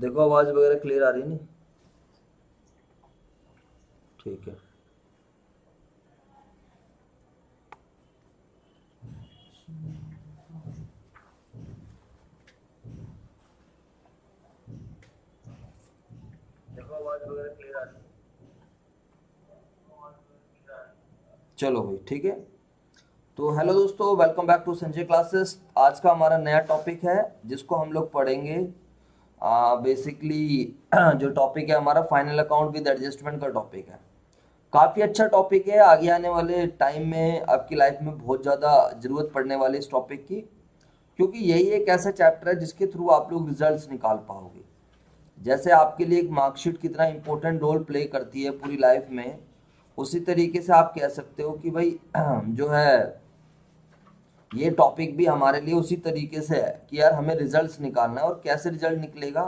देखो आवाज वगैरह क्लियर आ रही नहीं? ठीक है। देखो आवाज वगैरह क्लियर आ रही है? चलो भाई ठीक है। तो हेलो दोस्तों, welcome back to Sanjay classes. आज का हमारा नया टॉपिक है जिसको हम लोग पढ़ेंगे। बेसिकली जो टॉपिक है हमारा फाइनल अकाउंट विद एडजस्टमेंट का टॉपिक है। काफ़ी अच्छा टॉपिक है। आगे आने वाले टाइम में आपकी लाइफ में बहुत ज़्यादा ज़रूरत पड़ने वाली इस टॉपिक की, क्योंकि यही एक ऐसा चैप्टर है जिसके थ्रू आप लोग रिजल्ट्स निकाल पाओगे। जैसे आपके लिए एक मार्कशीट कितना इंपॉर्टेंट रोल प्ले करती है पूरी लाइफ में, उसी तरीके से आप कह सकते हो कि भाई जो है ये टॉपिक भी हमारे लिए उसी तरीके से है कि यार हमें रिजल्ट्स निकालना है, और कैसे रिजल्ट निकलेगा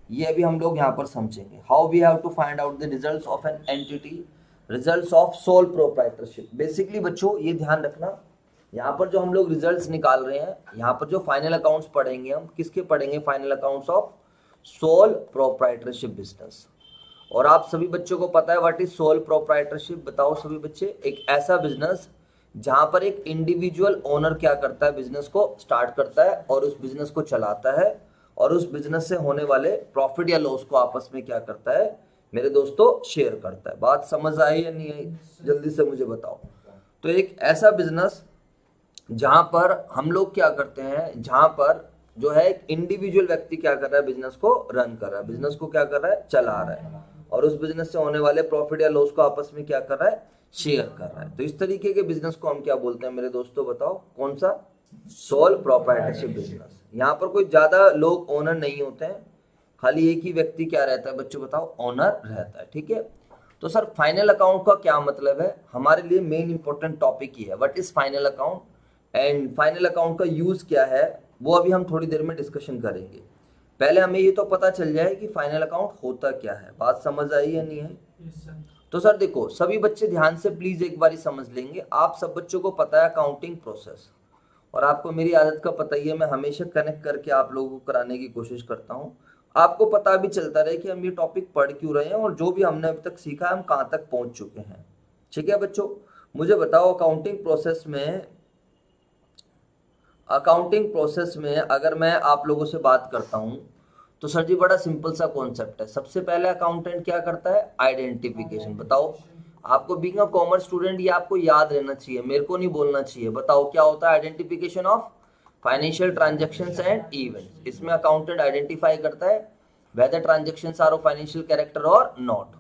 ये अभी हम लोग यहाँ पर समझेंगे। How we have to find out the results of an entity, results of sole proprietorship. Basically बच्चों ये ध्यान रखना, यहाँ पर जो हम लोग रिजल्ट्स निकाल रहे हैं, यहाँ पर जो फाइनल अकाउंट्स पढ़ेंगे हम किसके पढ़ेंगे? Final accounts of sole proprietorship business. और आप सभी बच्चों को पता है व्हाट इज सोल प्रोप्राइटरशिप? बताओ सभी बच्चे। एक ऐसा बिजनेस जहां पर एक इंडिविजुअल ओनर क्या करता है, बिजनेस को स्टार्ट करता है और उस बिजनेस को चलाता है, और उस बिजनेस से होने वाले प्रॉफिट या लॉस को आपस में क्या करता है मेरे दोस्तों? शेयर करता है। बात समझ आई या नहीं आई? जल्दी से मुझे बताओ। तो एक ऐसा बिजनेस जहां पर हम लोग क्या करते हैं, जहां पर जो है एक इंडिविजुअल व्यक्ति क्या कर रहा है? बिजनेस को रन कर रहा है, बिजनेस को क्या कर रहा है? चला रहा है, और उस बिजनेस से होने वाले प्रॉफिट या लॉस को आपस में क्या कर रहा है? शेयर कर रहा है। तो इस तरीके के बिजनेस को हम क्या बोलते हैं मेरे दोस्तों? बताओ कौन सा? Sole proprietorship business. यहाँ पर कोई ज्यादा लोग ओनर नहीं होते हैं, खाली एक ही व्यक्ति क्या रहता है बच्चों? बताओ, ओनर रहता है। ठीक है। तो सर फाइनल अकाउंट का क्या मतलब है? हमारे लिए मेन इंपॉर्टेंट टॉपिक ही है what is final account, and final account का यूज क्या है वो अभी हम थोड़ी देर में डिस्कशन करेंगे। पहले हमें ये तो पता चल जाए कि फाइनल अकाउंट होता क्या है। बात समझ आई या नहीं है? तो सर देखो, सभी बच्चे ध्यान से प्लीज एक बार समझ लेंगे। आप सब बच्चों को पता है अकाउंटिंग प्रोसेस, और आपको मेरी आदत का पता ही है, मैं हमेशा कनेक्ट करके आप लोगों को कराने की कोशिश करता हूँ। आपको पता भी चलता रहे कि हम ये टॉपिक पढ़ क्यों रहे हैं, और जो भी हमने अभी तक सीखा हम कहाँ तक पहुंच चुके हैं। ठीक है बच्चों, मुझे बताओ अकाउंटिंग प्रोसेस में अगर मैं आप लोगों से बात करता हूं तो सर जी बड़ा सिंपल सा कॉन्सेप्ट है। सबसे पहले अकाउंटेंट क्या करता है? आइडेंटिफिकेशन। बताओ आपको बीइंग अ कॉमर्स स्टूडेंट ये आपको याद रहना चाहिए, मेरे को नहीं बोलना चाहिए। बताओ क्या होता है? Identification of financial transactions and events. इसमें अकाउंटेंट आइडेंटिफाई करता है whether transactions are of financial character और नॉट।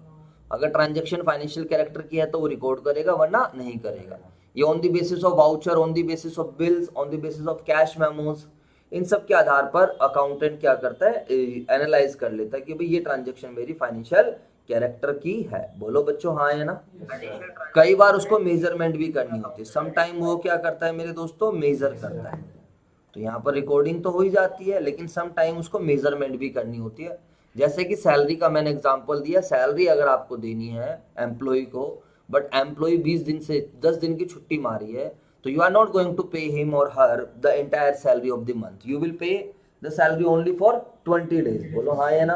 अगर ट्रांजेक्शन फाइनेंशियल कैरेक्टर की है तो वो रिकॉर्ड करेगा, वरना नहीं करेगा। ये on the basis of voucher, on the basis of bills, on the basis of cash memos, इन सब के आधार पर अकाउंटेंट क्या करता है? एनालाइज कर लेता है कि भाई ये ट्रांजेक्शन मेरी फाइनेंशियल कैरेक्टर की है। बोलो बच्चों हाँ है ना? कई बार उसको मेजरमेंट भी करनी होती है। सम टाइम वो क्या करता है मेरे दोस्तों? मेजर करता है। तो यहाँ पर रिकॉर्डिंग तो हो ही जाती है, लेकिन सम टाइम उसको मेजरमेंट भी करनी होती है। जैसे कि सैलरी का मैंने एग्जांपल दिया। सैलरी अगर आपको देनी है एम्प्लॉय को, बट एम्प्लॉय 20 दिन से 10 दिन की छुट्टी मारी है, तो you are not going to pay him or her the entire salary of the month, you will pay the salary only for 20 days. बोलो हाँ है ना?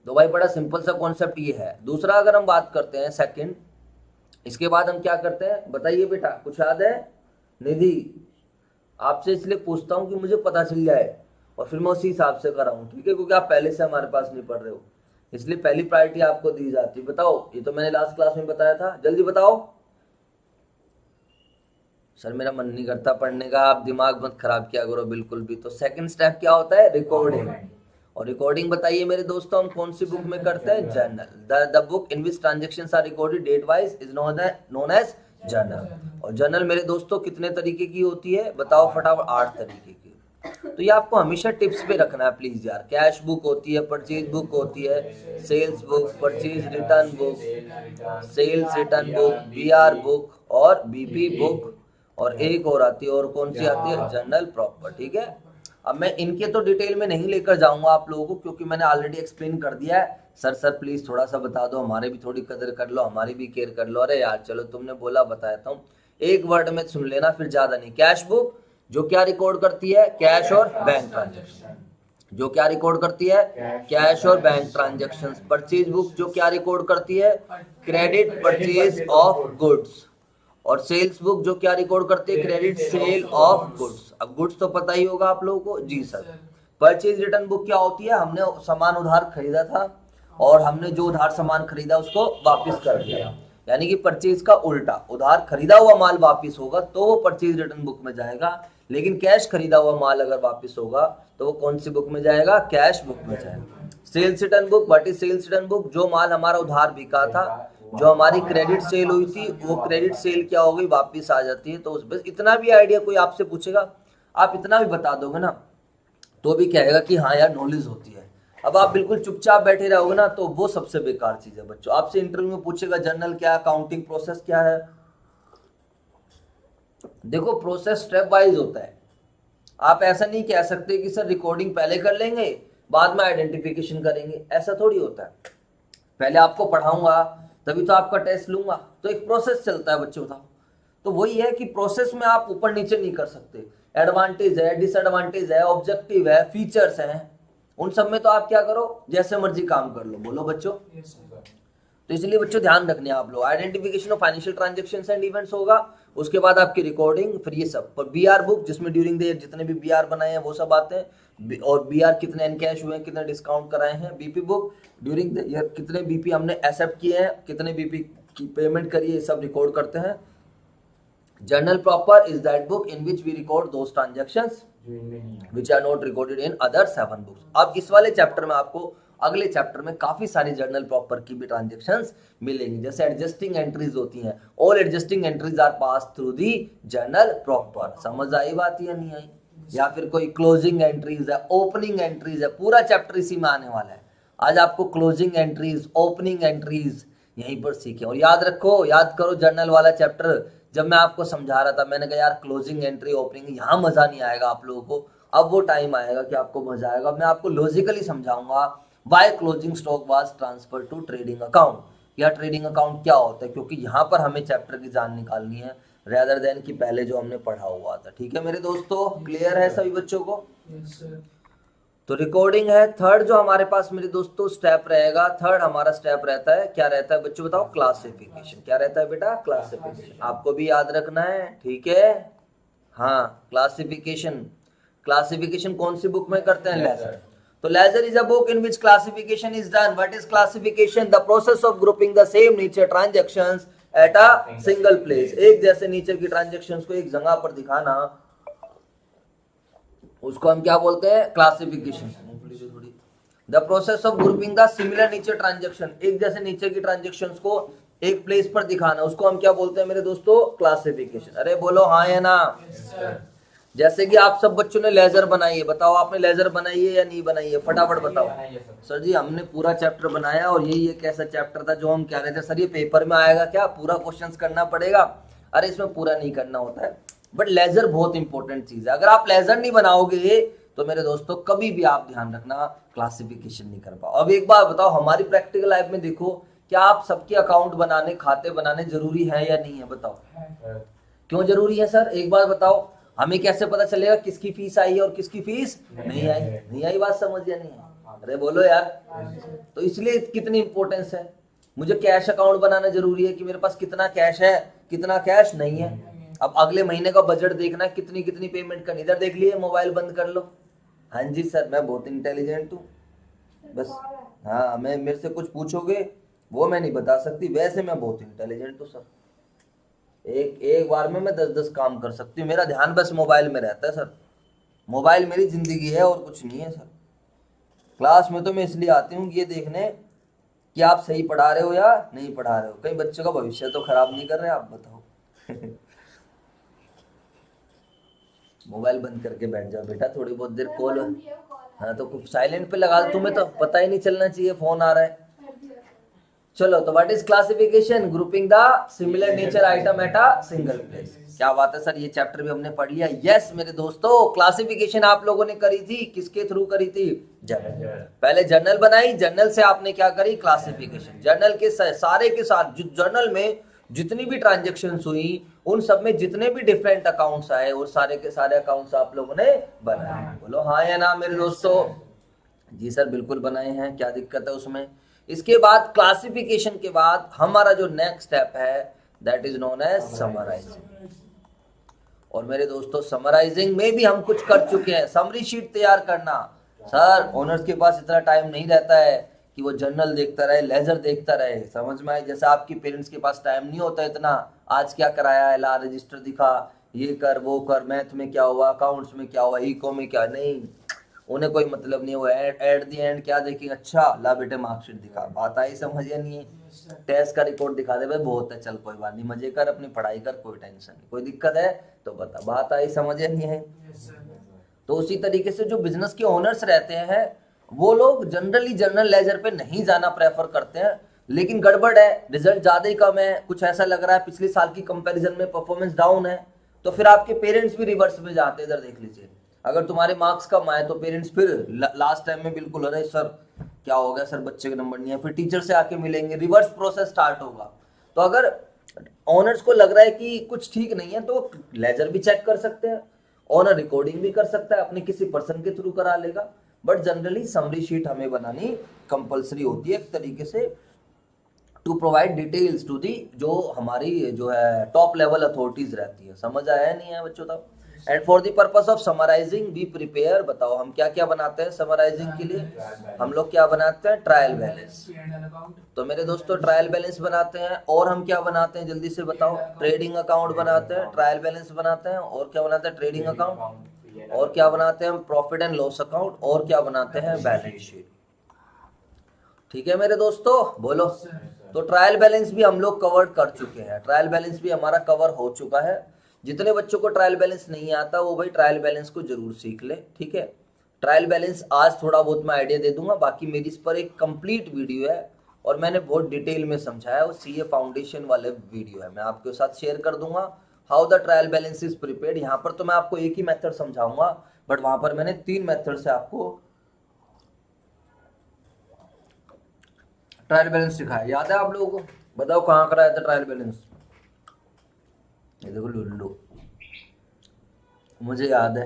तो भाई बड़ा सिंपल सा कॉन्सेप्ट ये है। दूसरा अगर हम बात करते हैं सेकंड, इसके बाद हम क्या करते हैं बताइए बेटा, कुछ याद है? निधि, आपसे इसलिए पूछता हूं कि मुझे पता चल जाए और फिर मैं उसी हिसाब से कराऊं, ठीक है? क्योंकि आप पहले से हमारे पास नहीं पढ़ रहे हो, इसलिए पहली प्रायोरिटी आपको दी जाती है। बताओ, ये तो मैंने लास्ट क्लास में बताया था, जल्दी बताओ। सर मेरा मन नहीं करता पढ़ने का, आप दिमाग मत खराब किया करो बिल्कुल भी। तो सेकंड स्टेप क्या होता है? रिकॉर्डिंग। और रिकॉर्डिंग बताइए मेरे दोस्तों हम कौन सी बुक में करते हैं? Journal. The book in which transactions are recorded date wise is known as journal. और जर्नल मेरे दोस्तों कितने तरीके की होती है? बताओ फटाफट। 8 तरीके की। तो ये आपको हमेशा टिप्स पे रखना है प्लीज यार। कैश बुक होती है, परचेज बुक होती है, sales book, purchase return book, sales return book, BR book और बीपी बुक, और एक और आती है, और कौन सी आती है? Journal proper. ठीक है। अब मैं इनके तो डिटेल में नहीं लेकर जाऊंगा आप लोगों को, क्योंकि मैंने ऑलरेडी एक्सप्लेन कर दिया है। सर प्लीज थोड़ा सा बता दो, हमारे भी थोड़ी कदर कर लो, हमारी भी केयर कर लो। अरे यार चलो तुमने बोला बताता हूँ, एक वर्ड में सुन लेना फिर ज्यादा नहीं। कैश बुक जो क्या रिकॉर्ड करती है? कैश और बैंक ट्रांजेक्शन। जो क्या रिकॉर्ड करती है, कैश और बैंक ट्रांजैक्शंस। परचेज बुक जो क्या रिकॉर्ड करती है, क्रेडिट परचेज ऑफ गुड्स। और सेल्स बुक जो क्या रिकॉर्ड करती है, क्रेडिट सेल ऑफ गुड्स। अब गुड्स तो पता ही होगा आप लोगों को, जी सर। परचेज रिटर्न बुक क्या होती है, हमने सामान उधार खरीदा था और हमने जो उधार सामान खरीदा उसको वापस कर दिया, यानी कि परचेज का उल्टा, उधार खरीदा हुआ माल वापस होगा तो वो परचेज रिटर्न बुक में जाएगा, लेकिन कैश खरीदा हुआ माल अगर वापस होगा तो वो कौन सी बुक में जाएगा, कैश बुक में जाएगा। Sales return book, what is sales return book, जो माल हमारा उधार बिका था, जो हमारी क्रेडिट सेल हुई थी, वो क्रेडिट सेल क्या हो गई, वापस आ जाती है। तो बस इतना भी आइडिया कोई आपसे पूछेगा, आप इतना भी बता दोगे ना तो भी कहेगा कि हाँ यार नॉलेज होती है। अब आप बिल्कुल चुपचाप बैठे रहोगे ना तो वो सबसे बेकार चीज है बच्चों। आपसे इंटरव्यू में पूछेगा जर्नल क्या है, काउंटिंग प्रोसेस क्या है। देखो प्रोसेस स्टेप वाइज होता है। आप ऐसा नहीं कह सकते कि सर रिकॉर्डिंग पहले कर लेंगे बाद में आइडेंटिफिकेशन करेंगे, ऐसा थोड़ी होता है। पहले आपको पढ़ाऊंगा तभी तो आपका टेस्ट लूंगा, तो एक प्रोसेस चलता है बच्चों का। तो वही है कि प्रोसेस में आप ऊपर नीचे नहीं कर सकते। एडवांटेज है, डिसएडवांटेज है, ऑब्जेक्टिव है, फीचर्स हैं, उन सब में तो आप क्या करो, जैसे मर्जी काम कर लो। बोलो बच्चों। तो इसलिए बच्चों ध्यान रखने आप लोग, identification of financial transactions and events होगा, उसके बाद आपकी रिकॉर्डिंग, फिर ये सब। पर बीआर बुक जिसमें ड्यूरिंग द ईयर जितने भी बीआर बनाए हैं वो सब आते हैं, और बीआर कितने एनकैश हुए हैं, कितने डिस्काउंट कराए हैं। BP book during the year कितने बीपी हमने एक्सेप्ट किए हैं, कितने बीपी की पेमेंट करी है, ये सब रिकॉर्ड करते हैं। Journal proper is that book in which we record those transactions which are not recorded in other 7 books। अब इस वाले चैप्टर में आपको, अगले चैप्टर में काफी सारी जर्नल प्रॉपर की भी ट्रांजैक्शंस मिलेंगी। जैसे एडजस्टिंग एंट्रीज होती हैं, all adjusting entries are pass through the journal proper. समझ आई बात या नहीं आई? या फिर कोई क्लोजिंग एंट्रीज है, ओपनिंग एंट्रीज है, पूरा चैप्टर इसी में आने वाला है। आज आपको क्लोजिंग एंट्रीज, ओपनिंग एंट्रीज यहीं पर सीखे। और याद रखो, याद करो जर्नल वाला चैप्टर जब मैं आपको समझा रहा था, मैंने कहा यार क्लोजिंग एंट्री ओपनिंग यहाँ मजा नहीं आएगा आप लोगों को। अब वो टाइम आएगा कि आपको मजा आएगा। मैं आपको लॉजिकली समझाऊंगा why closing stock was transfer to trading account, या ट्रेडिंग अकाउंट क्या होता है, क्योंकि यहाँ पर हमें चैप्टर की जान निकालनी है रेदर देन कि पहले जो हमने पढ़ा हुआ था। ठीक है मेरे दोस्तों, क्लियर है सभी बच्चों को? तो रिकॉर्डिंग है। थर्ड जो हमारे पास मेरे दोस्तों स्टेप रहेगा, थर्ड हमारा स्टेप रहता है, क्या रहता है बच्चों बताओ? क्लासिफिकेशन। क्या रहता है बेटा? क्लासिफिकेशन। आपको भी याद रखना है, ठीक है? हाँ, क्लासिफिकेशन। क्लासिफिकेशन कौन सी बुक में करते हैं? लेजर। तो ledger is a book in which classification is done. What is classification? The process of grouping the same nature transactions at a single place. एक जैसे नेचर की ट्रांजैक्शंस को एक जगह पर दिखाना, उसको हम क्या बोलते हैं? Classification. The process of grouping the similar nature transaction, एक जैसे नेचर की ट्रांजैक्शंस को एक प्लेस पर दिखाना, उसको हम क्या बोलते हैं मेरे दोस्तों? क्लासिफिकेशन। अरे बोलो हाँ या ना? जैसे कि आप सब बच्चों ने लेजर बनाई है, बताओ आपने लेजर बनाई है या नहीं बनाई है? फटाफट बताओ। सर जी हमने पूरा चैप्टर बनाया, और यही एक ऐसा चैप्टर था जो हम कह रहे थे सर ये पेपर में आएगा क्या, पूरा क्वेश्चंस करना पड़ेगा। अरे इसमें पूरा नहीं करना होता है, बट लेजर बहुत इंपॉर्टेंट चीज है। अगर आप लेजर नहीं बनाओगे तो मेरे दोस्तों कभी भी आप ध्यान रखना क्लासिफिकेशन नहीं कर पाओ। अब एक बात बताओ, हमारी प्रैक्टिकल लाइफ में देखो, क्या आप सबके अकाउंट बनाने, खाते बनाने जरूरी है या नहीं है? बताओ क्यों जरूरी है सर? एक बार बताओ, हमें कैसे पता चलेगा किसकी फीस आई है और किसकी फीस नहीं आई? नहीं आई बात समझ या नहीं? अरे बोलो यार। तो इसलिए कितनी इंपॉर्टेंस है। मुझे कैश अकाउंट बनाना जरूरी है कि मेरे पास कितना कैश है, कितना कैश नहीं है। अब अगले महीने का बजट देखना है, कितनी कितनी पेमेंट करनी, इधर देख लिए, मोबाइल बंद कर लो। हाँ जी सर मैं बहुत इंटेलिजेंट हूँ, बस हाँ मैं, मेरे से कुछ पूछोगे वो मैं नहीं बता सकती, वैसे मैं बहुत इंटेलिजेंट हूँ सर। एक बार में मैं 10-10 काम कर सकती हूँ। मेरा ध्यान बस मोबाइल में रहता है सर, मोबाइल मेरी जिंदगी है और कुछ नहीं है सर। क्लास में तो मैं इसलिए आती हूँ ये देखने कि आप सही पढ़ा रहे हो या नहीं पढ़ा रहे हो, कहीं बच्चों का भविष्य तो खराब नहीं कर रहे आप, बताओ। मोबाइल बंद करके बैठ जाओ बेटा, थोड़ी बहुत देर कॉल। हाँ तो साइलेंट पे लगा दो, तुम्हें तो पता ही नहीं चलना चाहिए फोन आ रहा है। चलो तो what is classification? Grouping the similar nature item eight a single place. क्या बात है सर, ये चैप्टर भी हमने पढ़ लिया। यस मेरे दोस्तों, क्लासिफिकेशन आप लोगों ने करी थी, किसके थ्रू करी थी? जर्नल। पहले जर्नल बनाई, जर्नल से आपने क्या करी? क्लासिफिकेशन। जर्नल के सारे के साथ जर्नल में जितनी भी ट्रांजेक्शन्स हुई, उन सब में जितने भी डिफरेंट अकाउंट्स आए, और सारे के सारे अकाउंट्स आप लोगों ने बनाए। बोलो हाँ या ना मेरे दोस्तों? जी सर बिल्कुल बनाए हैं, क्या दिक्कत है उसमें। इसके बाद क्लासिफिकेशन के बाद हमारा जो नेक्स्ट स्टेप है that is known as summarising. और मेरे दोस्तों समराइजिंग में भी हम कुछ कर चुके हैं, समरी शीट तैयार करना। सर ऑनर्स के पास इतना टाइम नहीं रहता है कि वो जर्नल देखता रहे, लेजर देखता रहे, समझ में आए। जैसे आपकी पेरेंट्स के पास टाइम नहीं होता इतना, आज क्या कराया है, ला रजिस्टर दिखा, ये कर वो कर, मैथ में क्या हुआ, अकाउंट्स में क्या हुआ, इको में क्या, नहीं, उन्हें कोई मतलब नहीं। वो एट द एंड क्या देखेंगे, अच्छा ला बेटे मार्कशीट दिखा, बात आई समझ या नहीं है। टेस्ट का रिकॉर्ड दिखा दे भाई, बहुत है, चल कोई बात नहीं, मजे कर, अपनी पढ़ाई कर, कोई टेंशन नहीं, कोई दिक्कत है तो बता, बात आई समझ या नहीं है। तो उसी तरीके से जो बिजनेस के ओनर्स रहते हैं वो लोग जनरली जर्नल लेजर पे नहीं जाना प्रेफर करते हैं, लेकिन गड़बड़ है, रिजल्ट ज्यादा ही कम है, कुछ ऐसा लग रहा है पिछले साल की कंपैरिजन में परफॉर्मेंस डाउन है, तो फिर आपके पेरेंट्स भी रिवर्स में जाते हैं। इधर देख लीजिए, अगर तुम्हारे मार्क्स कम आए तो पेरेंट्स फिर लास्ट टाइम में बिल्कुल, अरे सर क्या हो गया सर, बच्चे के नंबर नहीं है, फिर टीचर से आके मिलेंगे, रिवर्स प्रोसेस स्टार्ट होगा। तो अगर ऑनर्स को लग रहा है कि कुछ ठीक नहीं है तो लेजर भी चेक कर सकते हैं, ऑनर रिकॉर्डिंग भी कर सकता है, अपने किसी पर्सन के थ्रू करा लेगा, बट जनरली समरी शीट हमें बनानी कंपलसरी होती है एक तरीके से, to provide details to the जो हमारी जो है टॉप लेवल अथॉरिटीज रहती है। समझ आया नहीं है बच्चों तक। And for the purpose of summarising we prepare, बताओ हम क्या क्या बनाते हैं समराइजिंग के लिए, हम लोग क्या बनाते हैं, ट्रायल बैलेंस। तो मेरे दोस्तों ट्रायल बैलेंस बनाते हैं, और हम क्या बनाते हैं जल्दी से बताओ, ट्रेडिंग अकाउंट बनाते हैं, ट्रायल बैलेंस बनाते हैं, और क्या बनाते हैं, ट्रेडिंग अकाउंट, और क्या बनाते हैं हम, प्रॉफिट एंड लॉस अकाउंट, और क्या बनाते हैं, बैलेंस शीट। ठीक है मेरे दोस्तों, बोलो। तो ट्रायल बैलेंस भी हम लोग कवर कर चुके हैं, ट्रायल बैलेंस भी हमारा कवर हो चुका है। जितने बच्चों को ट्रायल बैलेंस नहीं आता वो भाई ट्रायल बैलेंस को जरूर सीख ले, ठीक है। ट्रायल बैलेंस आज थोड़ा बहुत मैं आइडिया दे दूंगा, बाकी मेरी इस पर एक कंप्लीट वीडियो है और मैंने बहुत डिटेल में समझाया, वो सीए फाउंडेशन वाले वीडियो है, मैं आपके साथ शेयर कर दूंगा, how the trial balance is prepared. यहाँ पर तो मैं आपको एक ही मेथड समझाऊंगा, बट वहां पर मैंने 3 मेथड से आपको ट्रायल बैलेंस सिखाया। याद है आप लोगों को, बताओ कहाँ कराया था ट्रायल बैलेंस। ये देखो लुल्लू, मुझे याद है,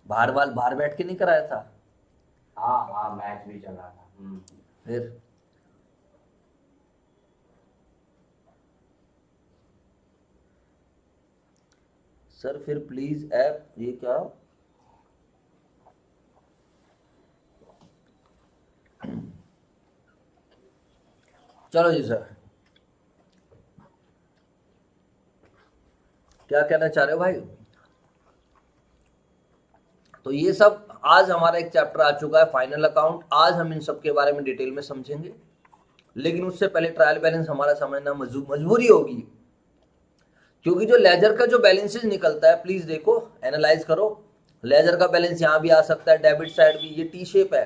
बाहर बैठ के नहीं कराया था। हाँ हाँ, मैच भी चल रहा था। फिर सर फिर प्लीज ऐप, ये क्या, चलो जी सर, क्या कहना चाह रहे हो भाई। तो ये सब आज हमारा एक चैप्टर आ चुका है फाइनल अकाउंट, आज हम इन सब के बारे में डिटेल में समझेंगे, लेकिन उससे पहले ट्रायल बैलेंस हमारा समझना मजबूरी होगी, क्योंकि जो लेजर का जो बैलेंसेज निकलता है, प्लीज देखो एनालाइज करो, लेजर का बैलेंस यहाँ भी आ सकता है, डेबिट साइड भी, ये टी शेप है,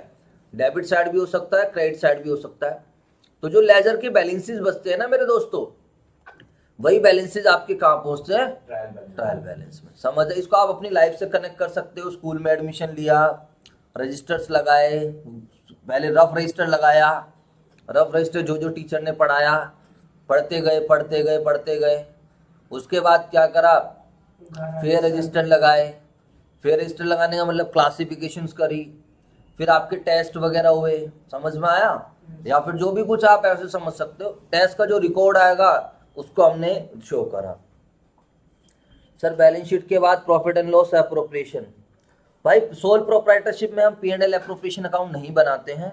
डेबिट साइड भी हो सकता है, क्रेडिट साइड भी हो सकता है। तो जो लेजर के बैलेंसेज बचते हैं ना मेरे दोस्तों, वही बैलेंसेज आपके कहाँ पहुंचते हैं, ट्रायल बैलेंस में। समझ है, इसको आप अपनी लाइफ से कनेक्ट कर सकते हो। स्कूल में एडमिशन लिया, रजिस्टर्स लगाए, पहले रफ रजिस्टर लगाया, रफ रजिस्टर जो जो टीचर ने पढ़ाया, पढ़ते गए पढ़ते गए पढ़ते गए, उसके बाद क्या करा, फिर रजिस्टर लगाए, फिर रजिस्टर लगाने का मतलब क्लासिफिकेशंस करी, फिर आपके टेस्ट वगैरह हुए, समझ में आया। या फिर जो भी कुछ आप ऐसे समझ सकते हो, टेस्ट का जो रिकॉर्ड आएगा उसको हमने शो करा। सर बैलेंस शीट के बाद प्रॉफिट एंड लॉस एप्रोप्रिएशन, भाई सोल प्रोप्राइटरशिप में हम P and L appropriation account नहीं बनाते हैं,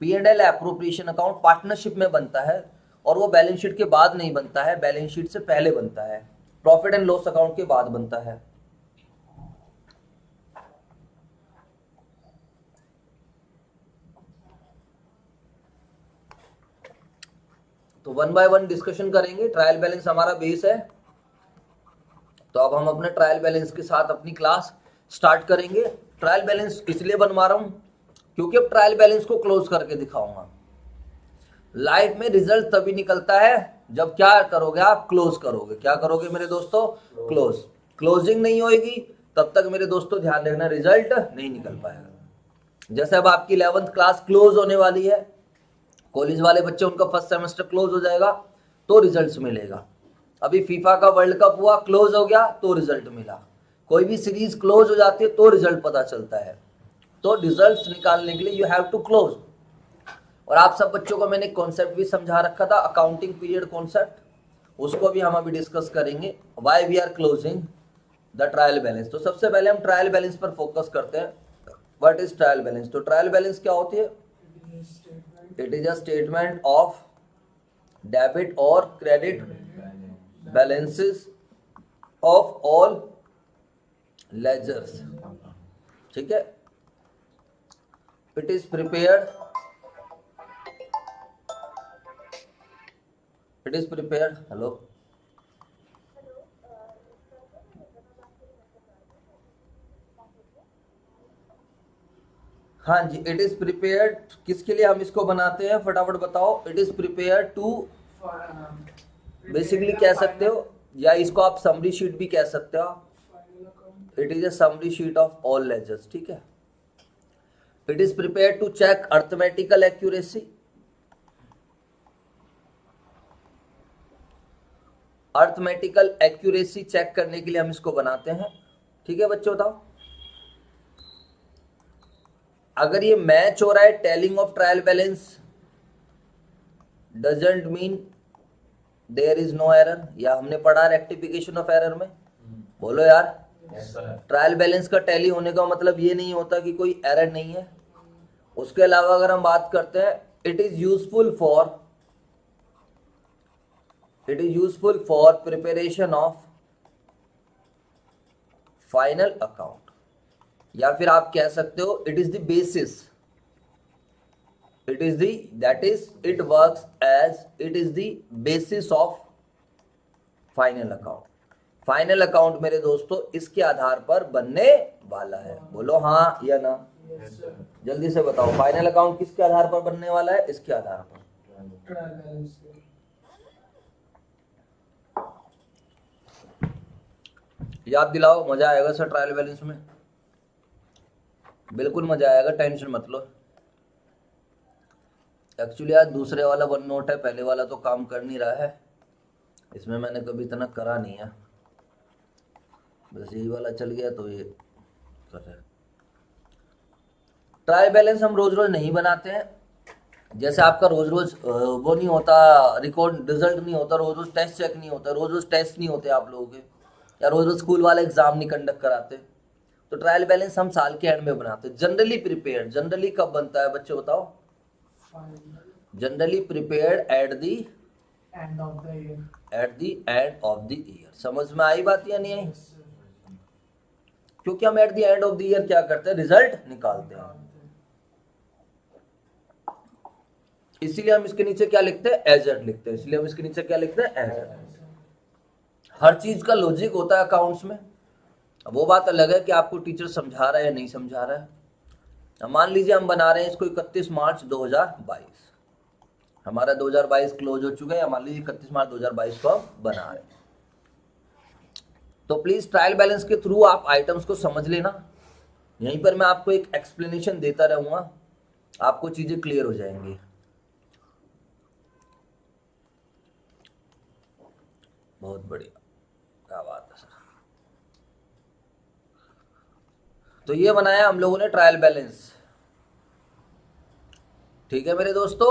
P and L appropriation account partnership में बनता है, और वो बैलेंस शीट के बाद नहीं बनता है, बैलेंस शीट से पहले बनता है, प्रॉफिट एंड लॉस अकाउंट के बाद बनता है। तो 1 बाय 1 डिस्कशन करेंगे। ट्रायल बैलेंस हमारा बेस है, तो अब हम अपने ट्रायल बैलेंस के साथ अपनी क्लास स्टार्ट करेंगे। ट्रायल बैलेंस इसलिए बनवा रहा हूं क्योंकि अब ट्रायल बैलेंस को क्लोज करके दिखाऊंगा। लाइफ में रिजल्ट तभी निकलता है जब क्या करोगे, आप क्लोज करोगे। क्या करोगे मेरे दोस्तों, क्लोज। क्लोजिंग नहीं होगी तब तक मेरे दोस्तों ध्यान रखना, रिजल्ट नहीं निकल पाएगा। जैसे अब आपकी 11th क्लास क्लोज होने वाली है, कॉलेज वाले बच्चे उनका फर्स्ट सेमेस्टर क्लोज हो जाएगा तो रिजल्ट्स मिलेगा। अभी फीफा का वर्ल्ड कप हुआ, क्लोज हो गया तो रिजल्ट मिला। कोई भी सीरीज क्लोज हो जाती है तो रिजल्ट पता चलता है। तो रिजल्ट निकालने के लिए यू हैव टू क्लोज। और आप सब बच्चों को मैंने कॉन्सेप्ट भी समझा रखा था, अकाउंटिंग पीरियड कॉन्सेप्ट, उसको भी हम अभी डिस्कस करेंगे। Why we are closing the trial balance. तो सबसे पहले हम ट्रायल बैलेंस पर फोकस करते हैं। What is trial balance? तो ट्रायल बैलेंस क्या होती है? It is a statement of debit और credit balances of all ledgers. ठीक है, इट इज प्रिपेयर्ड हेलो, हाँ जी, इट इज प्रिपेयर्ड किसके लिए हम इसको बनाते हैं, फटाफट बताओ। It is prepared to, basically कह सकते हो, या इसको आप समरी शीट भी कह सकते हो। It is a summary sheet of all ledgers. ठीक है, it is prepared to check arithmetical accuracy. Arithmetical accuracy check करने के लिए हम इसको बनाते हैं। ठीक है बच्चों, बताओ अगर ये मैच हो रहा है, tallying of trial balance doesn't mean there is no error, या हमने पढ़ा रेक्टिफिकेशन ऑफ एरर में, बोलो यार। ट्रायल बैलेंस का टैली होने का मतलब ये नहीं होता कि कोई एरर नहीं है। उसके अलावा अगर हम बात करते हैं, it is useful for preparation of final account, या फिर आप कह सकते हो it is the basis, it works as it is the basis of final account. Final account मेरे दोस्तों इसके आधार पर बनने वाला है, बोलो हाँ या ना। जल्दी से बताओ, फाइनल अकाउंट किसके आधार पर बनने वाला है? इसके आधार पर। याद दिलाओ, मजा आएगा सर ट्रायल बैलेंस में, बिल्कुल मजा आएगा, टेंशन मत लो। एक्चुअली आज दूसरे वाला वन नोट है, पहले वाला तो काम कर नहीं रहा है, इसमें मैंने कभी इतना करा नहीं है, बस यही वाला चल गया तो ये कर रहे हैं। ट्रायल बैलेंस हम रोज रोज नहीं बनाते हैं, जैसे आपका रोज रोज वो नहीं होता, रिकॉर्ड रिजल्ट नहीं होता, रोज रोज टेस्ट चेक नहीं होता, रोज रोज टेस्ट नहीं होते आप लोगों के, या रोज रोज स्कूल वाले एग्जाम नहीं कंडक्ट कराते। तो ट्रायल बैलेंस हम साल के एंड में बनाते हैं। जनरली प्रिपेयर्ड, जनरली कब बनता है बच्चों बताओ? Generally prepared eight the end of the year. समझ में आई बात या नहीं आई? क्योंकि हम eight the end of the year क्या करते हैं? रिजल्ट निकालते हैं। इसीलिए हम इसके नीचे क्या लिखते हैं? एजेड लिखते हैं। इसलिए हम इसके नीचे क्या लिखते हैं? एजेड। हर चीज का लॉजिक होता है अकाउंट्स में। अब वो बात अलग है कि आपको टीचर समझा रहा है या नहीं समझा रहा है। अब मान लीजिए हम बना रहे हैं इसको 31 मार्च 2022, हमारा 2022 क्लोज हो चुका है, या मान लीजिए 31 मार्च 2022 को हम बना रहे हैं। तो प्लीज ट्रायल बैलेंस के थ्रू आप आइटम्स को समझ लेना। यहीं पर मैं आपको एक एक्सप्लेनेशन देता रहूंगा, आपको चीजें क्लियर हो जाएंगी। बहुत बढ़िया, क्या बात है सर। तो ये बनाया हम लोगों ने ट्रायल बैलेंस। ठीक है मेरे दोस्तों?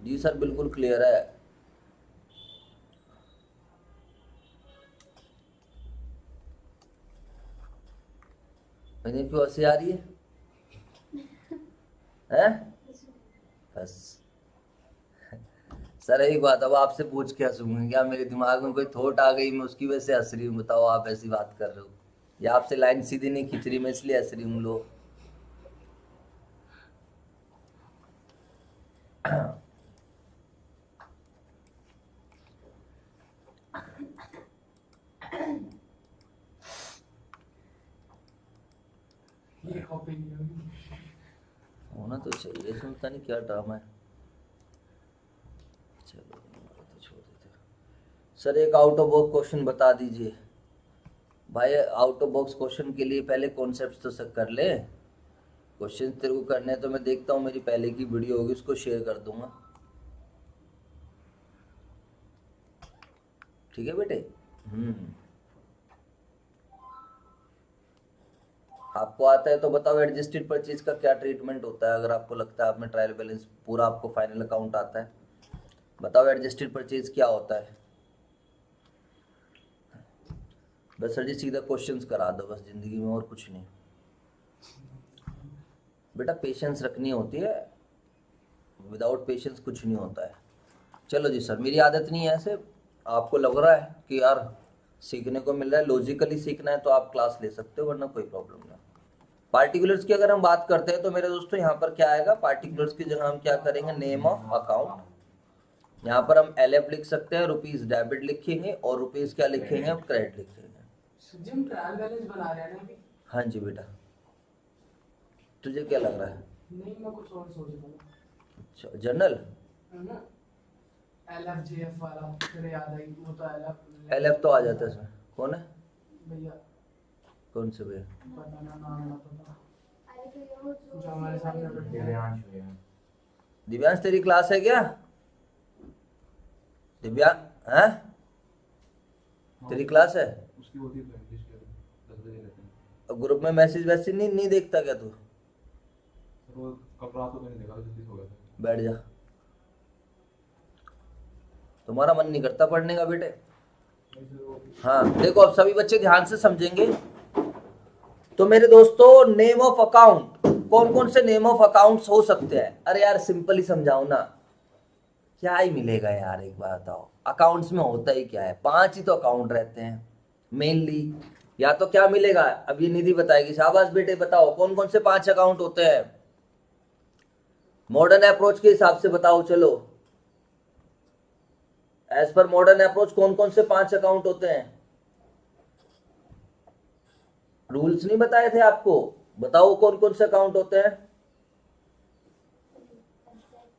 जी सर, बिल्कुल क्लियर है। मैंने क्यों हंसी आ रही है? बस सर एक बात, अब आपसे पूछ के हंसूंगी क्या? मेरे दिमाग में कोई थॉट आ गई, मैं उसकी वजह से हंस रही हूँ? बताओ, आप ऐसी बात कर रहे हो, या आपसे लाइन सीधी नहीं खींच रही मैं इसलिए हंस रही हूँ लोग? होना तो चाहिए, इसमें पता नहीं क्या ड्रामा है। चलो तो छोड़ देते। सर एक आउट ऑफ बॉक्स क्वेश्चन बता दीजिए। भाई आउट ऑफ बॉक्स क्वेश्चन के लिए पहले कॉन्सेप्ट तो सब कर ले। क्वेश्चन तेरे को करने हैं तो मैं देखता हूँ, मेरी पहले की वीडियो होगी उसको शेयर कर दूंगा। ठीक है बेटे? आपको आता है तो बताओ एडजस्टेड परचेज का क्या ट्रीटमेंट होता है। अगर आपको लगता है आप में ट्रायल बैलेंस पूरा आपको फाइनल अकाउंट आता है, बताओ एडजस्टेड परचेज क्या होता है। बस सर जी सीधा क्वेश्चंस करा दो बस जिंदगी में, और कुछ नहीं। बेटा पेशेंस रखनी होती है, विदाउट पेशेंस कुछ नहीं होता है। चलो जी सर, मेरी आदत नहीं है ऐसे, आपको लग रहा है कि यार सीखने को मिल रहा है, लॉजिकली सीखना है तो आप क्लास ले सकते हो, वरना कोई प्रॉब्लम नहीं। पार्टिकुलर्स की अगर हम बात करते हैं तो मेरे दोस्तों यहाँ पर क्या आएगा, पार्टिकुलर्स की जगह हम क्या करेंगे, नेम ऑफ अकाउंट। यहाँ पर हम LF लिख सकते हैं, रुपीज डेबिट लिखेंगे, और रुपीज क्या लिखेंगे, हम क्रेडिट लिखेंगे। हम ट्रायल बैलेंस बना रहे हैं ना अभी। हाँ जी बेटा, तुझे क्या लग रहा है? नहीं, मैं कुछ और सोच रहा हूँ। अच्छा जर्नल LFGF वाला फिर याद आई, वो तो LF तो आ जाता है इसमें। कौन है भैया? कौन से भैया? पता ना, नाम ना पता, जो हमारे सामने बैठे हैं। दिव्यांश भैया। दिव्यांश तेरी क्लास है क्या? दिव्यांश हैं, तेरी क्लास है? उसकी होती है प्रैक्टिस के 10 बजे रहते हैं। अब ग्रुप में मैसेज वैसेज नहीं देखता क्या तू? सर वो कल रात को मैंने देखा, जल्दी सो गया था। बैठ जा, तुम्हारा मन नहीं करता पढ़ने का बेटे? नहीं सर वो हाँ देखो, अब सभी बच्चे ध्यान से समझेंगे। तो मेरे दोस्तों नेम ऑफ अकाउंट, कौन कौन से नेम ऑफ अकाउंट्स हो सकते हैं? अरे यार सिंपल ही समझाओ ना, क्या ही मिलेगा यार, एक बार बताओ। अकाउंट्स में होता ही क्या है, 5 ही तो अकाउंट रहते हैं मेनली। या तो क्या मिलेगा, अब ये निधि बताएगी। शाबाश बेटे, बताओ कौन कौन से 5 अकाउंट होते हैं मॉडर्न अप्रोच के हिसाब से, बताओ चलो। एज पर मॉडर्न अप्रोच कौन कौन से 5 अकाउंट होते हैं? रूल्स नहीं बताए थे आपको, बताओ कौन कौन से अकाउंट होते हैं।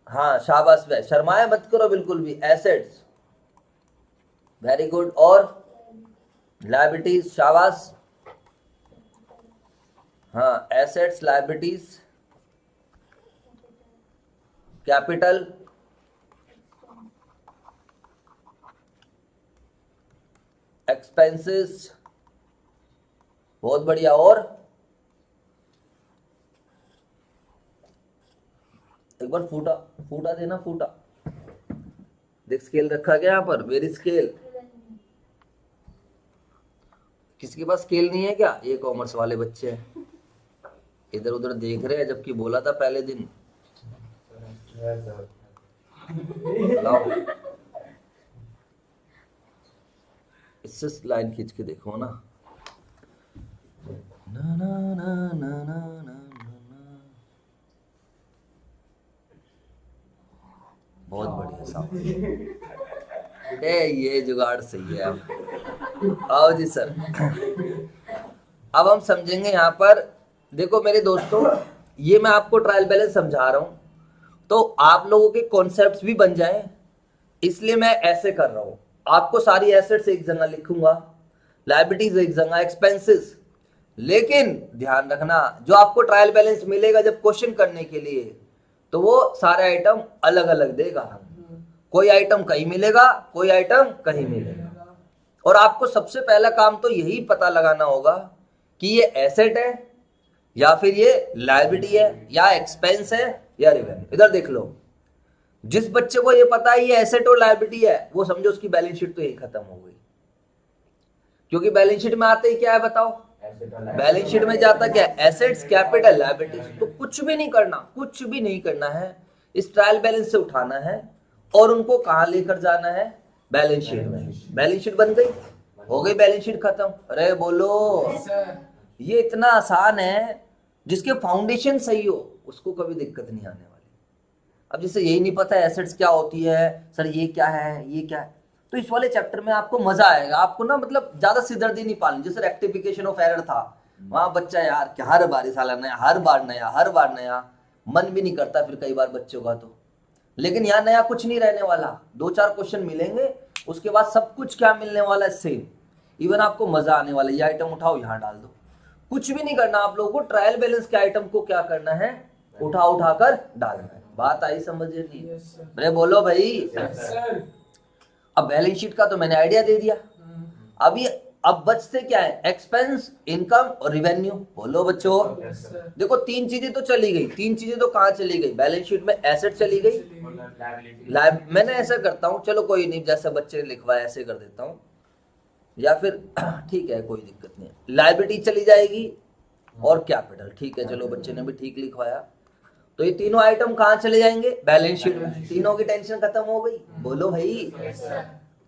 हाँ शाबाश, वे शर्माए मत करो बिल्कुल भी। Assets, very good. और लायबिलिटीज, शाबाश। हाँ एसेट्स, लायबिलिटीज, कैपिटल, एक्सपेंसेस, बहुत बढ़िया। और एक बार फूटा फूटा देना, फूटा देख, स्केल रखा गया यहाँ पर, वेरी स्केल। किसी के पास स्केल नहीं है क्या? ये कॉमर्स वाले बच्चे हैं, इधर उधर देख रहे हैं, जबकि बोला था पहले दिन। लाओ इससे लाइन खींच के देखो ना। ना ना ना ना ना ना ना। बहुत बढ़िया साहब, ये जुगाड़ सही है। अब आओ जी सर, अब हम समझेंगे यहाँ पर। देखो मेरे दोस्तों, ये मैं आपको ट्रायल बैलेंस समझा रहा हूँ तो आप लोगों के कॉन्सेप्ट्स भी बन जाएं, इसलिए मैं ऐसे कर रहा हूँ। आपको सारी एसेट्स एक जगह लिखूंगा, लायबिलिटीज एक जगह, एक्सपेंसेस। लेकिन ध्यान रखना, जो आपको ट्रायल बैलेंस मिलेगा जब क्वेश्चन करने के लिए, तो वो सारे आइटम अलग अलग देगा। कोई आइटम कहीं मिलेगा, कोई आइटम कहीं मिलेगा। और आपको सबसे पहला काम तो यही पता लगाना होगा कि ये एसेट है या फिर ये लायबिलिटी है या एक्सपेंस है या रेवेन्यू। इधर देख लो, जिस बच्चे को ये पता है ये एसेट और लायबिलिटी है, वो समझो उसकी बैलेंस शीट तो यही खत्म हो गई। क्योंकि बैलेंस शीट में आते ही क्या है बताओ, बैलेंस शीट में जाता क्या, एसेट्स, कैपिटल, लायबिलिटीज। तो कुछ भी नहीं करना, कुछ भी नहीं करना है, इस ट्रायल बैलेंस से उठाना है और उनको कहां लेकर जाना है, बैलेंस शीट में। बैलेंस शीट बन गई, हो गई बैलेंस शीट खत्म। अरे बोलो, ये इतना आसान है, जिसके फाउंडेशन सही हो उसको कभी दिक्कत नहीं आने वाली। अब जैसे यही नहीं पता एसेट्स क्या होती है, सर ये क्या है, ये क्या है, तो इस वाले चैप्टर में आपको मजा आएगा। आपको ना मतलब ज्यादा सिरदर्दी नहीं पालनी। जैसे रेक्टिफिकेशन ऑफ एरर था, वहां बच्चा यार क्या हर बार साला नया, हर बार नया, हर बार नया, मन भी नहीं करता फिर कई बार बच्चों का तो। लेकिन यहाँ नया कुछ नहीं रहने वाला, 2-4 क्वेश्चन मिलेंगे, उसके बाद सब कुछ क्या मिलने वाला है, सेम। इवन आपको मजा आने वाला है। ये आइटम उठाओ यहाँ डाल दो, कुछ भी नहीं करना आप लोगों को। ट्रायल बैलेंस के आइटम को क्या करना है, उठा कर डालना है। बात आई समझ नहीं? अरे बोलो भाई। अब बैलेंस शीट का तो मैंने आइडिया दे दिया, अभी अब बचते क्या है, एक्सपेंस, इनकम और रिवेन्यू। बोलो बच्चों, यस सर। देखो तीन चीजें तो चली गई, तीन चीजें तो कहाँ चली गई, बैलेंस शीट में एसेट चली गई, लाइबिलिटी मैंने ऐसा करता हूँ, चलो कोई नहीं, जैसे बच्चे ने लिखवाया ऐसे कर देता हूँ, या फिर ठीक है कोई दिक्कत नहीं है, लाइबिलिटी चली जाएगी और कैपिटल, ठीक है चलो बच्चे ने भी ठीक लिखवाया। तो ये तीनों आइटम कहाँ चले जाएंगे, बैलेंस शीट में, तीनों की टेंशन खत्म हो गई। बोलो भाई,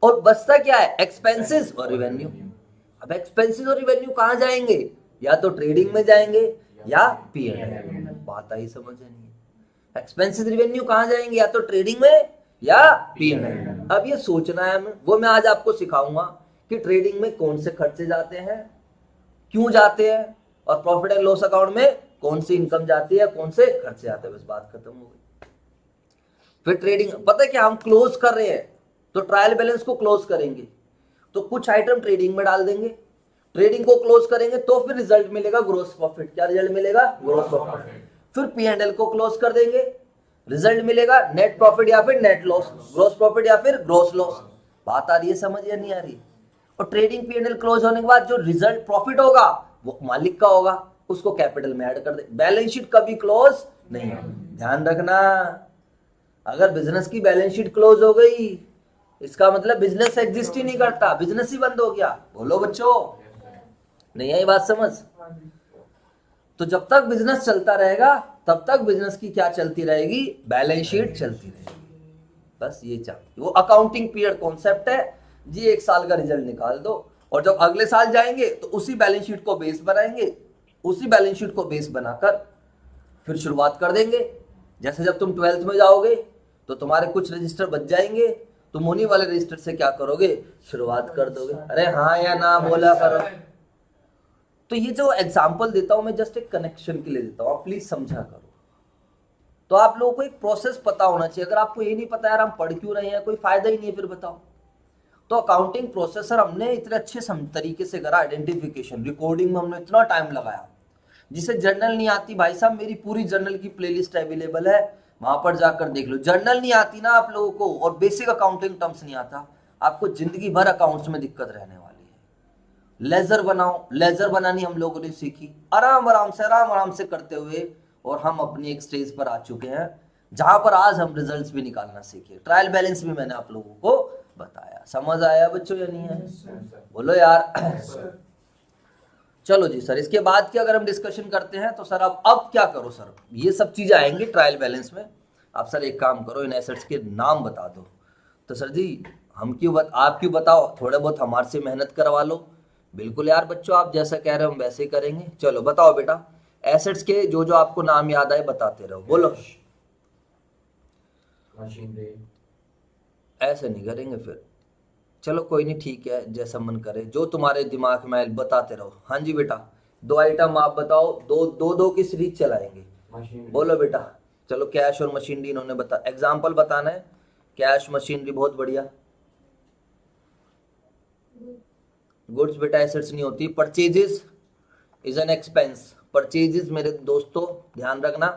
और बचता क्या है, एक्सपेंसेस और रिवेन्यू। अब एक्सपेंसेस और रिवेन्यू कहाँ जाएंगे, या तो ट्रेडिंग में जाएंगे या पीएनएल। बात आई समझ नहीं, एक्सपेंसेस रिवेन्यू कहाँ जाएंगे, या तो ट्रेडिंग में या पीएनएल। अब ये सोचना है हमें, वो मैं आज आपको सिखाऊंगा कि ट्रेडिंग में कौन से खर्चे जाते हैं, क्यों जाते हैं, और प्रॉफिट एंड लॉस अकाउंट में कौन सी इनकम जाती है, कौन से खर्चे आते हैं। बस बात खत्म हो गई। फिर ट्रेडिंग, पता है क्या, हम क्लोज कर रहे हैं तो ट्रायल बैलेंस को क्लोज करेंगे, तो कुछ आइटम ट्रेडिंग में डाल देंगे, ट्रेडिंग को क्लोज करेंगे तो फिर रिजल्ट मिलेगा ग्रोस प्रॉफिट। क्या रिजल्ट मिलेगा, ग्रोस प्रॉफिट। फिर पीएनएल को क्लोज कर देंगे, रिजल्ट मिलेगा नेट प्रॉफिट या फिर नेट लॉस, ग्रोस प्रॉफिट या फिर ग्रोस लॉस। बात आ रही है समझ या नहीं आ रही। और ट्रेडिंग पीएनएल क्लोज होने के बाद जो रिजल्ट प्रॉफिट होगा वो मालिक का होगा, उसको कैपिटल में ऐड कर दे। बैलेंस शीट कभी क्लोज नहीं है, ध्यान रखना। अगर बिजनेस की बैलेंस शीट क्लोज हो गई इसका मतलब बिजनेस एग्जिस्ट ही नहीं करता, बिजनेस ही बंद हो गया। बोलो बच्चों, नहीं आई बात समझ। तो जब तक बिजनेस चलता रहेगा तब तक बिजनेस की क्या चलती रहेगी, बैलेंस शीट चलती रहेगी। बस ये चाहिए, वो अकाउंटिंग पीरियड कॉन्सेप्ट है जी। एक साल का रिजल्ट निकाल दो और जब अगले साल जाएंगे तो उसी बैलेंस शीट को बेस बनाएंगे, उसी बैलेंस शीट को बेस बनाकर फिर शुरुआत कर देंगे। जैसे जब तुम 12th में जाओगे तो तुम्हारे कुछ रजिस्टर बच जाएंगे, तुम उन्हीं वाले रजिस्टर से क्या करोगे, शुरुआत कर दोगे। अरे हाँ या ना बोला करो। तो ये जो एग्जाम्पल देता हूं मैं जस्ट एक कनेक्शन के लिए देता हूं, आप प्लीज समझा करो। तो आप लोगों को एक प्रोसेस पता होना चाहिए। अगर आपको ये नहीं पता यार हम पढ़ क्यों रहे हैं, कोई फायदा ही नहीं है, फिर बताओ। तो अकाउंटिंग प्रोसेस सर हमने इतने अच्छे तरीके से करा, आइडेंटिफिकेशन, रिकॉर्डिंग में हमने इतना टाइम लगाया। जिसे जर्नल नहीं आती भाई साहब, मेरी पूरी जर्नल की प्लेलिस्ट अवेलेबल है, वहां पर जाकर देख लो। जर्नल नहीं आती ना आप लोगों को और बेसिक अकाउंटिंग टर्म्स नहीं आता, आपको जिंदगी भर अकाउंट्स में दिक्कत रहने वाली है। लेजर बनाओ, लेजर बनानी हम लोगों ने सीखी आराम आराम से करते हुए, और हम अपनी एक स्टेज पर आ चुके हैं जहां पर आज हम रिजल्ट्स भी निकालना सीखे। ट्रायल बैलेंस भी मैंने आप लोगों को बताया। समझ आया बच्चों या नहीं है, बोलो यार। चलो जी सर, इसके बाद की अगर हम डिस्कशन करते हैं तो सर अब क्या करो सर, ये सब चीजें आएंगी ट्रायल बैलेंस में। आप सर एक काम करो, इन एसेट्स के नाम बता दो। तो सर जी आप क्यों बताओ, थोड़े बहुत हमारे से मेहनत करवा लो। बिल्कुल यार बच्चों, आप जैसा कह रहे हो हम वैसे ही करेंगे। चलो बताओ बेटा, एसेट्स के जो जो आपको नाम याद आए बताते रहो, बोलो। मशीनरी ऐसे नहीं करेंगे फिर, चलो कोई नहीं, ठीक है जैसा मन करे, जो तुम्हारे दिमाग में आए बताते रहो। हाँ जी बेटा, दो आइटम आप बताओ, दो की सीरीज चलाएंगे। मशीनरी बोलो बेटा। चलो कैश और मशीनरी इन्होंने एग्जाम्पल बताना है। कैश मशीनरी बहुत बढ़िया। गुड्स बेटा एसेट्स नहीं होती। Purchases is an expense, purchases मेरे दोस्तों ध्यान रखना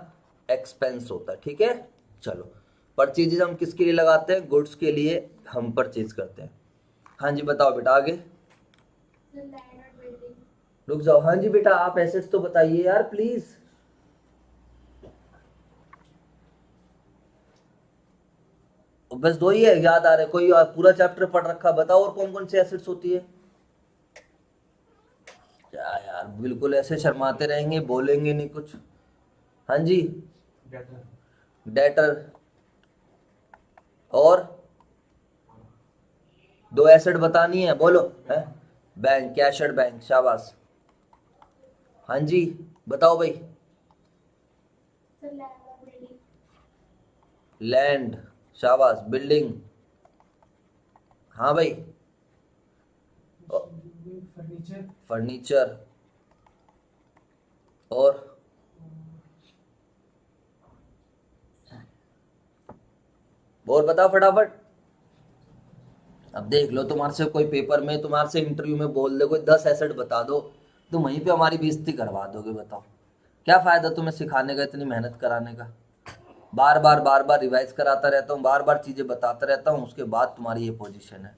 एक्सपेंस होता है, ठीक है। चलो परचेजेस हम किसके लिए लगाते हैं, गुड्स के लिए हम परचेज करते हैं। हाँ जी बताओ बेटा आगे। रुक जाओ, हाँ जी बेटा आप एसेट्स तो बताइए यार प्लीज। बस दो ही है याद आ रहे, कोई पूरा चैप्टर पढ़ रखा, बताओ और कौन कौन से एसेट्स होती है। क्या यार बिल्कुल ऐसे शर्माते रहेंगे, बोलेंगे नहीं कुछ। हाँ जी, डेटर और दो एसेट बतानी है, बोलो है। बैंक, कैश एट बैंक, शाबाश। हाँ जी बताओ भाई। लैंड, शाबाश। बिल्डिंग, हाँ भाई। फर्नीचर और बताओ फटाफट। अब देख लो, तुम्हारे से कोई पेपर में, तुम्हारे से इंटरव्यू में बोल दे कोई 10 एसेट बता दो, तुम वहीं पे हमारी बेइज्जती करवा दोगे। बताओ क्या फायदा तुम्हें सिखाने का, इतनी मेहनत कराने का। बार बार रिवाइज कराता रहता हूँ, बार बार चीजें बताता रहता हूँ, उसके बाद तुम्हारी ये पोजीशन है।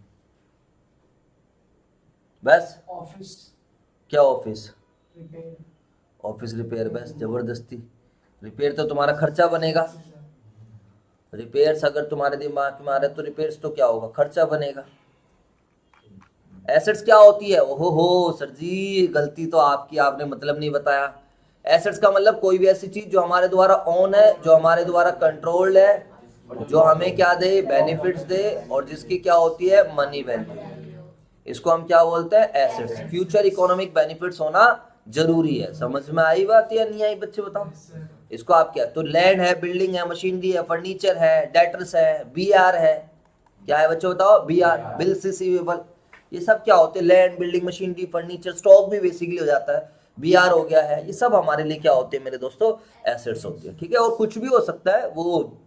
बस ऑफिस क्या ऑफिस? रिपेयर ऑफिस रिपेयर, बस जबरदस्ती। रिपेयर तो तुम्हारा खर्चा बनेगा। रिपेयर्स अगर तुम्हारे दिमाग में आ रहे तो रिपेयर्स तो क्या होगा? खर्चा बनेगा। एसेट्स क्या होती है? ओहो हो सर जी, गलती तो आपकी, आपने मतलब नहीं बताया। एसेट्स का मतलब कोई भी ऐसी चीज जो हमारे द्वारा ओन है, जो हमारे द्वारा कंट्रोल्ड है, जो हमें क्या दे? बेनिफिट्स दे, और जिसकी क्या होती है? Money value. इसको हम क्या बोलते हैं? एसेट्स। फ्यूचर इकोनॉमिक बेनिफिट्स होना जरूरी है। समझ में आई बात या नहीं आई बच्चे, बताओ। इसको आप क्या, तो लैंड है, बिल्डिंग है, मशीनरी है, फर्नीचर है, डेटर्स है, बीआर है। क्या है बच्चों बताओ? BR, bills receivable. ये सब क्या होते हैं? Land, building, machinery, furniture, stock भी बेसिकली हो जाता है, बीआर हो गया है। ये सब हमारे लिए क्या होते हैं मेरे दोस्तों? एसेट्स होते हैं। ठीक है, और कुछ भी हो सकता है, वो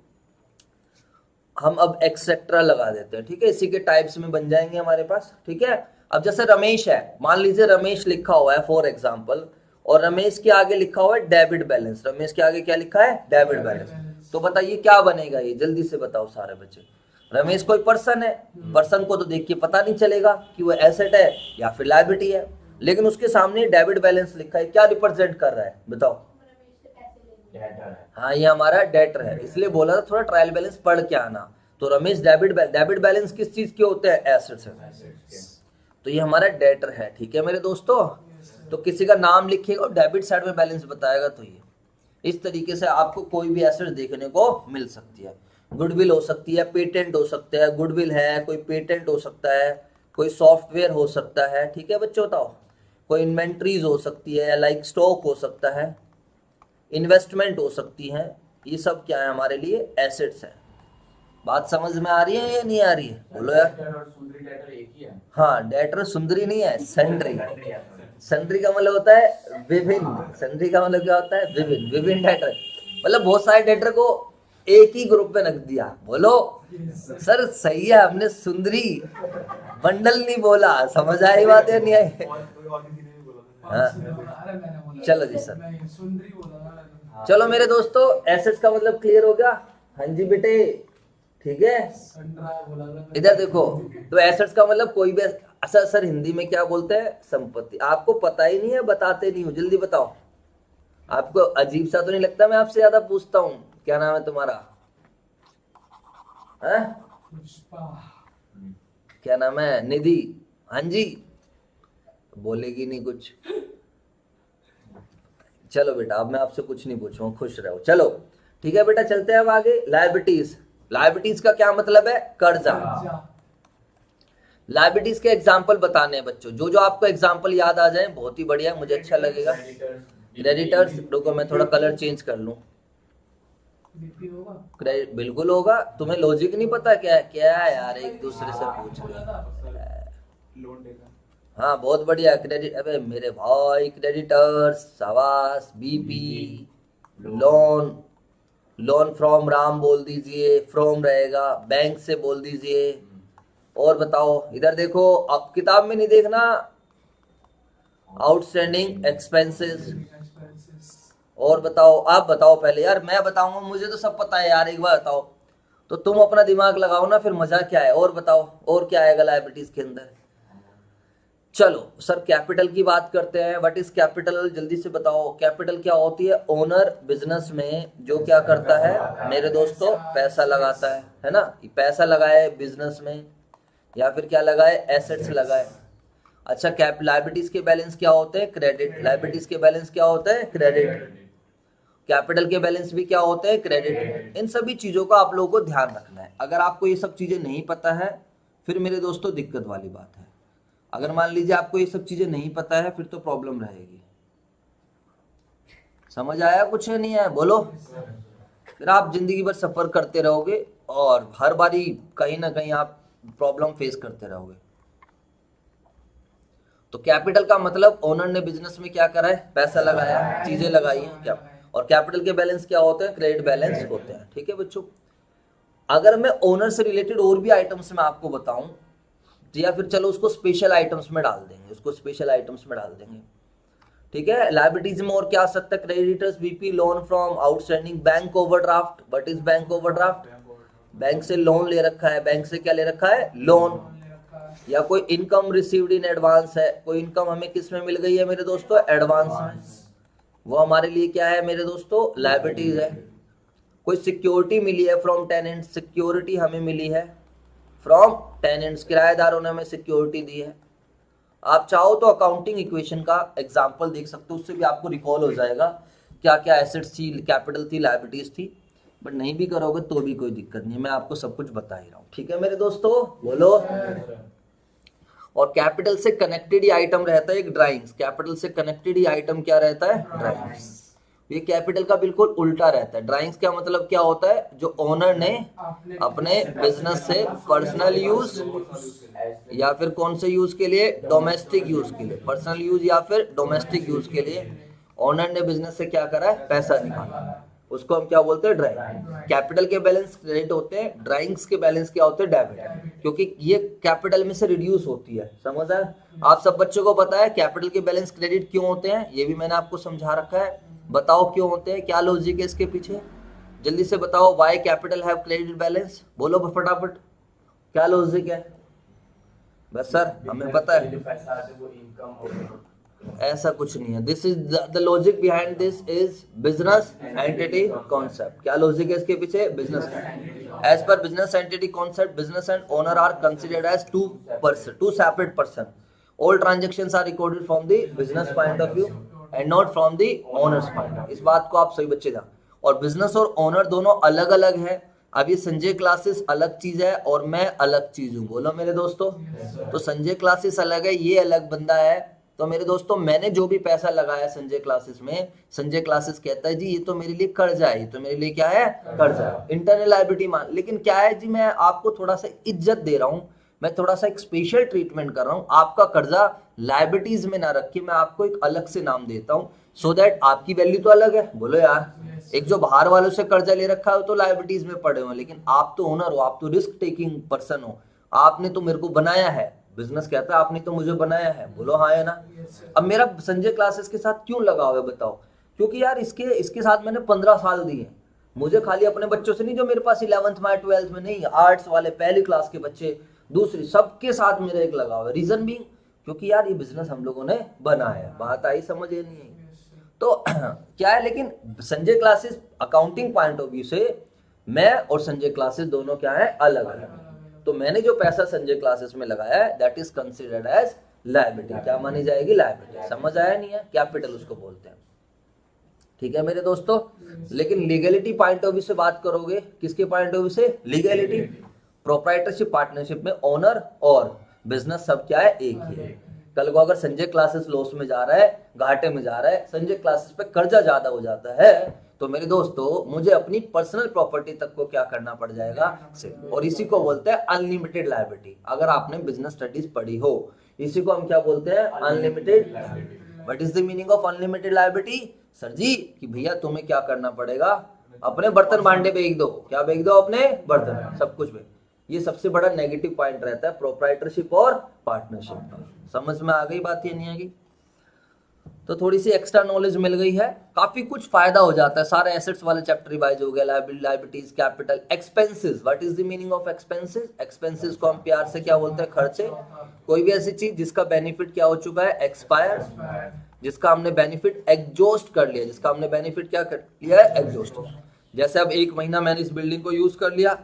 हम अब एक्सेट्रा लगा देते हैं। ठीक है, इसी के टाइप्स में बन जाएंगे हमारे पास। ठीक है, अब जैसे रमेश है, मान लीजिए रमेश लिखा हुआ है फॉर एग्जाम्पल, और रमेश के आगे लिखा हुआ है डेबिट बैलेंस। रमेश के आगे क्या लिखा है? Debit balance. तो बताइए क्या बनेगा ये? जल्दी से बताओ सारे बच्चे। रमेश कोई पर्सन है, पर्सन को तो देख के पता नहीं चलेगा कि वो एसेट है या फिर लायबिलिटी है, लेकिन उसके सामने डेबिट बैलेंस लिखा है। क्या रिप्रेजेंट कर रहा है बताओ? हाँ, ये हमारा डेटर है, इसलिए बोला था थोड़ा ट्रायल बैलेंस पढ़ के आना। तो रमेश डेबिट बैलेंस किस चीज के होते हैं? एसेट्स है। तो ये हमारा डेटर है। ठीक है मेरे दोस्तों, तो किसी का नाम लिखेगा और डेबिट साइड में बैलेंस बताएगा, तो ये इस तरीके से आपको कोई भी एसेट देखने को मिल सकती है। गुडविल हो सकती है, पेटेंट हो सकता है, गुडविल है, कोई पेटेंट हो सकता है, कोई सॉफ्टवेयर हो सकता है। ठीक है बच्चों, बताओ। कोई इन्वेंट्रीज हो सकती है, लाइक स्टॉक हो सकता है, इन्वेस्टमेंट हो सकती है। ये सब क्या है? हमारे लिए एसेट्स है। बात समझ में आ रही है या नहीं आ रही है? बोलो यार। सुंदरी डेटर एक ही है। हाँ, डेटर सुंदरी नहीं है, सन्ड्री। सन्ड्री का मतलब होता है विभिन्न। सन्ड्री का मतलब क्या होता है? विभिन्न। विभिन्न डेटर मतलब बहुत सारे डेटर को एक ही ग्रुप में रख दिया। बोलो सर, सही है, हमने सुंदरी बंडल नहीं बोला। समझ आई बात या नहीं आई? और किसी ने भी बोला था। हाँ। अरे मैंने बोला, चलो जी सर। मैं सुंदरी बोला ना। चलो मेरे दोस्तों, एसेट्स का मतलब क्लियर हो गया? हाँ जी बेटे, ठीक है। संड्रा बोला था। इधर देखो, तो एसेट्स का मतलब कोई भी, अच्छा सर हिंदी में क्या बोलते हैं? संपत्ति। आपको पता ही नहीं है, बताते नहीं हो, जल्दी बताओ। आपको अजीब सा तो नहीं लगता मैं आपसे ज्यादा पूछता हूँ? क्या नाम है तुम्हारा? है? पुष्पा। क्या नाम है? निधि। हाँ जी, बोलेगी नहीं कुछ। चलो बेटा, अब मैं आपसे कुछ नहीं पूछूंगा, खुश रहो। चलो ठीक है बेटा, चलते हैं अब आगे। लायबिलिटीज। लायबिलिटीज का क्या मतलब है? कर्जा। लायबिलिटीज के एग्जाम्पल बताने हैं बच्चों, जो जो आपको एग्जाम्पल याद आ जाए बहुत ही बढ़िया, मुझे अच्छा लगेगा। क्रेडिटर्स, रुको मैं थोड़ा कलर चेंज कर लूं। बीपी होगा। क्रेडिट बिल्कुल होगा। तुम्हें लॉजिक नहीं पता क्या? क्या है यार, एक दूसरे से पूछ रहे हो। लोन लेगा। हाँ बहुत बढ़िया। क्रेडिट, अबे मेरे भाई, क्रेडिटर्स, सवास, BP, loan. Loan from Ram बोल दीजिए, फ्रॉम रहेगा, बैंक से बोल दीजिए। और बताओ, इधर देखो, अब किताब में नहीं देखना। Outstanding expenses. और बताओ, आप बताओ पहले यार, मैं बताऊंगा, मुझे तो सब पता है यार, एक बार बताओ। तो तुम अपना दिमाग लगाओ ना, फिर मजा क्या है? और बताओ, और क्या आएगा लायबिलिटीज के अंदर? चलो सर, कैपिटल की बात करते हैं। What is capital? जल्दी से बताओ, कैपिटल क्या होती है? ओनर बिजनेस में जो क्या करता है मेरे दोस्तों? पैसा लगाता है ना? पैसा लगाए बिजनेस में, या फिर क्या लगाए? एसेट्स लगाए। अच्छा, कैप लायबिलिटीज के बैलेंस क्या होते हैं? क्रेडिट। लायबिलिटीज के बैलेंस क्या होते हैं? क्रेडिट। कैपिटल के बैलेंस भी क्या होते हैं? क्रेडिट। इन सभी चीजों का आप लोगों को ध्यान रखना है। अगर आपको ये सब चीजें नहीं पता है, फिर मेरे दोस्तों दिक्कत वाली बात है। अगर मान लीजिए आपको ये सब चीजें नहीं पता है, फिर तो प्रॉब्लम रहेगी। समझ आया कुछ नहीं है? बोलो। फिर आप जिंदगी भर सफर करते रहोगे और हर बारी कहीं ना कहीं आप प्रॉब्लम फेस करते रहोगे। तो कैपिटल का मतलब ओनर ने बिजनेस में क्या करा है? पैसा लगाया, चीजें लगाई हैं क्या। और कैपिटल के बैलेंस क्या होते हैं? क्रेडिट बैलेंस होते हैं। ठीक है बच्चों, अगर मैं ओनर से रिलेटेड और भी आइटम्स में आपको बताऊं, या फिर चलो उसको स्पेशल आइटम्स में डाल देंगे, उसको स्पेशल आइटम्स में डाल देंगे। ठीक है, लायबिलिटीज में और क्या आ सकता है? Creditors, BP, loan from outstanding, bank overdraft. What is bank overdraft? Bank से लोन ले रखा है, बैंक से क्या ले रखा है? लोन। या कोई इनकम रिसीव्ड इन एडवांस है, कोई इनकम हमें किस में मिल गई है मेरे दोस्तों, एडवांस में, वो हमारे लिए क्या है मेरे दोस्तों, लायबिलिटीज है। कोई सिक्योरिटी मिली है फ्रॉम टेनेंट्स, सिक्योरिटी हमें मिली है फ्रॉम टेनेंट्स, किराएदारों ने हमें सिक्योरिटी दी है। आप चाहो तो अकाउंटिंग इक्वेशन का एग्जांपल देख सकते हो, उससे भी आपको रिकॉल हो जाएगा क्या क्या एसेट्स थी, कैपिटल थी, लायबिलिटीज थी। बट नहीं भी करोगे तो भी कोई दिक्कत नहीं है, मैं आपको सब कुछ बता ही रहा हूँ, ठीक है मेरे दोस्तों, बोलो। और कैपिटल से कनेक्टेड ही आइटम रहता है एक ड्राइंग्स, कैपिटल से कनेक्टेड ही आइटम क्या रहता है, ड्राइंग्स। ये कैपिटल का बिल्कुल उल्टा रहता है। ड्राइंग्स का मतलब क्या होता है, जो ओनर ने अपने बिजनेस से पर्सनल यूज या फिर कौन से यूज के लिए, डोमेस्टिक यूज के लिए, पर्सनल यूज या फिर डोमेस्टिक यूज के लिए ओनर ने बिजनेस से क्या करा है, पैसा निकाला, उसको हम क्या बोलते हैं, ड्राइंग। कैपिटल के बैलेंस क्रेडिट होते हैं, ड्राइंग्स के बैलेंस क्या होते हैं, डेबिट, क्योंकि ये कैपिटल में से रिड्यूस होती है, समझ आया। आप सब बच्चों को पता है कैपिटल के बैलेंस क्रेडिट क्यों होते हैं, ये भी मैंने आपको समझा रखा है। बताओ क्यों होते हैं, क्या लॉजिक है इसके पीछे, जल्दी से बताओ। Why capital have credit balance, बोलो फटाफट, क्या लॉजिक है। बस सर हमें पता है, जो पैसा आते वो इनकम, ऐसा कुछ नहीं है। This is the logic behind this is business entity concept. क्या लॉजिक है इसके पीछे, business. As per business entity concept, business and owner are considered as two separate person. All transactions are recorded from the business point of view and not from the owner's point. इस बात को आप सही बच्चे जान। और business और owner दोनों अलग अलग है। अब ये संजय क्लासेस अलग चीज है और मैं अलग चीज हूँ, बोलो मेरे दोस्तों। तो संजय क्लासेस अलग है, ये अलग बंदा है। तो मेरे दोस्तों मैंने जो भी पैसा लगाया संजय क्लासेस में, संजय क्लासेस कहता है जी ये तो मेरे लिए कर्जा है, ये तो मेरे लिए क्या है, कर्जा है, इंटरनल लायबिलिटी मान। लेकिन क्या है जी, मैं आपको थोड़ा सा इज्जत दे रहा हूँ, मैं थोड़ा सा एक स्पेशल ट्रीटमेंट कर रहा हूँ। आपका कर्जा लायबिलिटीज में ना रखिए, मैं आपको एक अलग से नाम देता हूँ, सो दैट आपकी वैल्यू तो अलग है, बोलो यार। एक जो बाहर वालों से कर्जा ले रखा है तो लायबिलिटीज में पड़े हो, लेकिन आप तो ओनर हो, आप तो रिस्क टेकिंग पर्सन हो, आपने तो मेरे को बनाया है। बिजनेस कहता है आपने तो मुझे बनाया है, बोलो हाँ है ना। अब मेरा संजय क्लासेस के साथ क्यों लगाव है बताओ, क्योंकि यार इसके साथ मैंने 15 साल दिए। मुझे खाली अपने बच्चों से नहीं, जो मेरे पास 11th में 12th में नहीं, आर्ट्स वाले, पहली क्लास के बच्चे, दूसरी, सबके साथ मेरा एक लगाव है। रीजन भी क्योंकि यार ये बिजनेस हम लोगों ने बनाया है। बात आई समझ, ये नहीं है तो क्या है। लेकिन Sanjay classes accounting point of view से मैं और संजय क्लासेस दोनों क्या है, अलग अलग। तो मैंने जो पैसा संजय क्लासेस में लगाया है that is considered as liability. क्या मानी जाएगी, लायबिलिटी। समझ आया नहीं है, कैपिटल उसको बोलते हैं, ठीक है मेरे दोस्तों। लेकिन लीगलिटी पॉइंट ऑफ व्यू से बात करोगे, किसके पॉइंट ऑफ व्यू से, लीगलिटी। प्रोप्राइटरशिप पार्टनरशिप में ओनर और बिजनेस सब क्या है, एक ही है। कल को अगर संजय क्लासेस लॉस में जा रहा है, घाटे में जा रहा है, संजय क्लासेस पे कर्जा ज्यादा हो जाता है, तो मेरे दोस्तों मुझे अपनी पर्सनल प्रॉपर्टी तक को क्या करना पड़ जाएगा, सेल। और इसी को बोलते हैं अनलिमिटेड लायबिलिटी। अगर आपने बिजनेस स्टडीज पढ़ी हो, इसी को हम क्या बोलते हैं, unlimited liability. What is the meaning of unlimited liability, sir ji कि भैया तुम्हें क्या करना पड़ेगा, अपने बर्तन भांडे बेच दो, क्या बेच दो, अपने बर्तन, सब कुछ बेच। ये सबसे बड़ा नेगेटिव पॉइंट रहता है प्रोप्राइटरशिप और पार्टनरशिप का। समझ में आ गई बात, ये नहीं आ गई तो थोड़ी सी एक्स्ट्रा नॉलेज मिल गई है, काफी कुछ फायदा हो जाता है। सारे एसेट्स वाले चैप्टर रिवाइज हो गया, liabilities, capital, expenses. What is the meaning of expenses, expenses को हम प्यार से क्या बोलते हैं, खर्चे। कोई भी ऐसी चीज जिसका बेनिफिट क्या हो चुका है, एक्सपायर, जिसका हमने बेनिफिट एग्जॉस्ट कर लिया, जिसका हमने बेनिफिट क्या कर लिया है, एग्जॉस्ट। जैसे अब 1 महीना मैंने इस बिल्डिंग को यूज कर लिया,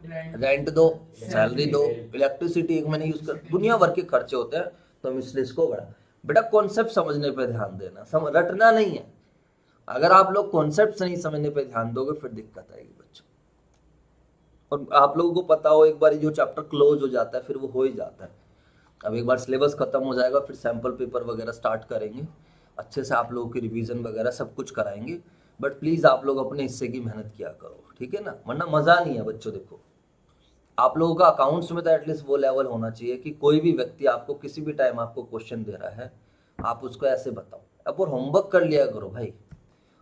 रेंट दो, सैलरी दो, इलेक्ट्रिसिटी 1 महीने यूज कर, दुनिया भर के खर्चे होते हैं। तो हम इसलिए इसको बढ़ा, बेटा कॉन्सेप्ट समझने पे ध्यान देना, रटना नहीं है। अगर आप लोग कॉन्सेप्ट नहीं समझने पे ध्यान दोगे फिर दिक्कत आएगी बच्चों। और आप लोगों को पता हो, एक बार जो चैप्टर क्लोज हो जाता है फिर वो हो ही जाता है। अब एक बार सिलेबस खत्म हो जाएगा फिर सैंपल पेपर वगैरह स्टार्ट करेंगे, अच्छे से आप लोगों की रिवीजन वगैरह सब कुछ कराएंगे। बट प्लीज आप लोग अपने हिस्से की मेहनत किया करो, ठीक है ना, वरना मजा नहीं है बच्चों। देखो आप लोगों का अकाउंट्स में तो एटलीस्ट वो लेवल होना चाहिए कि कोई भी व्यक्ति आपको किसी भी टाइम आपको क्वेश्चन दे रहा है, आप उसको ऐसे बताओ। अब और होमवर्क कर लिया करो भाई,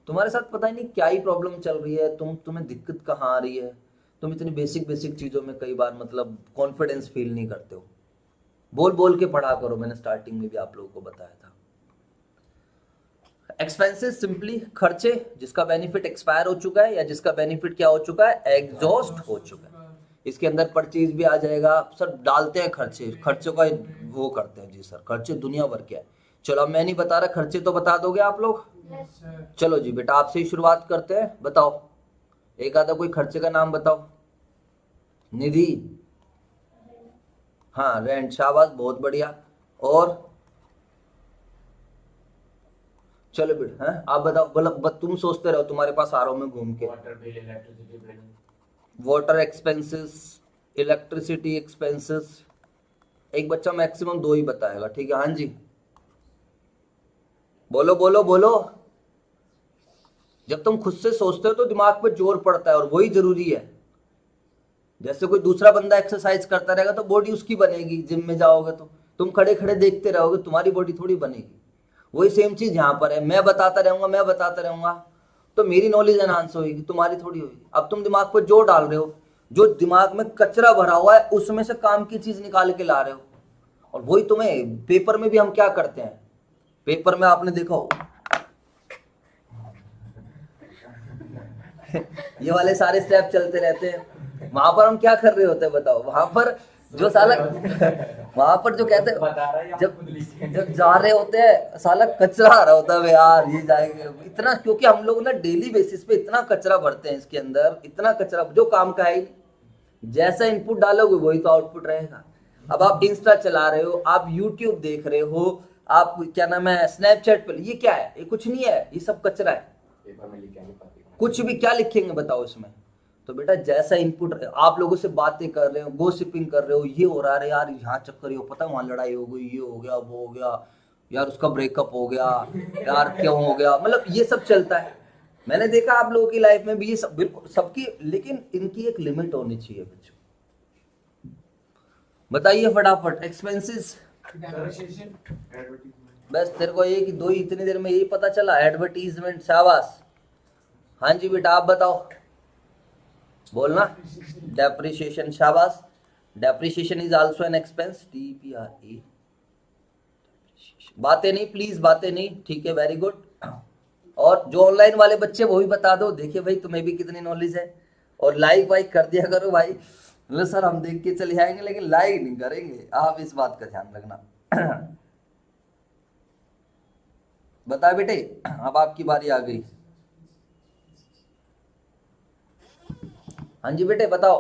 तुम्हारे साथ पता ही नहीं क्या ही प्रॉब्लम चल रही है, तुम्हें दिक्कत कहाँ आ रही है, तुम इतनी बेसिक चीजों में कई बार मतलब कॉन्फिडेंस फील नहीं करते हो। बोल बोल के पढ़ा करो, मैंने स्टार्टिंग में भी आप लोगों को बताया था। एक्सपेंसेस सिंपली खर्चे जिसका बेनिफिट एक्सपायर हो चुका है या जिसका बेनिफिट क्या हो चुका है, एग्जॉस्ट हो चुका है। इसके अंदर परचेज भी आ जाएगा। सर डालते हैं खर्चे, खर्चों का वो करते हैं जी सर, खर्चे दुनिया भर के है। चलो अब मैं नहीं बता रहा, खर्चे तो बता दोगे आप लोग? चलो जी बेटा आपसे ही शुरुआत करते हैं, बताओ एक आधा कोई खर्चे का नाम बताओ। निधि, हाँ रेंट, शाबाश बहुत बढ़िया। और चलो बेटा हैं आप बताओ, बोला तुम सोचते रहो, तुम्हारे पास आ रहा हूं मैं घूम के। Water bill, electricity bill, water expenses, electricity expenses, एक बच्चा मैक्सिमम 2 ही बताएगा, ठीक है? हाँ जी बोलो बोलो बोलो। जब तुम खुद से सोचते हो तो दिमाग पे जोर पड़ता है और वही जरूरी है। जैसे कोई दूसरा बंदा एक्सरसाइज करता रहेगा तो बॉडी उसकी बनेगी, जिम में जाओगे तो तुम खड़े खड़े देखते रहोगे, तुम्हारी बॉडी थोड़ी बनेगी। वही सेम चीज यहाँ पर है, मैं बताता रहूंगा तो मेरी नॉलेज एनहांस होगी, तुम्हारी थोड़ी होगी। अब तुम दिमाग पर जोर डाल रहे हो, जो दिमाग में कचरा भरा हुआ है उसमें से काम की चीज निकाल के ला रहे हो। और वही तुम्हें पेपर में भी हम क्या करते हैं, पेपर में आपने देखा हो ये वाले सारे स्टेप चलते रहते हैं। वहां पर हम क्या कर रहे होते हैं बताओ? वहां पर जो साला वहां पर जो कहते हैं जब जा रहे होते हैं साला कचरा आ रहा होता है यार, ये जाएंगे इतना, क्योंकि हम लोग ना डेली बेसिस पे इतना कचरा भरते हैं इसके अंदर, इतना कचरा जो काम का है ही नहीं। जैसा इनपुट डालोगे वही तो आउटपुट रहेगा। अब आप इंस्टा चला रहे हो, आप यूट्यूब देख रहे हो, आप क्या नाम है स्नैपचैट पे, ये क्या है? ये कुछ नहीं है, ये सब कचरा है। पेपर में लिखेंगे कुछ भी क्या लिखेंगे बताओ इसमें? तो बेटा जैसा इनपुट, आप लोगों से बातें कर रहे हो, गोसिपिंग कर रहे हो, ये हो रहा है यार, यहाँ चक्कर हो, पता वहां लड़ाई हो गई, ये हो गया, वो हो गया यार, उसका ब्रेकअप हो गया यार, क्यों हो गया, मतलब ये सब चलता है। मैंने देखा आप लोगों की लाइफ में भी ये सब, बिल्कुल सबकी, लेकिन इनकी एक लिमिट होनी चाहिए बच्चों। बताइए फटाफट। एक्सपेंसेस, बस तेरे को एक 2 ही इतनी देर में यही पता चला? एडवर्टीजमेंट, शाबाश। हाँ जी बेटा आप बताओ, बोलना। डेप्रिसिएशन, शाबाश। Depreciation is also an expense, DPRA। बातें नहीं प्लीज, बातें नहीं, ठीक है, वेरी गुड। और जो ऑनलाइन वाले बच्चे वो भी बता दो, देखिए भाई तुम्हें भी कितनी नॉलेज है। और लाइक वाइक कर दिया करो भाई। बोले सर हम देख के चले आएंगे लेकिन लाइक नहीं करेंगे, आप इस बात का ध्यान रखना। बता बेटे, अब आपकी बारी आ गई। हाँ जी बेटे बताओ।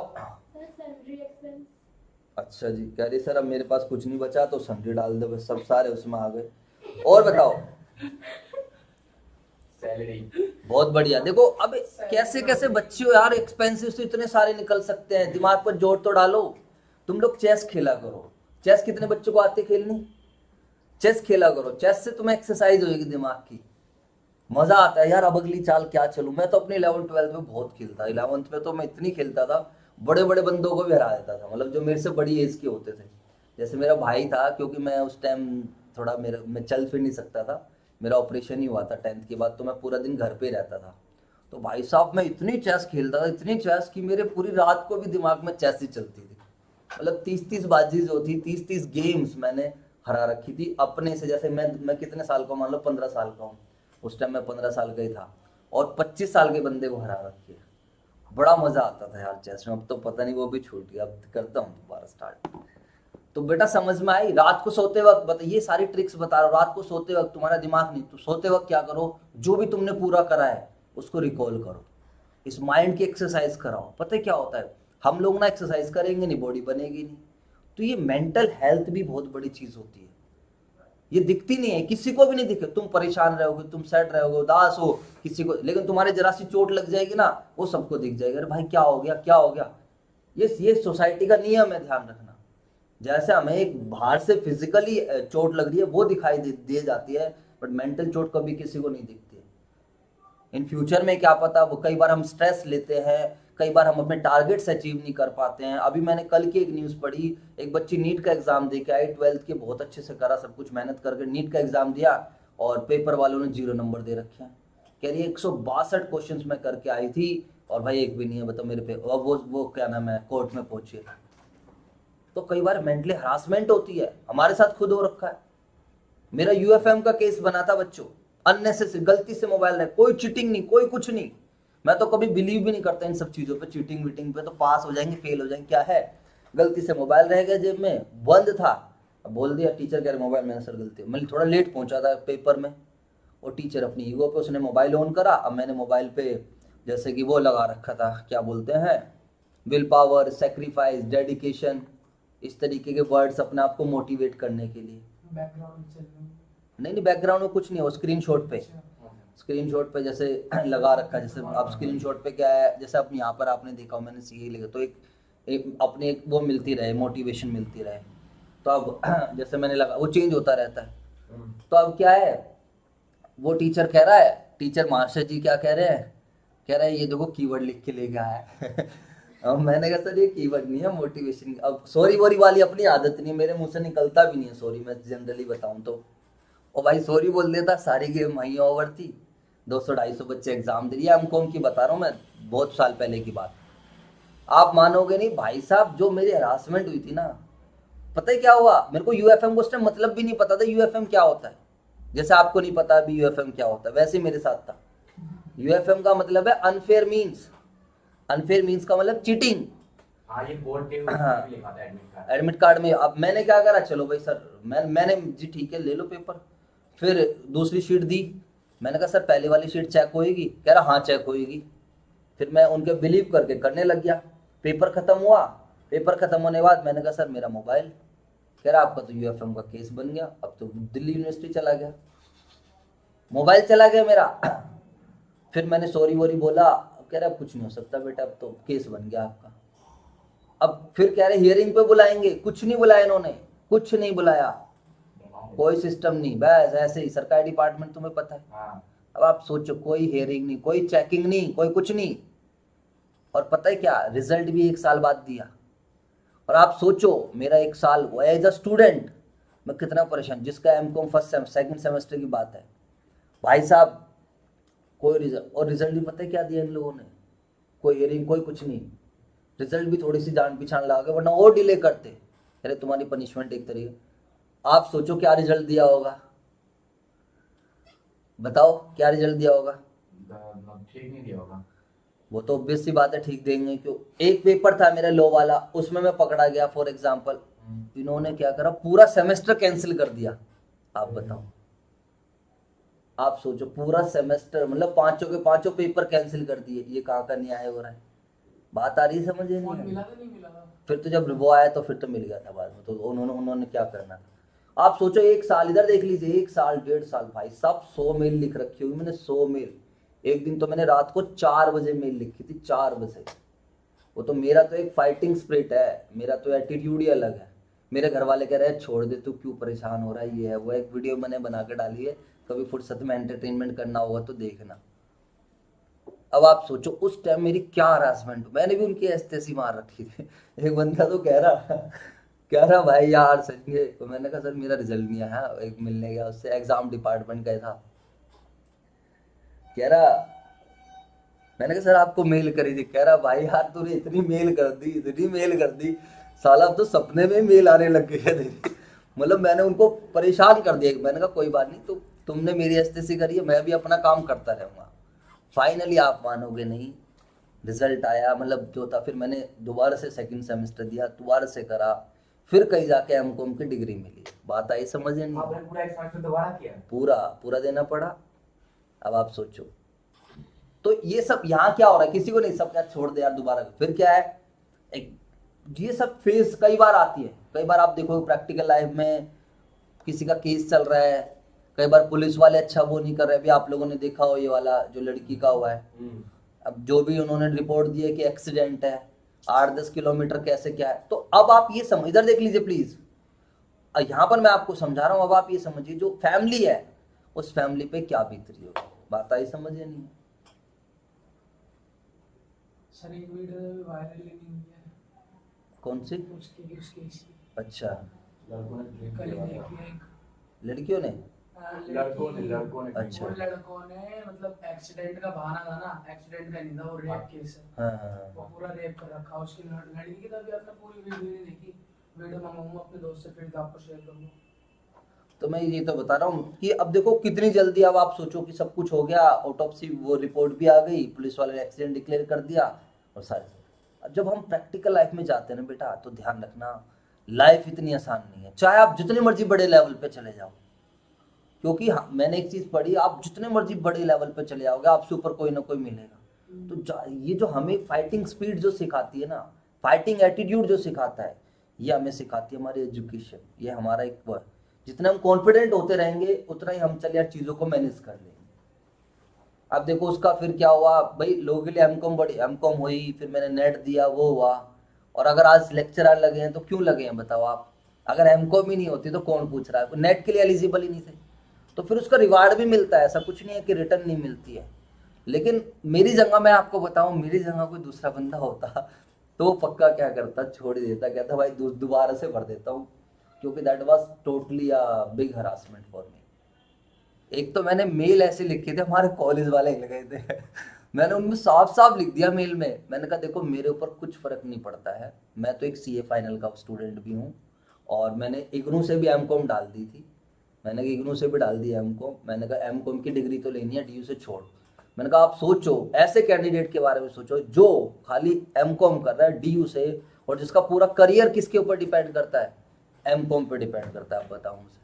अच्छा जी, कह रही सर अब मेरे पास कुछ नहीं बचा तो सन्ड्री डाल दो, बस सब सारे उसमें आ गए। और बताओ। सैलरी, बहुत बढ़िया। देखो अब कैसे कैसे बच्चे हो यार, एक्सपेंसिव से इतने सारे निकल सकते हैं, दिमाग पर जोर तो डालो। तुम लोग चेस खेला करो। चेस कितने बच्चों को आते खेलनी? चेस खेला करो, चेस से तुम्हें एक्सरसाइज होगी दिमाग की, मजा आता है यार। अब अगली चाल क्या चलूं? मैं तो अपने 11th-12th में बहुत खेलता। 11th में तो मैं इतनी खेलता था, बड़े बड़े बंदों को भी हरा देता था, मतलब जो मेरे से बड़ी एज के होते थे। जैसे मेरा भाई था, क्योंकि मैं उस टाइम थोड़ा मैं चल फिर नहीं सकता था, मेरा ऑपरेशन ही हुआ था 10th के बाद, तो मैं पूरा दिन घर पे रहता था। तो भाई साहब मैं इतनी चेस खेलता था, इतनी चेस कि मेरे पूरी रात को भी दिमाग में चेस ही चलती थी। मतलब 30-30 बाजी जो थी, 30-30 गेम्स मैंने हरा रखी थी अपने से। जैसे मैं कितने साल का, मान लो 15 साल का हूँ, उस टाइम मैं 15 साल का ही था, और 25 साल के बंदे को हरा रखी है। बड़ा मजा आता था यार चेस में। अब तो पता नहीं वो भी छूट गया, अब करता हूँ दोबारा स्टार्ट। तो बेटा समझ में आई? रात को सोते वक्त ये सारी ट्रिक्स बता रहा हूँ। रात को सोते वक्त तुम्हारा दिमाग नहीं, तो सोते वक्त क्या करो, जो भी तुमने पूरा करा है उसको रिकॉल करो, इस माइंड की एक्सरसाइज कराओ। पता है क्या होता है, हम लोग ना एक्सरसाइज करेंगे नहीं, बॉडी बनेगी नहीं। तो ये मेंटल हेल्थ भी बहुत बड़ी चीज होती है, ये दिखती नहीं है, किसी को भी नहीं दिखे। तुम परेशान रहोगे, तुम सेट रहोगे, उदास हो किसी को, लेकिन तुम्हारे जरा सी चोट लग जाएगी ना, वो सबको दिख जाएगा, अरे भाई क्या हो गया, क्या हो गया। ये सोसाइटी का नियम है, ध्यान रखना। जैसे हमें एक बाहर से फिजिकली चोट लग रही है वो दिखाई दे जाती है, बट मेंटल चोट कभी किसी को नहीं दिखती है। इन फ्यूचर में क्या पता, वो कई बार हम स्ट्रेस लेते हैं, कई बार हम अपने टारगेट्स अचीव नहीं कर पाते हैं। अभी मैंने कल की एक न्यूज़ पढ़ी, एक बच्ची नीट का एग्जाम दे के आई, 12th के, बहुत अच्छे से करा, सब कुछ मेहनत करके नीट का एग्जाम दिया, और पेपर वालों ने 0 नंबर दे रखे हैं। कह रही है 162 क्वेश्चंस मैं करके आई थी और भाई एक भी नहीं है, बताओ मेरे पे। और वो क्या नाम है, कोर्ट में पहुंची। तो कई बार मेंटली हरासमेंट होती है, हमारे साथ खुद हो रखा है। मेरा UFM का केस बना था बच्चों, अननेसेसरी गलती से मोबाइल है, कोई चीटिंग नहीं, कोई कुछ नहीं, मैं तो कभी बिलीव भी नहीं करता इन सब चीज़ों पे, चीटिंग वीटिंग पे। तो पास हो जाएंगे फेल हो जाएंगे क्या है, गलती से मोबाइल रह गया जेब में, बंद था, अब बोल दिया टीचर कह रहे मोबाइल मैंने सर गलती, मैं थोड़ा लेट पहुंचा था पेपर में, और टीचर अपनी ईगो पे उसने मोबाइल ऑन करा। अब मैंने मोबाइल पे जैसे कि वो लगा रखा था, क्या बोलते हैं, विल पावर, सेक्रीफाइस, डेडिकेशन, इस तरीके के वर्ड्स अपने आप को मोटिवेट करने के लिए। बैकग्राउंड चल रही है। नहीं बैकग्राउंड में कुछ नहीं है, वो स्क्रीनशॉट पे, अच्छा, स्क्रीनशॉट पे जैसे लगा रखा है। जैसे आप स्क्रीनशॉट पे क्या है, जैसे आप यहाँ पर आपने देखा हो, मैंने सीए लिखा, तो एक अपने एक वो मिलती रहे, मोटिवेशन मिलती रहे। तो अब जैसे मैंने लगा, वो चेंज होता रहता है। तो अब क्या है, वो टीचर कह रहा है, टीचर मास्टर जी क्या कह रहे हैं, कह रहे हैं ये देखो कीवर्ड लिख के लेके आया है। अब मैंने कहा सर ये कीवर्ड नहीं है, मोटिवेशन। अब सॉरी वोरी वाली अपनी आदत नहीं है, मेरे मुंह से निकलता भी नहीं है सॉरी, मैं जनरली बताऊं तो। और भाई सॉरी बोल देता, सारी गेम वहीं ओवर थी, 200-250 बच्चे एग्जाम दे रही है, एमकॉम की बता रहा हूँ मैं, बहुत साल पहले की बात। आप मानोगे नहीं भाई साहब, जो मेरी हरासमेंट हुई थी ना, पता है क्या हुआ, मेरे को यूएफएम को उस टाइम मतलब भी नहीं पता था यूएफएम क्या होता है। जैसे आपको नहीं पता अभी यूएफएम क्या होता है, वैसे ही मेरे साथ था। यूएफएम का मतलब है अनफेयर मीन्स, अनफेयर मीन्स का मतलब चीटिंग। हाँ ये बोर्ड के हाँ। भी लिखा था एडमिट कार्ड। एडमिट कार्ड में अब मैंने क्या करा, चलो भाई सर, मैंने जी ठीक है ले लो पेपर। फिर दूसरी शीट दी, मैंने कहा सर पहले वाली शीट चेक होएगी, कह रहा हाँ चेक होएगी। फिर मैं उनके बिलीव करके करने लग गया। पेपर खत्म हुआ, पेपर खत्म होने के बाद मैंने कहा सर मेरा मोबाइल, कह रहा आपका तो यूएफएम का केस बन गया, अब तो दिल्ली यूनिवर्सिटी चला गया, मोबाइल चला गया मेरा। फिर मैंने सॉरी वोरी बोला, कह रहा अब कुछ नहीं हो सकता बेटा, अब तो केस बन गया आपका। अब फिर कह रहे हियरिंग पे बुलाएंगे, कुछ नहीं बुलाया इन्होंने, कुछ नहीं बुलाया, कोई सिस्टम नहीं, बस ऐसे ही, सरकारी डिपार्टमेंट तुम्हें पता है। हाँ। अब आप सोचो, कोई हियरिंग नहीं, कोई चेकिंग नहीं, कोई कुछ नहीं। और पता है क्या, रिजल्ट भी 1 साल बाद दिया। और आप सोचो मेरा 1 साल एज अ स्टूडेंट मैं कितना परेशान, जिसका एमकॉम फर्स्ट सेकंड सेमेस्टर की बात है भाई साहब, कोई रिजल्ट, और रिजल्ट भी पता है क्या दिया इन लोगों ने, कोई हियरिंग कोई कुछ नहीं, रिजल्ट भी थोड़ी सी जान पहचान लगा के, वरना और डिले करते। अरे तुम्हारी पनिशमेंट एक तरीके, आप सोचो क्या रिजल्ट दिया होगा, बताओ क्या रिजल्ट दिया होगा। ठीक नहीं दिया होगा। वो तो ऑब्वियस सी बात है, ठीक देंगे क्यों। एक पेपर था मेरा लॉ वाला, उसमें मैं पकड़ा गया फॉर एग्जांपल, इन्होंने क्या करा, पूरा सेमेस्टर कैंसिल कर दिया। आप बताओ, आप सोचो पूरा सेमेस्टर, मतलब 5 के 5 पेपर कैंसिल कर दिए, ये कहाँ का न्याय हो रहा है, बात आ रही है समझ नहीं फोन आ रही। मिला था नहीं मिला था? फिर तो जब वो आया तो फिर तो मिल गया था बाद में, तो उन्होंने क्या करना था। आप सोचो 1 साल, इधर देख लीजिए 1 साल 1.5 साल भाई साहब, 100 मेल लिख रखी हुई मैंने, 100 मेल। एक दिन तो मैंने रात को 4 बजे मेल लिखी थी, 4 बजे। वो तो मेरा तो एक फाइटिंग स्पिरिट है, मेरा तो एटीट्यूड ही अलग है। मेरे घर वाले कह रहे हैं छोड़ दे तू, क्यों परेशान हो रहा है, ये है वो। एक वीडियो मैंने बना के डाली है, कभी फुर्सत में एंटरटेनमेंट करना होगा तो देखना। अब आप सोचो उस टाइम मेरी क्या हरासमेंट, मैंने भी उनकी ऐसी मार रखी थी। एक बंदा तो कह रहा भाई यार सही, तो मैंने कहा सर मेरा रिजल्ट नहीं आया, एक मिलने गया उससे, एग्जाम डिपार्टमेंट गया था, कह रहा, मैंने कहा सर आपको मेल करी थी, कह रहा भाई यार तूने इतनी मेल कर दी, इतनी मेल कर दी, साला अब तो सपने में मेल आने लग गई है तेरी। मतलब मैंने उनको परेशान कर दिया। मैंने कहा कोई बात नहीं, तो तुमने मेरी एस्तेसी करी है, मैं भी अपना काम करता रहूँगा। फाइनली आप मानोगे नहीं, रिजल्ट आया, मतलब जो था, फिर मैंने दोबारा से सेकंड सेमेस्टर दिया, दोबारा से करा, फिर कहीं जाके एमकॉम की डिग्री मिली। बात आई समझ नहीं, आपने पूरा एक सेमेस्टर दोबारा किया? पूरा पूरा देना पड़ा। अब आप सोचो, तो ये सब यहाँ क्या हो रहा है, किसी को नहीं, सब क्या छोड़ दे यार दोबारा। फिर क्या है, एक ये सब फेज कई बार आती है। कई बार आप देखो प्रैक्टिकल लाइफ में किसी का केस चल रहा है, कई बार पुलिस वाले अच्छा वो नहीं कर रहे। अभी आप लोगों ने देखा हो ये वाला जो लड़की का हुआ है, अब जो भी उन्होंने रिपोर्ट दी है कि एक्सीडेंट है, 8-10 किलोमीटर कैसे क्या है। तो अब आप ये समझ, इधर देख लीजिए प्लीज, यहाँ पर मैं आपको समझा रहा हूँ, अब आप ये समझिए जो फैमिली है उस फैमिली पे क्या बीत रही होगी। बात आई समझ नहीं। सर एक वीडियो में वायरल नहीं हुई है कौन सी? उसकी अच्छा, लड़कों ने कल ही देखी है एक। लड़कियों ने, लड़कों ने अच्छा। वो लड़कों ने मतलब एक्सीडेंट का बहाना था ना, एक्सीडेंट का नहीं था, वो रेप केस है। हाँ, वो पूरा रेप कर रखा उसकी लड़की की। तभी आपने पूरी वीडियो नहीं देखी, वीडियो मंगाऊंगा अपने दोस्त से, फिर आपको शेयर करूंगा। तो मैं ये तो बता रहा हूँ कि अब देखो कितनी जल्दी, अब आप सोचो कि सब कुछ हो गया, ऑटोप्सी वो रिपोर्ट भी आ गई, पुलिस वाले ने एक्सीडेंट डिक्लेयर कर दिया और सारे। अब जब हम प्रैक्टिकल लाइफ में जाते हैं ना बेटा, तो ध्यान रखना लाइफ इतनी आसान नहीं है, चाहे आप जितने मर्जी बड़े लेवल पे चले जाओ। क्योंकि मैंने एक चीज पढ़ी, आप जितने मर्जी बड़े लेवल पे चले जाओगे, आपसे ऊपर कोई ना कोई मिलेगा। तो ये जो हमें फाइटिंग स्पीड जो सिखाती है ना, फाइटिंग एटीट्यूड जो सिखाता है, ये हमें सिखाती है हमारी एजुकेशन। ये हमारा एक वो है, जितना हम कॉन्फिडेंट होते रहेंगे उतना ही हम चल यार चीजों को मैनेज कर लेंगे। अब देखो उसका फिर क्या हुआ भाई, लोगों के लिए एमकॉम हुई, फिर मैंने नेट दिया, वो हुआ। और अगर आज लेक्चरर लगे हैं तो क्यों लगे हैं बताओ आप? अगर एमकॉम ही नहीं होती तो कौन पूछ रहा है? नेट के लिए एलिजिबल ही नहीं थे। तो फिर उसका रिवार्ड भी मिलता है, ऐसा कुछ नहीं है कि रिटर्न नहीं मिलती है। लेकिन मेरी जगह मैं आपको बताऊं, मेरी जगह कोई दूसरा बंदा होता तो वो पक्का क्या करता, छोड़ ही देता, कहता भाई दोबारा से भर देता हूँ, क्योंकि that was totally a big harassment for me. एक तो मैंने मेल ऐसे लिखे थे, हमारे कॉलेज वाले लगे थे मैंने उनमें साफ साफ लिख दिया मेल में, मैंने कहा देखो मेरे ऊपर कुछ फर्क नहीं पड़ता है, मैं तो एक सीए फाइनल का स्टूडेंट भी हूँ, और मैंने इग्नू से भी एमकॉम डाल दी थी, मैंने कहा इग्नू से भी डाल दी एमकॉम, मैंने कहा एमकॉम की डिग्री तो लेनी है, डीयू से छोड़। मैंने कहा आप सोचो, ऐसे कैंडिडेट के बारे में सोचो जो खाली एमकॉम कर रहा है डीयू से, और जिसका पूरा करियर किसके ऊपर डिपेंड करता है? एमकॉम पे डिपेंड करता है। आप बताओ मुझे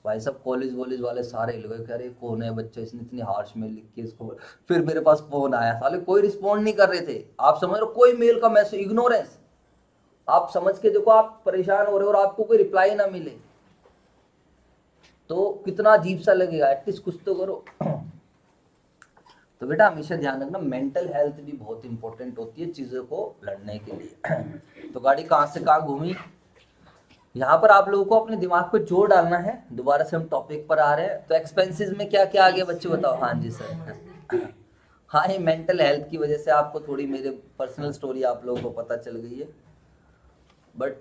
भाई, सब कॉलेज वॉलेज वाले सारे लोग कह रहे कौन है बच्चा, इसने इतनी हार्श मेल लिख के इसको। फिर मेरे पास फोन आया, साले कोई रिस्पॉन्ड नहीं कर रहे थे। आप समझ रहे हो, कोई मेल का मैसेज, इग्नोरेंस। आप समझ के देखो, आप परेशान हो रहे हो और आपको कोई रिप्लाई ना मिले तो कितना अजीब सा लगेगा। एटलीस्ट कुछ तो करो। तो बेटा हमेशा ध्यान रखना, मेंटल हेल्थ भी बहुत इंपॉर्टेंट होती है चीजों को लड़ने के लिए। तो गाड़ी कहाँ से कहाँ घूमी, यहाँ पर आप लोगों को अपने दिमाग पे जोर डालना है। दोबारा से हम टॉपिक पर आ रहे हैं। तो एक्सपेंसेस में क्या क्या आ गया बच्चे बताओ? हाँ जी सर। हाँ, ये मेंटल हेल्थ की वजह से आपको थोड़ी मेरे पर्सनल स्टोरी आप लोगों को पता चल गई है, बट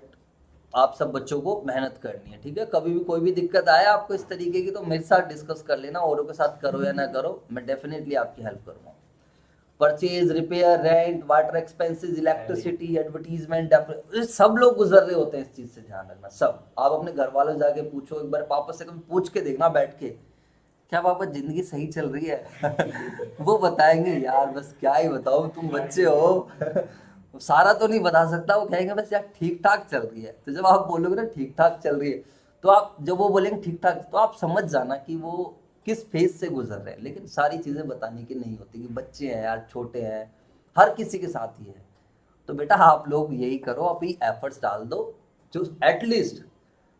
आप सब बच्चों को मेहनत करनी है, ठीक है? कभी भी कोई भी दिक्कत आए आपको इस तरीके की, तो मेरे साथ डिस्कस कर लेना, औरों के साथ करो या ना करो, मैं डेफिनेटली आपकी हेल्प करूँगा। Purchase, repair, rent, water expenses, electricity, advertisement, सब लोग गुजर रहे होते हैं इस चीज से, ध्यान रखना। सब आप अपने घर वालों से जाके पूछो, एक बार पापा से कभी पूछ के देखना बैठ के, क्या पापा जिंदगी सही चल रही है? वो बताएंगे यार बस क्या ही बताऊं, तुम बच्चे हो सारा तो नहीं बता सकता। वो कहेंगे बस यार ठीक ठाक चल रही है। तो जब आप बोलोगे ना ठीक ठाक चल रही है, तो आप जब वो बोलेंगे ठीक ठाक, तो आप समझ जाना कि वो किस फेज से गुजर रहे हैं। लेकिन सारी चीजें बताने की नहीं होती कि बच्चे हैं यार, छोटे हैं, हर किसी के साथ ही है। तो बेटा आप लोग यही करो, अभी एफर्ट्स डाल दो, जो एटलीस्ट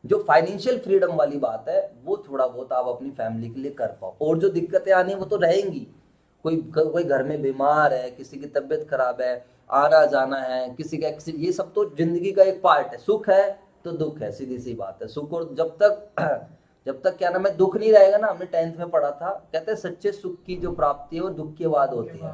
जो फाइनेंशियल फ्रीडम वाली बात है वो थोड़ा बहुत आप अपनी फैमिली के लिए कर पाओ। और जो दिक्कतें आनी है वो तो रहेंगी, कोई घर में बीमार है, किसी की तबीयत खराब है, आना जाना है, किसी का एक्सीडेंट, ये सब तो जिंदगी का एक पार्ट है। सुख है तो दुख है, सीधी सी बात है। सुख, और जब तक क्या नाम है दुख नहीं रहेगा ना, हमने 10th में पढ़ा था, कहते हैं सच्चे सुख की जो प्राप्ति है वो दुख के बाद होती है।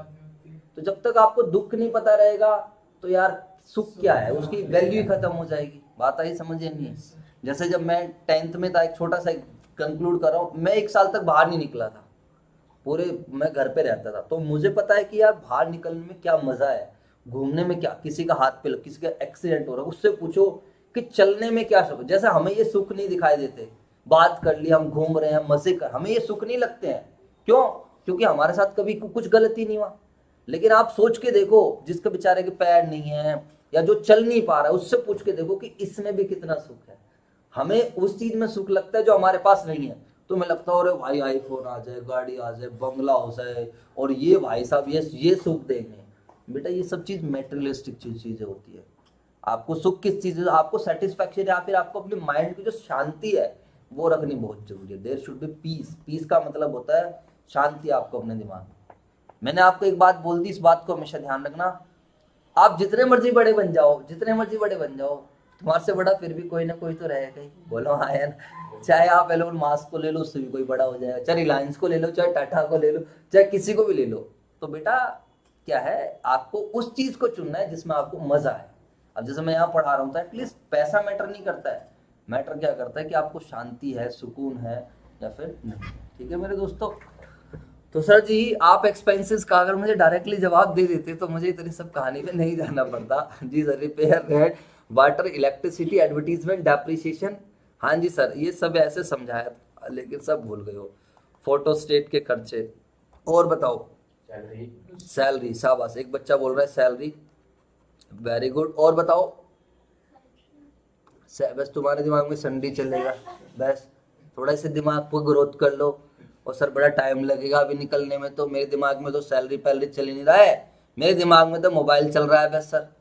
तो जब तक आपको दुख नहीं पता रहेगा तो यार सुख क्या है, उसकी वैल्यू ही खत्म हो जाएगी। बात आई समझ नहीं है? जैसे जब मैं 10th में था, एक छोटा सा कंक्लूड कर रहा हूँ, मैं 1 साल तक बाहर नहीं निकला था, पूरे मैं घर पे रहता था। तो मुझे पता है कि यार बाहर निकलने में क्या मजा है, घूमने में क्या, किसी का हाथ पे किसी का एक्सीडेंट हो रहा है उससे पूछो कि चलने में क्या सुख। जैसे हमें ये सुख नहीं दिखाई देते, बात कर लिया, हम घूम रहे हैं, मजे कर, हमें ये सुख नहीं लगते हैं। क्यों? क्योंकि हमारे साथ कभी कुछ गलती नहीं हुआ। लेकिन आप सोच के देखो, जिसके बेचारे के पैर नहीं है या जो चल नहीं पा रहा है, उससे पूछ के देखो कि इसमें भी कितना सुख है। हमें उस चीज में सुख लगता है जो हमारे पास नहीं है। तो मैं लगता है अरे भाई आईफोन आ जाए, गाड़ी आ जाए, बंगला हो जाए, और ये भाई साहब ये सुख देंगे। बेटा ये सब चीज मेटेरियलिस्टिक चीजें होती है। आपको सुख किस चीज है? आपको सेटिस्फैक्शन या फिर आपको अपने माइंड की जो शांति है वो रखनी बहुत जरूरी है। There should be peace. Peace का मतलब होता है शांति आपको अपने दिमाग में। मैंने आपको एक बात बोल दी, इस बात को हमेशा ध्यान रखना। आप जितने मर्जी बड़े बन जाओ, तुम्हारे से बड़ा फिर भी कोई ना कोई तो रहेगा ही। बोलो हाँ यार। चाहे आप एलोन मास्क को ले लो, उससे भी कोई बड़ा हो जाएगा, चाहे रिलायंस को ले लो, चाहे टाटा को ले लो, चाहे किसी को भी ले लो। तो बेटा क्या है, आपको उस चीज को चुनना है जिसमें आपको मजा है। अब जैसे मैं यहाँ पढ़ा रहा हूँ तो एटलीस्ट पैसा मैटर नहीं करता है, मैटर क्या करता है कि आपको शांति है, सुकून है या फिर नहीं। ठीक है मेरे दोस्तों? तो सर जी आप एक्सपेंसेस का अगर मुझे डायरेक्टली जवाब दे देते तो मुझे इतनी सब कहानी में नहीं जाना पड़ता। जी sir, repair, rent, water, electricity, advertisement, depreciation, हाँ जी सर, ये सब ऐसे समझाया था, लेकिन सब भूल गए हो। फोटो स्टेट के खर्चे। और बताओ। सैलरी। सैलरी, शाबाश, एक बच्चा बोल रहा है सैलरी, वेरी गुड। और बताओ। बस तुम्हारे दिमाग में संडे चलेगा, बस थोड़ा से दिमाग को ग्रोथ कर लो। और सर बड़ा टाइम लगेगा अभी निकलने में, तो मेरे दिमाग में तो सैलरी पैलरी चल ही नहीं रहा है, मेरे दिमाग में तो मोबाइल चल रहा है बस सर।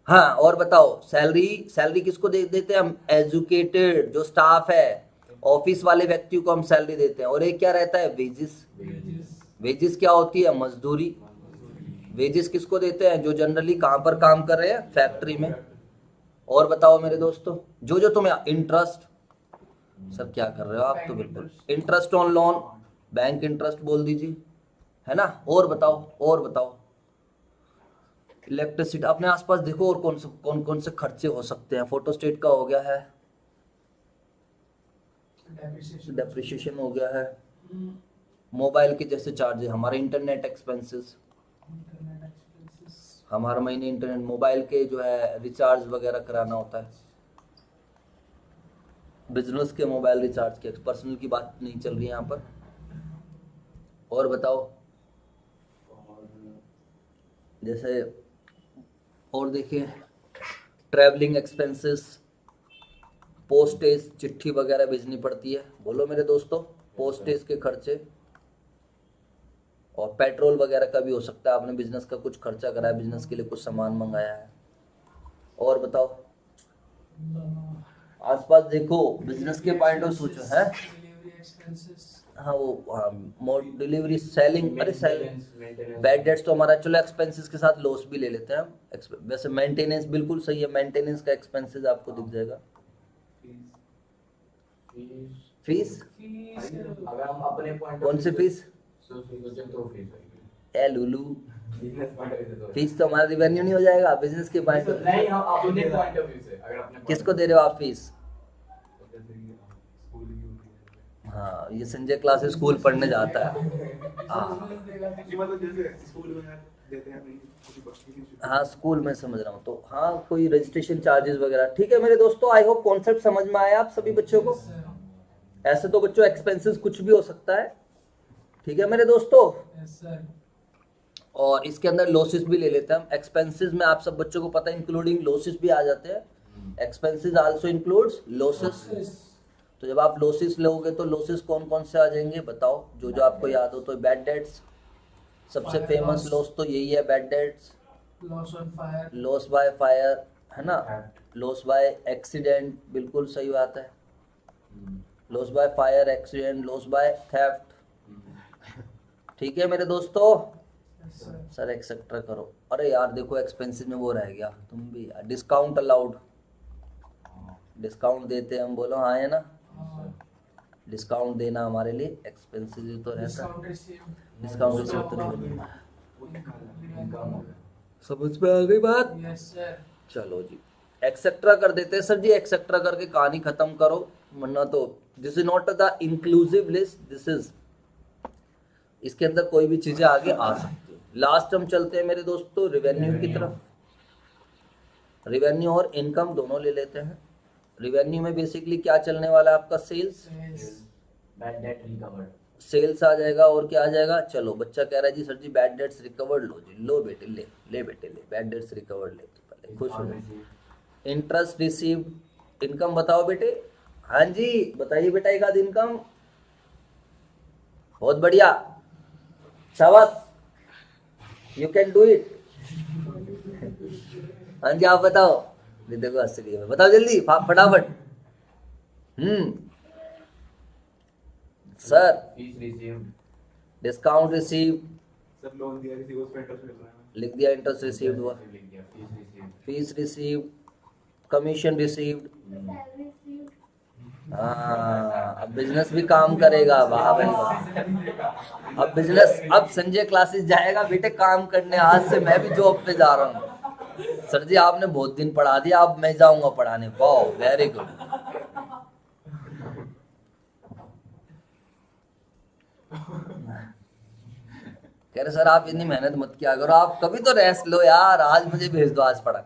हाँ, और बताओ। सैलरी, सैलरी किसको दे देते हैं हम? एजुकेटेड जो स्टाफ है, ऑफिस वाले व्यक्तियों को हम सैलरी देते हैं। और एक क्या रहता है? वेजिस। वेजिस क्या होती है? मजदूरी। वेजिस किसको देते हैं? जो जनरली कहाँ पर काम कर रहे हैं? फैक्ट्री में। और बताओ मेरे दोस्तों, जो जो तुम्हें इंटरेस्ट, सर क्या कर रहे हो आप तो बिल्कुल, interest on loan, bank interest बोल दीजिए, है ना। और बताओ, और बताओ। इलेक्ट्रिसिटी, अपने आसपास देखो और कौन कौन से खर्चे हो सकते हैं। फोटो स्टेट का हो गया है, डेप्रिसिएशन हो गया है, मोबाइल के जैसे चार्जेस, हमारे इंटरनेट एक्सपेंसेस, हमारा महीने इंटरनेट मोबाइल के जो है रिचार्ज वगैरह कराना होता है, बिजनेस के मोबाइल रिचार्ज के, पर्सनल की बात नहीं चल रही है यहाँ पर। और बताओ। और जैसे और देखिए, ट्रैवलिंग एक्सपेंसेस, पोस्टेज, चिट्ठी वगैरह भेजनी पड़ती है, बोलो मेरे दोस्तों, पोस्टेज के खर्चे। और पेट्रोल वगैरह का भी हो सकता है, आपने बिजनेस का कुछ खर्चा कराया, बिजनेस के लिए कुछ सामान मंगाया है। और बताओ। आसपास देखो, बिजनेस के पॉइंट ऑफ सोचो है। हाँ वो मोर डिलीवरी, सेलिंग, अरे सेलिंग, बैड डेट्स तो हमारा, चलो एक्सपेंसेस के साथ लॉस भी ले लेते हैं हम। वैसे मेंटेनेंस बिल्कुल सही है, मेंटेनेंस का एक्सपेंसेस आपको दिख जाएगा। फीस, अगर हम अपने पॉइंट कौन सी फीस? तो fees A Lulu, business point of view से फीस तो हमारा रिवेन्यू नहीं हो जाएगा, बिजनेस के पॉइंट ऑफ नहीं, हम अपने पॉइंट ऑफ व्यू से, अगर अपने किसको दे रहे हो आप फीस? जैसे कि स्कूल की होती है। हाँ, ये संजय क्लासेस स्कूल पढ़ने जाता है। हाँ जी, मतलब जैसे स्कूल में देते हैं नहीं, हाँ, स्कूल में समझ रहा हूँ। तो हाँ, कोई रजिस्ट्रेशन चार्जेस वगैरह। ठीक है मेरे दोस्तों, आई होप कॉन्सेप्ट समझ में आया आप सभी बच्चों को। ऐसे तो बच्चों एक्सपेंसेस कुछ भी हो सकता है, ठीक है मेरे दोस्तों। और इसके अंदर लॉसेस भी ले लेते हैं हम। एक्सपेंसेस में आप सब बच्चों को पता है इंक्लूडिंग लॉसेस भी आ जाते हैं। Expenses also includes losses. तो जब आप लॉसेस लोगे तो लॉसेस कौन कौन से आ जाएंगे बताओ, जो जो आपको याद हो। तो बैड डेट्स, सबसे फेमस लॉस तो यही है, bad debts. Loss on fire, loss by fire, है ना। लॉस बाय एक्सीडेंट, बिल्कुल सही बात है। Loss by fire, accident, loss by theft, ठीक है मेरे दोस्तों। सर एक्सेट्रा करो। अरे यार देखो, एक्सपेंसिव में वो रह गया, तुम भी यार। डिस्काउंट अलाउड, डिस्काउंट देते हैं हम, बोलो हाँ है ना। डिस्काउंट देना हमारे लिए एक्सपेंसिव तो रहता है। डिस्काउंट रिसीव, डिस्काउंट रिसीव तो नहीं इनकम हो गया। समझ में आ गई बात। Yes sir. चलो जी, एक्सेट्रा कर देते हैं सर जी। एक्सेट्रा करके कहानी खत्म करो, वरना तो this is not the inclusive list, this is, इसके अंदर कोई भी चीजें आगे आ सकती है। लास्ट हम चलते हैं मेरे दोस्तों रेवेन्यू की तरफ। रेवेन्यू और इनकम दोनों ले लेते हैं। रेवेन्यू में बेसिकली क्या चलने वाला है आपका? Sales. Bad debt recovered, sales आ जाएगा, और क्या आ जाएगा? चलो बच्चा कह रहा है जी सर जी बैड डेट्स रिकवर्ड। लो जी, लो बेटे ले, ले बेटे ले, बैड डेट्स रिकवर्ड ले, पहले खुश हो जाए। इंटरेस्ट रिसीव्ड, इनकम बताओ बेटे। हाँ जी बताइए बेटा, एक आध इनकम। बहुत बढ़िया, शाबाश, यू कैन डू इट। हाँ जी आप बताओ। देखो हंस रही है, बताओ जल्दी फटाफट। Sir fees received, discount receive, sir loan दिया किसी को, उस पे इंटरेस्ट मिल रहा है। लिख दिया, इंटरेस्ट रिसीव्ड हुआ, लिख दिया, fees received, fees receive, commission received. हाँ, अब बिजनेस भी काम करेगा, वाह भाई वाह। अब बिजनेस, अब संजय क्लासेस जाएगा बेटे काम करने। आज से मैं भी जॉब पे जा रहा हूँ। सर जी आपने बहुत दिन पढ़ा दिया, अब मैं जाऊंगा पढ़ाने। वाह वेरी गुड। कह रहे सर आप इतनी मेहनत मत किया करो, आप कभी तो रेस्ट लो यार, आज मुझे भेज दो, आज पढ़ा।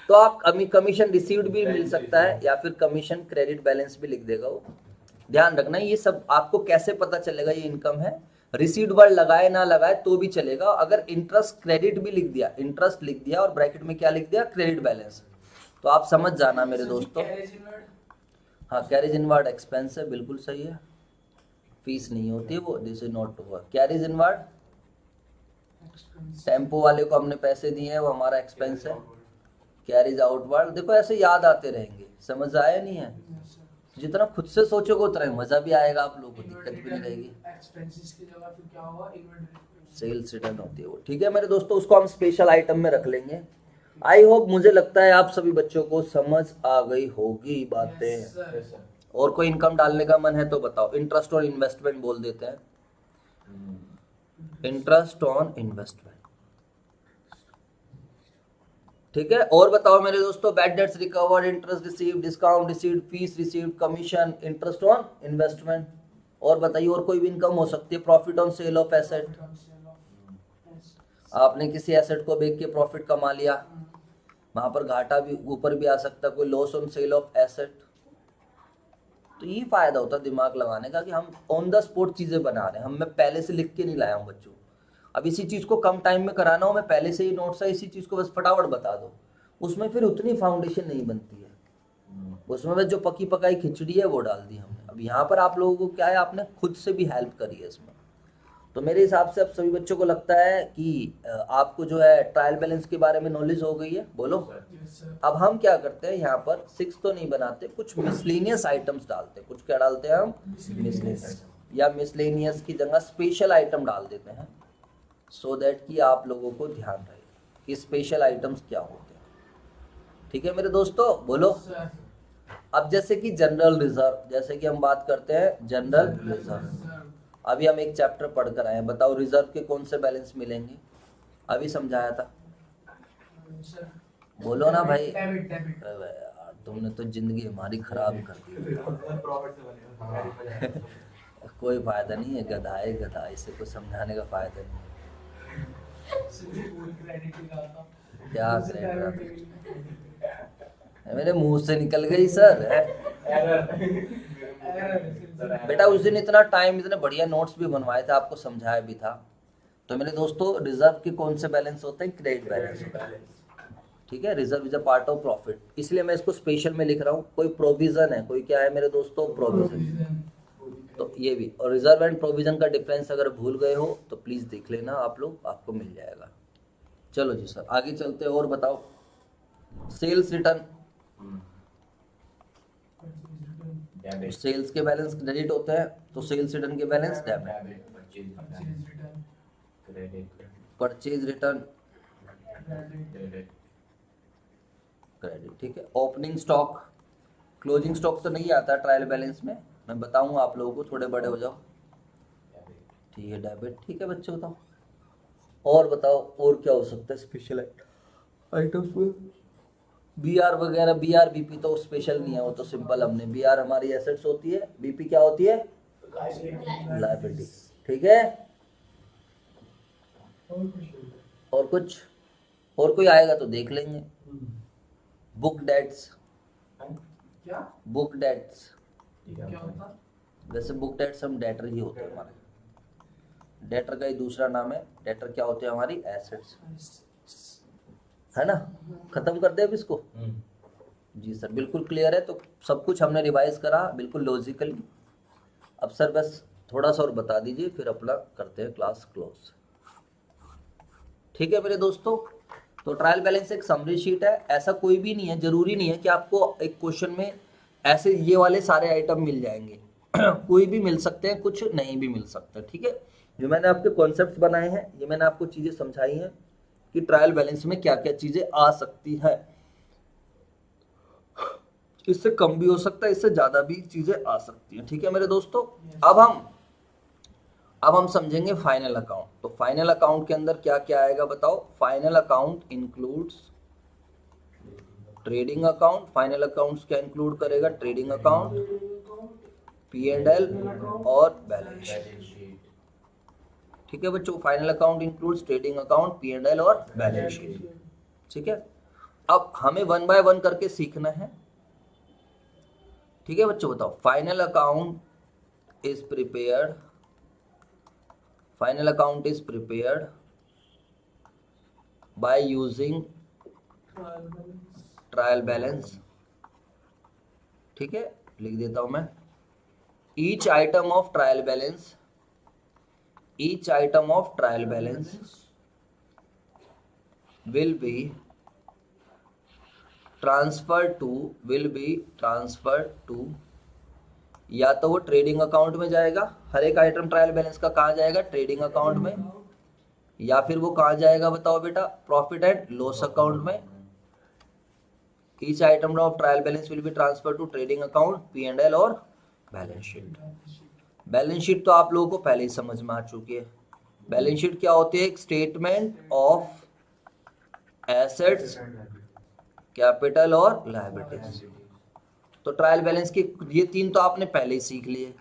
तो आप कमीशन रिसीव्ड भी मिल सकता है या फिर कमीशन क्रेडिट बैलेंस भी लिख देगा वो। ध्यान रखना ये सब आपको कैसे पता चलेगा ये इनकम है। रिसीव्ड वर्ड लगाए ना लगाए तो भी चलेगा। अगर इंटरेस्ट क्रेडिट भी लिख दिया, इंटरेस्ट लिख दिया और ब्रैकेट में क्या लिख दिया, क्रेडिट बैलेंस, तो आप समझ जाना मेरे दोस्तों। हाँ, कैरेज इनवर्ड एक्सपेंस है, बिल्कुल सही है। फीस नहीं होती है वो, दिस इज नॉट हुआ। कैरेज इनवर्ड टेम्पो वाले को हमने पैसे दिए हैं, वो हमारा एक्सपेंस है। कैरेज आउटवर्ड, देखो ऐसे याद आते रहेंगे, समझ आया नहीं है? जितना खुद से सोचोगे उतना ही मजा भी आएगा, आप लोगों को दिक्कत भी नहीं रहेगी। एक्सपेंसेस की जगह फिर क्या होगा, इन्वेंटरी सेल्स रिटर्न होती है वो। ठीक है मेरे दोस्तों, उसको हम स्पेशल आइटम में रख लेंगे। आई होप, मुझे लगता है आप सभी बच्चों को समझ आ गई होगी बातें। Yes, sir. और कोई इनकम डालने का मन है तो बताओ। इंटरेस्ट और इन्वेस्टमेंट बोल देते हैं, इंटरेस्ट ऑन इन्वेस्टमेंट। ठीक है, और बताओ मेरे दोस्तों। Bad debts recovered, interest received, discount received, fees received, commission, interest on investment. और बताइए, और कोई भी इनकम हो सकती है। Profit on sale of asset, आपने किसी एसेट को बेच के प्रॉफिट कमा लिया, वहां पर घाटा भी ऊपर भी आ सकता है। कोई loss on sale of asset. तो ये फायदा होता है दिमाग लगाने का कि हम ऑन द स्पॉट चीजें बना रहे हैं। हम, मैं पहले से लिख के नहीं लाया हूँ बच्चों। अब इसी चीज को कम टाइम में कराना हो, मैं पहले से ही नोट्स है, इसी चीज को बस फटाफट बता दो। उसमें फिर उतनी फाउंडेशन नहीं बनती है। उसमें बस जो पकी पकाई खिचड़ी है वो डाल दी हमने। अब यहाँ पर आप लोगों को क्या है, आपने खुद से भी हेल्प करी है इसमें। तो मेरे हिसाब से अब सभी बच्चों को लगता है कि आपको जो है ट्रायल बैलेंस के बारे में नॉलेज हो गई है। बोलो। अब हम क्या करते हैं, यहाँ पर 6 तो नहीं बनाते, कुछ मिसलेनियस आइटम्स डालते हैं। कुछ क्या डालते हैं हम, मिसलेनियस, या मिसलेनियस की जगह स्पेशल आइटम डाल देते हैं, सो दैट कि आप लोगों को ध्यान रहे कि स्पेशल आइटम्स क्या होते हैं। ठीक है मेरे दोस्तों, बोलो। अब जैसे कि जनरल रिजर्व, जैसे कि हम बात करते हैं जनरल रिजर्व। अभी हम एक चैप्टर पढ़कर आए हैं, बताओ रिजर्व के कौन से बैलेंस मिलेंगे। अभी समझाया था, बोलो ना भाई। अरे यार, तुमने तो जिंदगी हमारी खराब कर दी। प्रॉफिट से बनेगा। कोई फायदा नहीं है, गधा है गधा, इसे कुछ समझाने का फायदा नहीं है। क्या क्रेडिट, मेरे मुंह से निकल गई सर। बेटा उस दिन इतना टाइम, इतने बढ़िया नोट्स भी बनवाए थे, आपको समझाया भी था। तो मेरे दोस्तों, रिजर्व के कौन से बैलेंस होते हैं, क्रेडिट बैलेंस होता है। ठीक है, reserve is a part of profit, इसलिए मैं इसको स्पेशल में लिख रहा हूँ। कोई प्रोविजन है, कोई क्या है मेरे दोस्तों, प्रोविजन। तो ये भी, और रिजर्व एंड प्रोविजन का डिफरेंस अगर भूल गए हो तो प्लीज देख लेना आप लोग, आपको मिल जाएगा। चलो जी सर, आगे चलते हैं और बताओ। सेल्स रिटर्न, सेल्स के बैलेंस क्रेडिट होते हैं, तो सेल्स रिटर्न के balance debit. Purchase return credit. ठीक है, ओपनिंग स्टॉक, क्लोजिंग स्टॉक तो नहीं आता ट्रायल बैलेंस में, मैं बताऊंगा आप लोगों को, थोड़े बड़े हो जाओ। ठीक है, डेबिट। ठीक है बच्चे, बताओ और बताओ, और क्या हो सकता है स्पेशल आइटम्स में। बीआर वगैरह, बीआर बीपी तो स्पेशल नहीं है, वो तो सिंपल हमने, बीआर हमारी एसेट्स होती है, बीपी क्या होती है, लायबिलिटी। ठीक है, और कुछ, और कोई आएगा तो देख लेंगे। बुक डेट्स, क्या बुक डेट्स, क्या होता, वैसे बुक डेट्स हम डेटर ही होते हैं हमारे, डेटर का ही दूसरा नाम है। डेटर क्या होते हैं, हमारी एसेट्स, है ना। खत्म कर दे अब इसको। जी सर, बिल्कुल क्लियर है। तो सब कुछ हमने रिवाइज करा बिल्कुल लॉजिकली। अब सर बस थोड़ा सा और बता दीजिए, फिर अपना करते हैं क्लास क्लोज। ठीक है मेरे दोस्तों, तो ट्रायल बैलेंस एक समरी शीट है। ऐसा कोई भी नहीं है, जरूरी नहीं है कि आपको एक क्वेश्चन में ऐसे ये वाले सारे आइटम मिल जाएंगे। कोई भी मिल सकते हैं, कुछ नहीं भी मिल सकते। ठीक है, जो मैंने आपके कॉन्सेप्ट बनाए हैं, ये मैंने आपको चीजें समझाई हैं कि ट्रायल बैलेंस में क्या क्या चीजें आ सकती है। इससे कम भी हो सकता है, इससे ज्यादा भी चीजें आ सकती हैं। ठीक है मेरे दोस्तों, अब हम समझेंगे फाइनल अकाउंट। तो फाइनल अकाउंट के अंदर क्या क्या आएगा बताओ। Final account includes trading account. Final accounts क्या इंक्लूड करेगा, ट्रेडिंग अकाउंट, P&L और बैलेंस शीट। ठीक है बच्चों, final account includes trading account, P&L और बैलेंस शीट। ठीक है, अब हमें 1 बाय 1 करके सीखना है, ठीक है बच्चों। बताओ, final account is prepared, final account is prepared by using trial balance, ठीक है, लिख देता हूं मैं। Each item of trial balance, each item of trial balance will be transferred to, या तो वो ट्रेडिंग अकाउंट में जाएगा, हर एक आइटम ट्रायल बैलेंस का कहाँ जाएगा, ट्रेडिंग अकाउंट में, या फिर वो कहाँ जाएगा बताओ बेटा, प्रॉफिट एंड लॉस अकाउंट में। Each item of trial balance will be transfer to trading account, P&L और बैलेंस शीट। बैलेंस शीट तो आप लोगों को पहले ही समझ में आ चुकी है। बैलेंस शीट क्या होती है, एक स्टेटमेंट ऑफ एसेट्स, कैपिटल और लायबिलिटीज। तो ट्रायल बैलेंस की ये 3 तो आपने पहले ही सीख लिए।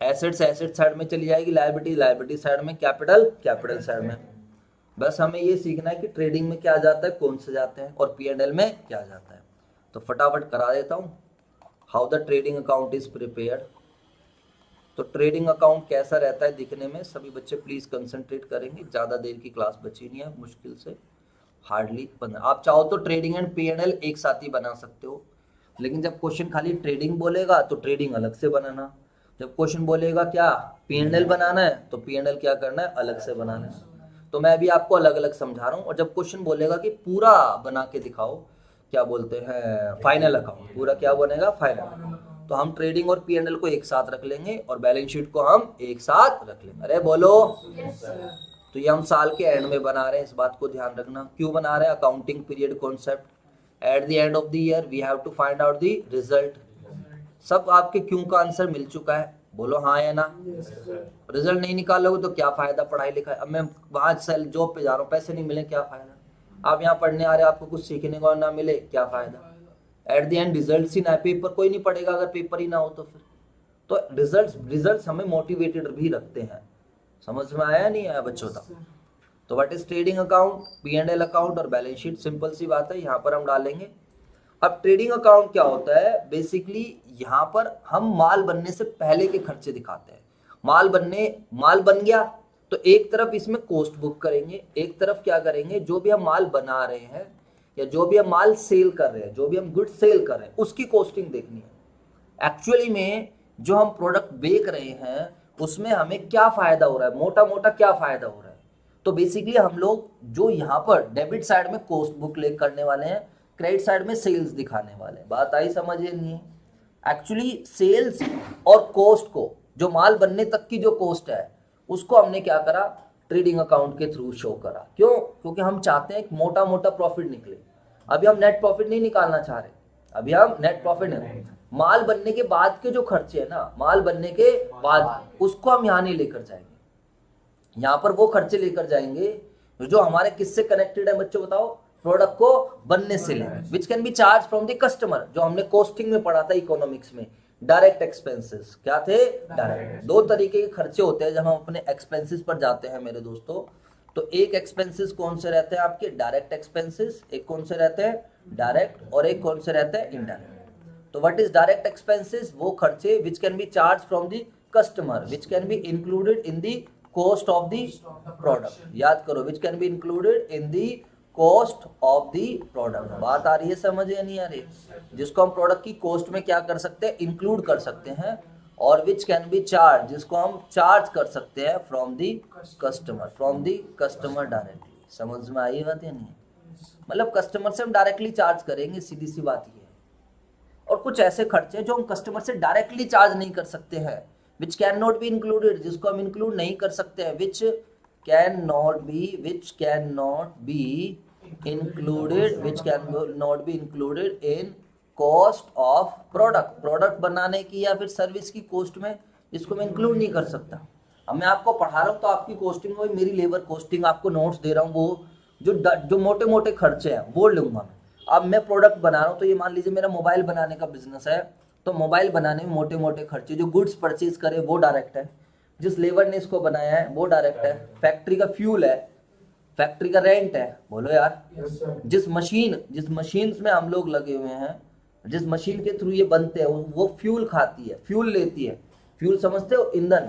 एसेट्स एसेट साइड में चली जाएगी, लायबिलिटी लायबिलिटी साइड में, कैपिटल कैपिटल साइड में। बस हमें ये सीखना है कि ट्रेडिंग में क्या जाता है, कौन से जाते हैं, और P&L में क्या जाता है। तो फटाफट करा देता हूँ। How the trading account is prepared. तो ट्रेडिंग अकाउंट कैसा रहता है दिखने में, सभी बच्चे प्लीज कंसंट्रेट करेंगे, ज़्यादा देर की क्लास बची नहीं है, मुश्किल से हार्डली 15। आप चाहो तो ट्रेडिंग एंड P&L एक साथ ही बना सकते हो, लेकिन जब क्वेश्चन खाली ट्रेडिंग बोलेगा तो ट्रेडिंग अलग से बनाना, जब क्वेश्चन बोलेगा क्या P&L बनाना है तो P&L क्या करना है, अलग से बनाना है। तो मैं भी आपको अलग अलग समझा रहा हूँ। और जब क्वेश्चन बोलेगा कि पूरा बना के दिखाओ, क्या बोलते हैं, फाइनल अकाउंट, पूरा क्या बनेगा, फाइनल, तो हम ट्रेडिंग और P&L को एक साथ रख लेंगे और बैलेंस शीट को हम एक साथ रख लेंगे। अरे बोलो। तो ये हम साल के एंड में बना रहे हैं, इस बात को ध्यान रखना। क्यों बना रहे हैं, accounting period concept, at the end of the year we have to find out the result. सब आपके क्यों का आंसर मिल चुका है, बोलो हाँ या ना। रिजल्ट नहीं निकालोगे तो क्या फायदा पढ़ाई लिखाई। अब मैं वहां सेल जॉब पे जा रहा हूँ, पैसे नहीं मिले क्या फायदा। आप यहाँ पढ़ने आ रहे हो, आपको कुछ सीखने को ना मिले, क्या फायदा। एट द एंड रिजल्ट ही ना, पेपर कोई नहीं पढ़ेगा अगर पेपर ही ना हो तो फिर। तो रिजल्ट हमें मोटिवेटेड भी रखते हैं। समझ में आया नहीं आया बच्चों का। तो what is trading account, P&L account और बैलेंस शीट, सिंपल सी बात है, यहाँ पर हम डालेंगे। अब ट्रेडिंग अकाउंट क्या होता है, बेसिकली यहाँ पर हम माल बनने से पहले के खर्चे दिखाते हैं। माल बन गया तो एक तरफ इसमें कॉस्ट बुक करेंगे, एक तरफ क्या करेंगे, जो भी हम माल बना रहे हैं या जो भी हम माल सेल कर रहे हैं, जो भी हम गुड सेल कर रहे हैं, उसकी कॉस्टिंग देखनी है। एक्चुअली में जो हम प्रोडक्ट बेच रहे हैं उसमें हमें क्या फायदा हो रहा है, मोटा मोटा क्या फायदा हो रहा है। तो बेसिकली हम लोग जो यहाँ पर डेबिट साइड में कॉस्ट बुक ले करने वाले हैं, क्रेडिट साइड में सेल्स दिखाने वाले हैं। बात आई समझ नहीं है। एक्चुअली सेल्स और कॉस्ट को, जो माल बनने तक की जो कॉस्ट है, उसको हमने क्या करा, ट्रेडिंग अकाउंट के थ्रू शो करा। क्यों, क्योंकि हम चाहते हैं मोटा मोटा प्रॉफिट निकले। अभी हम नेट प्रॉफिट नहीं निकालना चाह रहे, अभी हम नेट प्रॉफिट नहीं, माल बनने के बाद के जो खर्चे है ना, माल बनने के बाद, उसको हम यहाँ नहीं लेकर जाएंगे। यहाँ पर वो खर्चे लेकर जाएंगे जो हमारे किससे कनेक्टेड है बच्चों, बताओ, प्रोडक्ट को बनने से लेकर, which can be charge from the customer, जो हमने कॉस्टिंग में पढ़ा था इकोनॉमिक्स में। डायरेक्ट एक्सपेंसेस क्या थे, डायरेक्ट। 2 तरीके के खर्चे होते हैं जब हम अपने एक्सपेंसेस पर जाते हैं मेरे दोस्तों। तो एक एक्सपेंसेस कौन से रहते हैं आपके, डायरेक्ट एक्सपेंसेस, एक कौन से रहते हैं, डायरेक्ट, और एक कौन से रहते हैं, इनडायरेक्ट। तो व्हाट इज डायरेक्ट एक्सपेंसेस, वो खर्चे which can be charge from the customer, which can be included in the cost of the product. याद करो, which can be included in the cost of the product. बात आ रही है समझ या नहीं आ रही, जिसको हम प्रोडक्ट की कॉस्ट में क्या कर सकते हैं, इंक्लूड कर सकते हैं, और विच कैन बी चार्ज, जिसको हम चार्ज कर सकते हैं फ्रॉम द कस्टमर डायरेक्टली। समझ में आई बात या नहीं, मतलब कस्टमर से हम डायरेक्टली चार्ज करेंगे, सीधी सी बात ये है। और कुछ ऐसे खर्चे हैं जो हम कस्टमर से डायरेक्टली चार्ज नहीं कर सकते हैं, which can not be included, जिसको हम इंक्लूड नहीं कर सकते हैं, which can not be included in cost of product बनाने की या फिर सर्विस की कॉस्ट में, जिसको मैं इंक्लूड नहीं कर सकता। अब मैं आपको पढ़ा रहा हूँ तो आपकी कॉस्टिंग में मेरी लेबर कॉस्टिंग, आपको नोट्स दे रहा हूँ, वो जो मोटे मोटे खर्चे हैं वो लूंगा मैं। अब मैं प्रोडक्ट बना रहा हूँ, तो ये मान लीजिए मेरा मोबाइल बनाने का बिजनेस है, तो मोबाइल बनाने में मोटे मोटे खर्चे, जो गुड्स परचेज करे वो डायरेक्ट है, जिस लेबर ने इसको बनाया है वो डायरेक्ट है, फैक्ट्री का फ्यूल है, फैक्ट्री का रेंट है, बोलो यार। Yes sir. जिस मशीन में हम लोग लगे हुए हैं, जिस मशीन के थ्रू ये बनते हैं, वो फ्यूल खाती है, फ्यूल लेती है। फ्यूल समझते हो, ईंधन।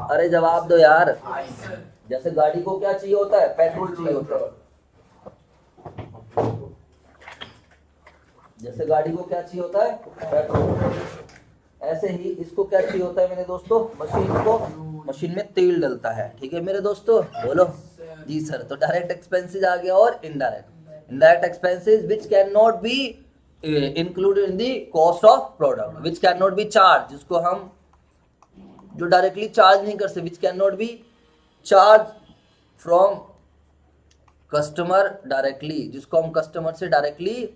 अरे जवाब दो यार। जैसे गाड़ी को क्या चाहिए होता है, पेट्रोल चाहिए होता है। जैसे गाड़ी को क्या चाहिए होता है, पेट्रोल। ऐसे ही इसको क्या चाहिए होता है मेरे दोस्तों, मशीन में तेल डलता है। ठीक है मेरे दोस्तों, बोलो जी सर। तो डायरेक्ट एक्सपेंसेस आ गया और indirect expenses which can not be included in the cost of product, which can not be charge, जिसको हम जो डायरेक्टली चार्ज नहीं कर सकते, which can not be charge from customer directly, जिसको हम कस्टमर से डायरेक्टली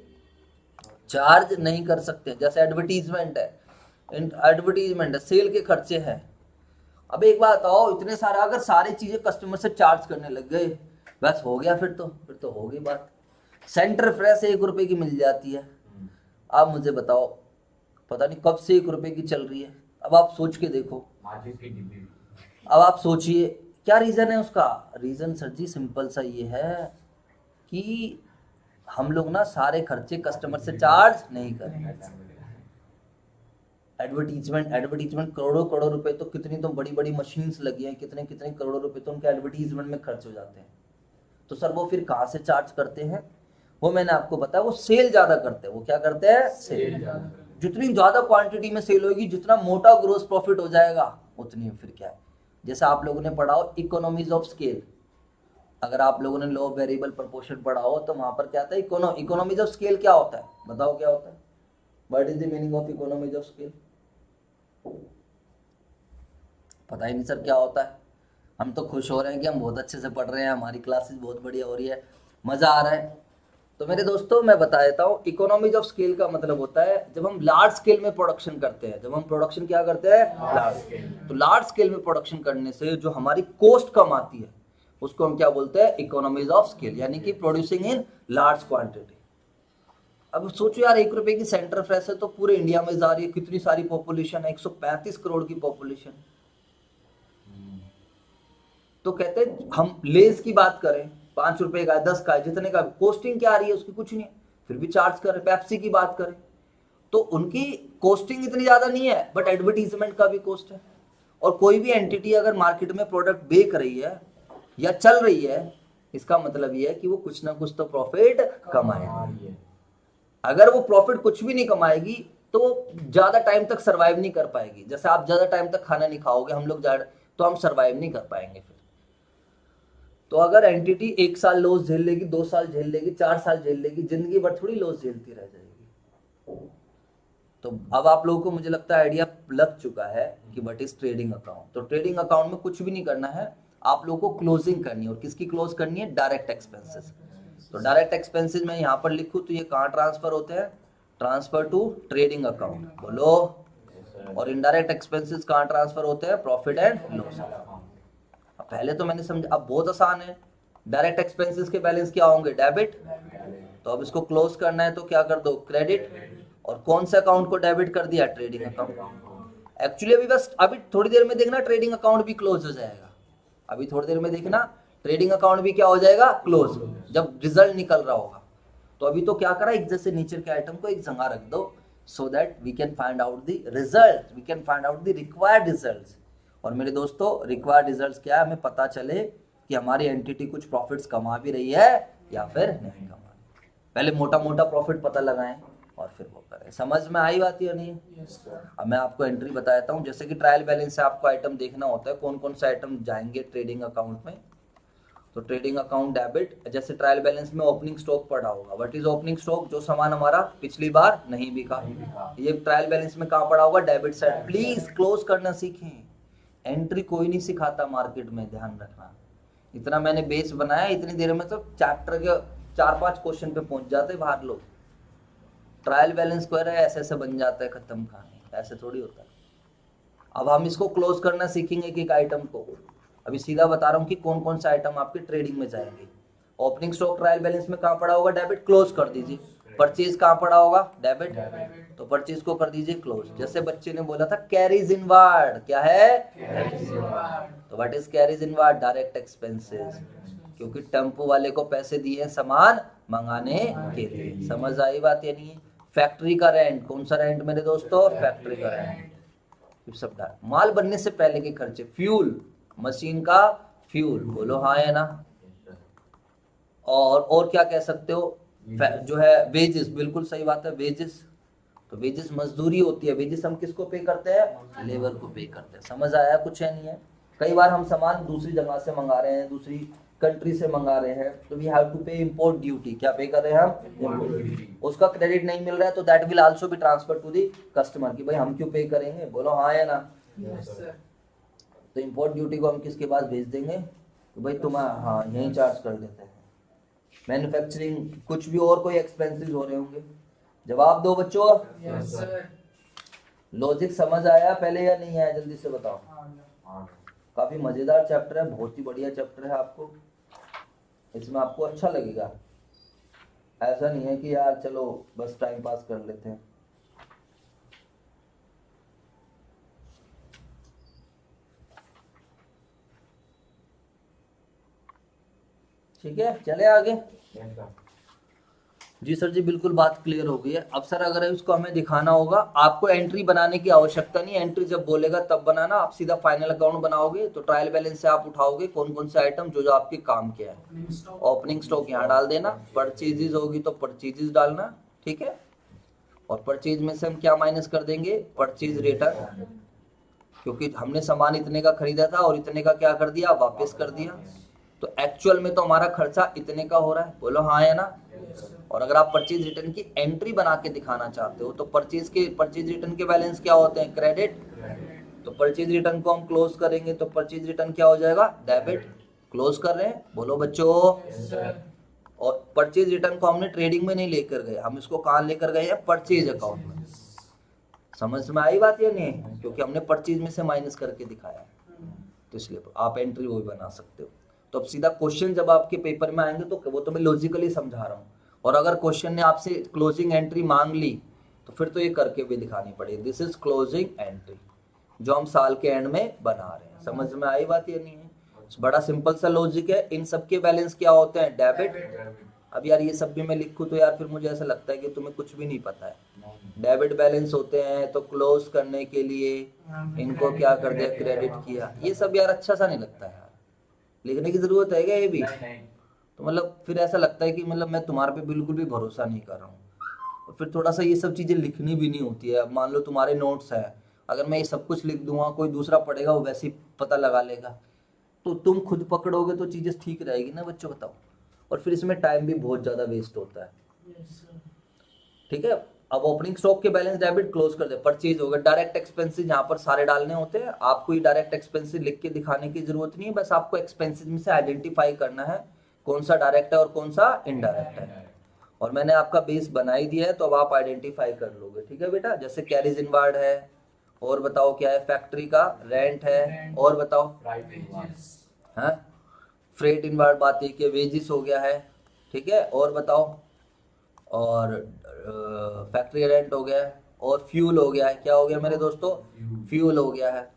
चार्ज नहीं कर सकते। जैसे एडवर्टीजमेंट है, सेल के खर्चे हैं। अब एक बात आओ, इतने सारे अगर सारी चीजें कस्टमर से चार्ज करने लग गए, बस हो गया, फिर तो हो गई बात। सेंटर फ्रेश 1 रुपए की मिल जाती है। आप मुझे बताओ, पता नहीं कब से 1 रुपए की चल रही है। अब आप सोच के देखो, माचिस की डिब्बी। अब आप सोचिए क्या रीजन है उसका। रीजन सर जी सिंपल सा ये है कि हम लोग ना सारे खर्चे कस्टमर से चार्ज नहीं कर रहे। एडवर्टीजमेंट करोड़ों रुपए, तो कितनी तो बड़ी बड़ी मशीन्स लगी हैं, कितने करोड़ों रुपए तो उनके एडवर्टीजमेंट में खर्च हो जाते हैं। तो सर वो फिर कहाँ से चार्ज करते हैं, वो मैंने आपको बताया, वो सेल ज्यादा करते हैं। वो क्या करते हैं, सेल। जितनी ज्यादा क्वांटिटी में सेल होगी, जितना मोटा ग्रोस प्रॉफिट हो जाएगा, उतनी फिर क्या है। जैसे आप लोगों ने पढ़ा हो इकोनॉमीज ऑफ स्केल, अगर आप लोगों ने लॉ ऑफ वेरिएबल प्रोपोर्शन पढ़ा हो तो वहां पर क्या आता है, इकोनॉमीज ऑफ स्केल क्या होता है, बताओ क्या होता है। What is the meaning of economies of scale, पता ही नहीं सर क्या होता है। हम तो खुश हो रहे हैं कि हम बहुत अच्छे से पढ़ रहे हैं, हमारी क्लासेस बहुत बढ़िया हो रही है, मजा आ रहा है। तो मेरे दोस्तों मैं बता देता हूँ, इकोनॉमीज ऑफ स्केल का मतलब होता है जब हम लार्ज स्केल में प्रोडक्शन करते हैं। जब हम प्रोडक्शन क्या करते हैं, लार्ज स्केल। तो लार्ज स्केल में प्रोडक्शन करने से जो हमारी कॉस्ट कम आती है, उसको हम क्या बोलते हैं, इकोनॉमीज ऑफ स्केल, यानी कि प्रोड्यूसिंग इन लार्ज क्वांटिटी। अब सोचो यार, 1 रुपए की सेंटर फ्रेश है तो पूरे इंडिया में जा रही है, कितनी सारी पॉपुलेशन है, 135 करोड़ की पॉपुलेशन। तो कहते हैं हम लेज की बात करें, 5 रुपए का, 10 का, जितने का, कॉस्टिंग क्या आ रही है उसकी, कुछ नहीं है, फिर भी चार्ज कर रहे। पेप्सी की बात करें तो उनकी कॉस्टिंग इतनी ज्यादा नहीं है, बट एडवर्टीजमेंट का भी कॉस्ट है। और कोई भी एंटिटी अगर मार्केट में प्रोडक्ट बेच रही है या चल रही है, इसका मतलब ये है कि वो कुछ ना कुछ तो प्रॉफिट कमाएगी। अगर वो प्रॉफिट कुछ भी नहीं कमाएगी तो वो ज्यादा टाइम तक सरवाइव नहीं कर पाएगी। जैसे आप ज्यादा टाइम तक खाना नहीं खाओगे, हम लोग तो हम सरवाइव नहीं कर पाएंगे फिर। तो अगर एंटिटी 1 साल लॉस झेल लेगी, 2 साल झेल लेगी, 4 साल झेल लेगी, जिंदगी भर थोड़ी लॉस झेलती रह जाएगी। तो अब आप लोगों को मुझे लगता है आइडिया लग चुका है कि व्हाट इज ट्रेडिंग अकाउंट। तो ट्रेडिंग अकाउंट में कुछ भी नहीं करना है, आप लोगों को क्लोजिंग करनी है। और किसकी क्लोज करनी है, डायरेक्ट एक्सपेंसेस। तो डायरेक्ट एक्सपेंसेस मैं यहाँ पर लिखूं तो ये कहाँ ट्रांसफर होते हैं, ट्रांसफर टू ट्रेडिंग अकाउंट, बोलो। और इनडायरेक्ट एक्सपेंसेस कहाँ ट्रांसफर होते हैं, प्रॉफिट एंड लॉस। पहले तो मैंने समझा, अब बहुत आसान है। डायरेक्ट एक्सपेंसेस के बैलेंस क्या होंगे, डेबिट। तो अब इसको क्लोज करना है तो क्या कर दो, क्रेडिट। और कौन से अकाउंट को डेबिट कर दिया, ट्रेडिंग अकाउंट। एक्चुअली अभी थोड़ी देर में देखना ट्रेडिंग अकाउंट भी क्लोज हो जाएगा। अभी थोड़ी देर में देखना ट्रेडिंग अकाउंट भी क्या हो जाएगा, क्लोज, जब रिजल्ट निकल रहा होगा। तो अभी तो क्या करा, एक जैसे नीचे के आइटम को एक जगह रख दो, so that we can find out the result, we can find out the required results. और मेरे दोस्तों रिक्वायर्ड रिजल्ट्स क्या है, हमें पता चले कि हमारी एंटिटी कुछ प्रॉफिट्स कमा भी रही है या फिर नहीं कमा रही। पहले मोटा मोटा प्रॉफिट पता लगाएं और फिर वो करें। समझ में आई बात या नहीं? अब मैं आपको एंट्री बताता हूँ। जैसे कि ट्रायल बैलेंस से आपको आइटम देखना होता है, कौन कौन से आइटम जाएंगे ट्रेडिंग अकाउंट में। तो ट्रेडिंग अकाउंट डेबिट, जैसे ट्रायल बैलेंस में ओपनिंग स्टॉक पड़ा होगा। व्हाट इज ओपनिंग स्टॉक, जो सामान हमारा पिछली बार नहीं बिका, ये ट्रायल बैलेंस में कहाँ पड़ा होगा, डेबिट साइड। प्लीज क्लोज करना सीखें, एंट्री कोई नहीं सिखाता मार्केट में, ध्यान रखना। इतना मैंने बेस बनाया, इतनी देर में तो चैप्टर के 4-5 क्वेश्चन पे पहुंच जाते बाहर लोग। ट्रायल बैलेंस स्क्वायर है, ऐसे ऐसे बन जाता है, खत्म कहानी, ऐसे थोड़ी होता है। अब हम इसको क्लोज करना सीखेंगे एक एक आइटम को। अभी सीधा बता रहा हूँ कि कौन कौन सा आइटम आपके ट्रेडिंग में जाएंगे। ओपनिंग स्टॉक ट्रायल बैलेंस में कहाँ पड़ा होगा, डेबिट, क्लोज कर दीजिए। परचेज कहाँ पड़ा होगा, डेबिट, तो परचेज को कर दीजिए क्लोज। जैसे बच्चे ने बोला था कैरीज इनवर्ड, क्या है, तो what is carries inward, direct expenses. क्योंकि टेम्पो वाले को पैसे दिए हैं सामान मंगाने के लिए। समझ आई बात या नहीं? फैक्ट्री का रेंट, कौन सा रेंट मेरे दोस्तों? फैक्ट्री का रेंट। सब डाल, माल बनने से पहले के खर्चे, फ्यूल, मशीन का फ्यूल, बोलो हाँ या ना। और क्या कह सकते हो? जो है वेजेस, बिल्कुल सही बात है, वेजेस। तो वेजेस मजदूरी होती है, वेजेस हम किसको पे करते हैं? लेबर को पे करते हैं। समझ आया कुछ है नहीं है? कई बार हम सामान दूसरी जगह से मंगा रहे हैं, दूसरी कंट्री से मंगा रहे हैं, तो वी हैव टू पे इंपोर्ट ड्यूटी। क्या पे कर रहे हैं हम? उसका क्रेडिट नहीं मिल रहा है तो that will also be transfer to the customer, कि भाई हम क्यों पे करेंगे, बोलो हाँ या ना। तो इंपोर्ट ड्यूटी को हम किसके पास भेज देंगे? तो भाई तुम हाँ यही चार्ज कर देते हैं। मैन्युफैक्चरिंग, कुछ भी और कोई एक्सपेंसेस हो रहे होंगे। जवाब दो बच्चों। Yes sir. लॉजिक समझ आया पहले या नहीं आया? जल्दी से बताओ। काफी मजेदार चैप्टर है, बहुत ही बढ़िया चैप्टर है, आपको इसमें आपको अच्छा लगेगा। ऐसा नहीं है कि यार चलो बस टाइम पास कर लेते हैं। ठीक है, चले आगे। जी सर जी, बिल्कुल बात क्लियर हो गई है। अब सर अगर इसको हमें दिखाना होगा, आपको एंट्री बनाने की आवश्यकता नहीं है, एंट्री जब बोलेगा तब बनाना। आप सीधा फाइनल अकाउंट बनाओगे तो ट्रायल बैलेंस से आप उठाओगे कौन कौन से आइटम जो जो आपके काम के हैं। ओपनिंग स्टॉक यहाँ डाल देना, परचेजेज होगी तो परचेजेज डालना, ठीक है। और परचेज में से हम क्या माइनस कर देंगे? परचेज रिटर्न, क्योंकि हमने सामान इतने का खरीदा था और इतने का क्या कर दिया? वापस कर दिया। तो एक्चुअल में तो हमारा खर्चा इतने का हो रहा है, बोलो हाँ या ना। और अगर आप परचेज रिटर्न की एंट्री बना के दिखाना चाहते हो तो परचेज रिटर्न के बैलेंस क्या होते हैं? क्रेडिट। तो परचेज रिटर्न को हम क्लोज करेंगे तो परचेज रिटर्न क्या हो जाएगा? डेबिट। क्लोज कर रहे हैं, बोलो बच्चों। और परचेज रिटर्न को हमने ट्रेडिंग में नहीं लेकर गए, हम इसको कहाँ लेकर गए हैं? परचेज अकाउंट में। समझ में आई बात या नहीं? क्योंकि हमने परचेज में से माइनस करके दिखाया है, तो इसलिए आप एंट्री वो भी बना सकते हो। तो अब सीधा क्वेश्चन जब आपके पेपर में आएंगे तो वो तो मैं लॉजिकली समझा रहा हूँ। और अगर क्वेश्चन ने आपसे क्लोजिंग एंट्री मांग ली तो फिर तो ये करके भी दिखानी पड़ेगी। दिस इज क्लोजिंग एंट्री जो हम साल के एंड में बना रहे हैं। समझ में आई बात या नहीं है? बड़ा सिंपल सा लॉजिक है। इन सबके बैलेंस क्या होते हैं? डेबिट। अब यार ये सब भी मैं लिखूं तो यार फिर मुझे ऐसा लगता है कि तुम्हें कुछ भी नहीं पता है। डेबिट बैलेंस होते हैं तो क्लोज करने के लिए इनको क्या कर दिया? क्रेडिट किया। ये सब यार अच्छा सा नहीं लगता यार, लिखने की जरूरत है क्या ये भी? तो मतलब फिर ऐसा लगता है कि मतलब मैं तुम्हारे पे बिल्कुल भी भरोसा नहीं कर रहा हूँ। और फिर थोड़ा सा ये सब चीज़ें लिखनी भी नहीं होती है। अब मान लो तुम्हारे नोट्स हैं, अगर मैं ये सब कुछ लिख दूंगा, कोई दूसरा पढ़ेगा वो वैसे ही पता लगा लेगा, तो तुम खुद पकड़ोगे तो चीज़ें ठीक रहेगी ना बच्चों, बताओ। और फिर इसमें टाइम भी बहुत ज़्यादा वेस्ट होता है, ठीक है। अब ओपनिंग स्टॉक के बैलेंस डेबिट क्लोज कर दे। परचेज हो गया। डायरेक्ट एक्सपेंसेस यहाँ पर सारे डालने होते हैं, आपको ये डायरेक्ट एक्सपेंसेस लिख के दिखाने की जरूरत नहीं है, बस आपको एक्सपेंसेस में से आइडेंटिफाई करना है कौन सा डायरेक्ट है और कौन सा इनडायरेक्ट है। और मैंने आपका बेस बना ही दिया है तो अब आप आइडेंटिफाई कर लोगे, ठीक है बेटा। जैसे कैरिज इनवार्ड है, और बताओ क्या है? फैक्ट्री का रेंट है, और बताओ हाँ फ्रेट इनवार्ड बात है कि वेजिस हो गया है, ठीक है। और बताओ, और फैक्ट्री रेंट हो गया है, और फ्यूल हो गया है। क्या हो गया मेरे दोस्तों? फ्यूल हो गया है,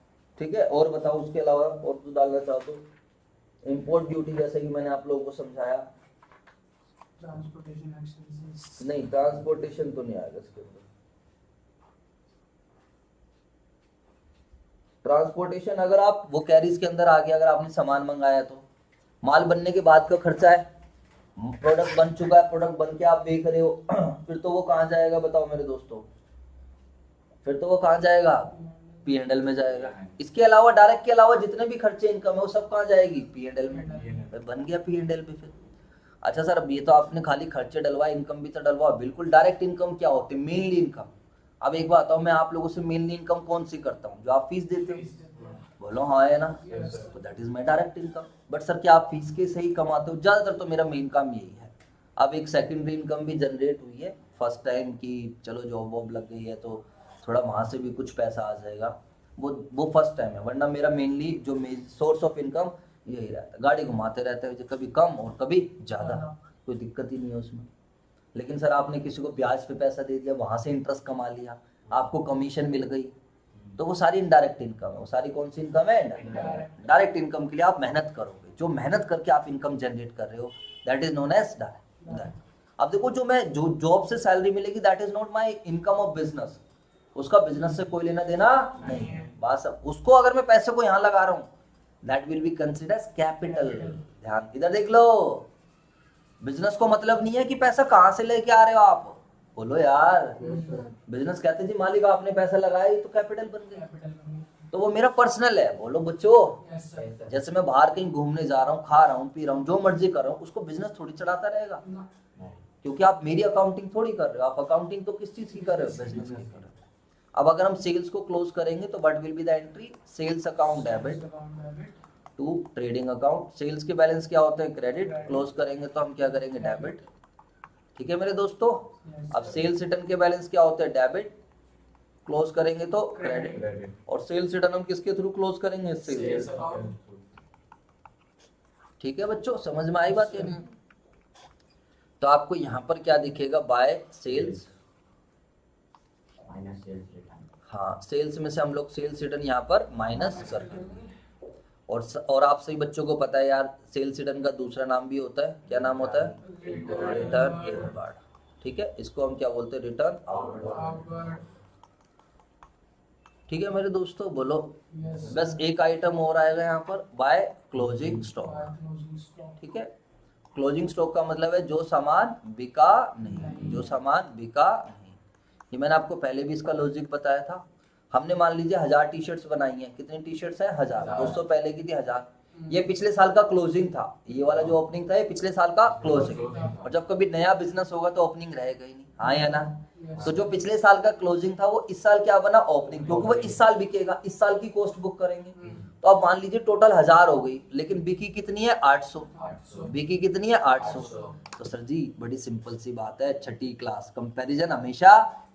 ठीक है। और बताओ उसके अलावा और तो डालना चाहो तो इंपोर्ट ड्यूटी, जैसे कि मैंने आप लोगों को समझाया। ट्रांसपोर्टेशन एक्सपेंसेस नहीं, ट्रांसपोर्टेशन तो नहीं आएगा इसके अंदर। ट्रांसपोर्टेशन अगर आप वो कैरीज के अंदर आ गया, अगर आपने सामान मंगाया तो माल बनने के बाद का खर्चा है। प्रोडक्ट बन चुका है, प्रोडक्ट बन के आप बेच रहे हो फिर तो वो कहाँ जाएगा बताओ मेरे दोस्तों? फिर तो वो कहाँ जाएगा? P&L में जाएगा। इसके अलावा डायरेक्ट के अलावा जितने भी खर्चे इनकम है वो सब कहाँ जाएगी? P&L में। बन गया P&L पे फिर। अच्छा सर, अब ये तो आपने खाली खर्चे डलवाए, इनकम भी तो डलवा। बिल्कुल। डायरेक्ट इनकम क्या होती है? Mainly income. अब एक बात बताओ, मैं आप लोगों से मेनली इनकम कौन सी करता हूँ? जो आप फीस देते हो, बोलो हाँ है ना। तो that is my direct income. But sir क्या आप फीस के से ही कमाते हो? ज्यादातर तो मेरा मेन काम यही है। अब एक सेकेंडरी इनकम भी जनरेट हुई है फर्स्ट टाइम की, चलो जॉब वॉब लग गई है तो थोड़ा वहाँ से भी कुछ पैसा आ जाएगा, वो फर्स्ट टाइम है। वरना मेरा मेनली जो सोर्स ऑफ इनकम यही रहता है। गाड़ी घुमाते रहते हैं, कभी कम और कभी ज़्यादा, कोई दिक्कत ही नहीं है उसमें। लेकिन सर आपने किसी को ब्याज पे पैसा दे दिया, वहाँ से इंटरेस्ट कमा लिया, आपको कमीशन मिल गई, तो वो सारी इनडायरेक्ट इनकम है। वो सारी कौन सी इनकम है? डायरेक्ट इनकम के लिए आप मेहनत करोगे, जो मेहनत करके आप इनकम जनरेट कर रहे हो, that is known as direct. अब देखो जो जॉब से सैलरी मिलेगी, that is not my income of business, उसका बिजनेस से कोई लेना देना नहीं है। बस उसको अगर मैं पैसे को यहाँ लगा रहा हूँ, that will be considered as capital. ध्यान इधर देख लो, बिजनेस को मतलब नहीं है कि पैसा कहाँ से लेके आ रहे हो आप। बोलो यार, बिजनेस कहते जी मालिक आपने पैसा लगाया तो कैपिटल बन गया, तो वो मेरा पर्सनल है। बोलो बच्चों, जैसे मैं बाहर कहीं घूमने जा रहा हूँ, खा रहा हूँ, पी रहा हूँ, जो मर्जी कर रहा हूँ, उसको बिजनेस थोड़ी चढ़ाता रहेगा, क्योंकि आप मेरी अकाउंटिंग थोड़ी कर रहे हो। आप अकाउंटिंग तो किस चीज की कर रहे हो? बिजनेस की कर रहे हो। अब अगर हम सेल्स को क्लोज करेंगे तो what will be the entry? Sales account debit to trading account. Sales के बैलेंस क्या होते हैं? क्रेडिट। क्लोज करेंगे तो हम क्या करेंगे? डेबिट। ठीक है मेरे दोस्तों, अब सेल्स रिटर्न के बैलेंस क्या होते हैं? डेबिट। क्लोज करेंगे तो क्रेडिट। और सेल्स रिटर्न हम किसके थ्रू क्लोज करेंगे? सेल्स। ठीक है बच्चों, समझ में आई बात या नहीं? तो आपको यहाँ पर क्या दिखेगा? By sales minus sales return. हाँ, सेल्स में से हम लोग सेल्स रिटर्न यहाँ पर माइनस कर देंगे। और आप सही बच्चों को पता है यार, सेल्स रिटर्न का दूसरा नाम भी होता है। क्या नाम होता है? Return inward. ठीक है, इसको हम क्या बोलते हैं? Return outward. ठीक है मेरे दोस्तों, बोलो। बस एक आइटम और आएगा यहाँ पर, बाय क्लोजिंग स्टॉक। ठीक है, क्लोजिंग स्टॉक का मतलब है जो सामान बिका नहीं, जो सामान बिका नहीं। ये मैंने आपको पहले भी इसका लॉजिक बताया था। हमने मान लीजिए 1000 टी शर्ट्स बनाई हैं। कितनी टी शर्ट्स हैं? 1000। दोस्तों पहले की थी 1000। ये पिछले साल का क्लोजिंग था। ये वाला जो ओपनिंग था, ये पिछले साल का क्लोजिंग। और जब कभी नया बिजनेस होगा तो ओपनिंग रहेगा ही नहीं, हाँ या ना? तो जो पिछले साल का क्लोजिंग था वो इस साल क्या बना? ओपनिंग, क्योंकि वो इस साल बिकेगा, इस साल की कॉस्ट बुक करेंगे। तो अब मान लीजिए टोटल 1000 हो गई, लेकिन बिकी कितनी है? 800। बिकी कितनी है? 800। तो सर जी बड़ी सिंपल सी बात है, छठी क्लास, कंपैरिजन हमेशा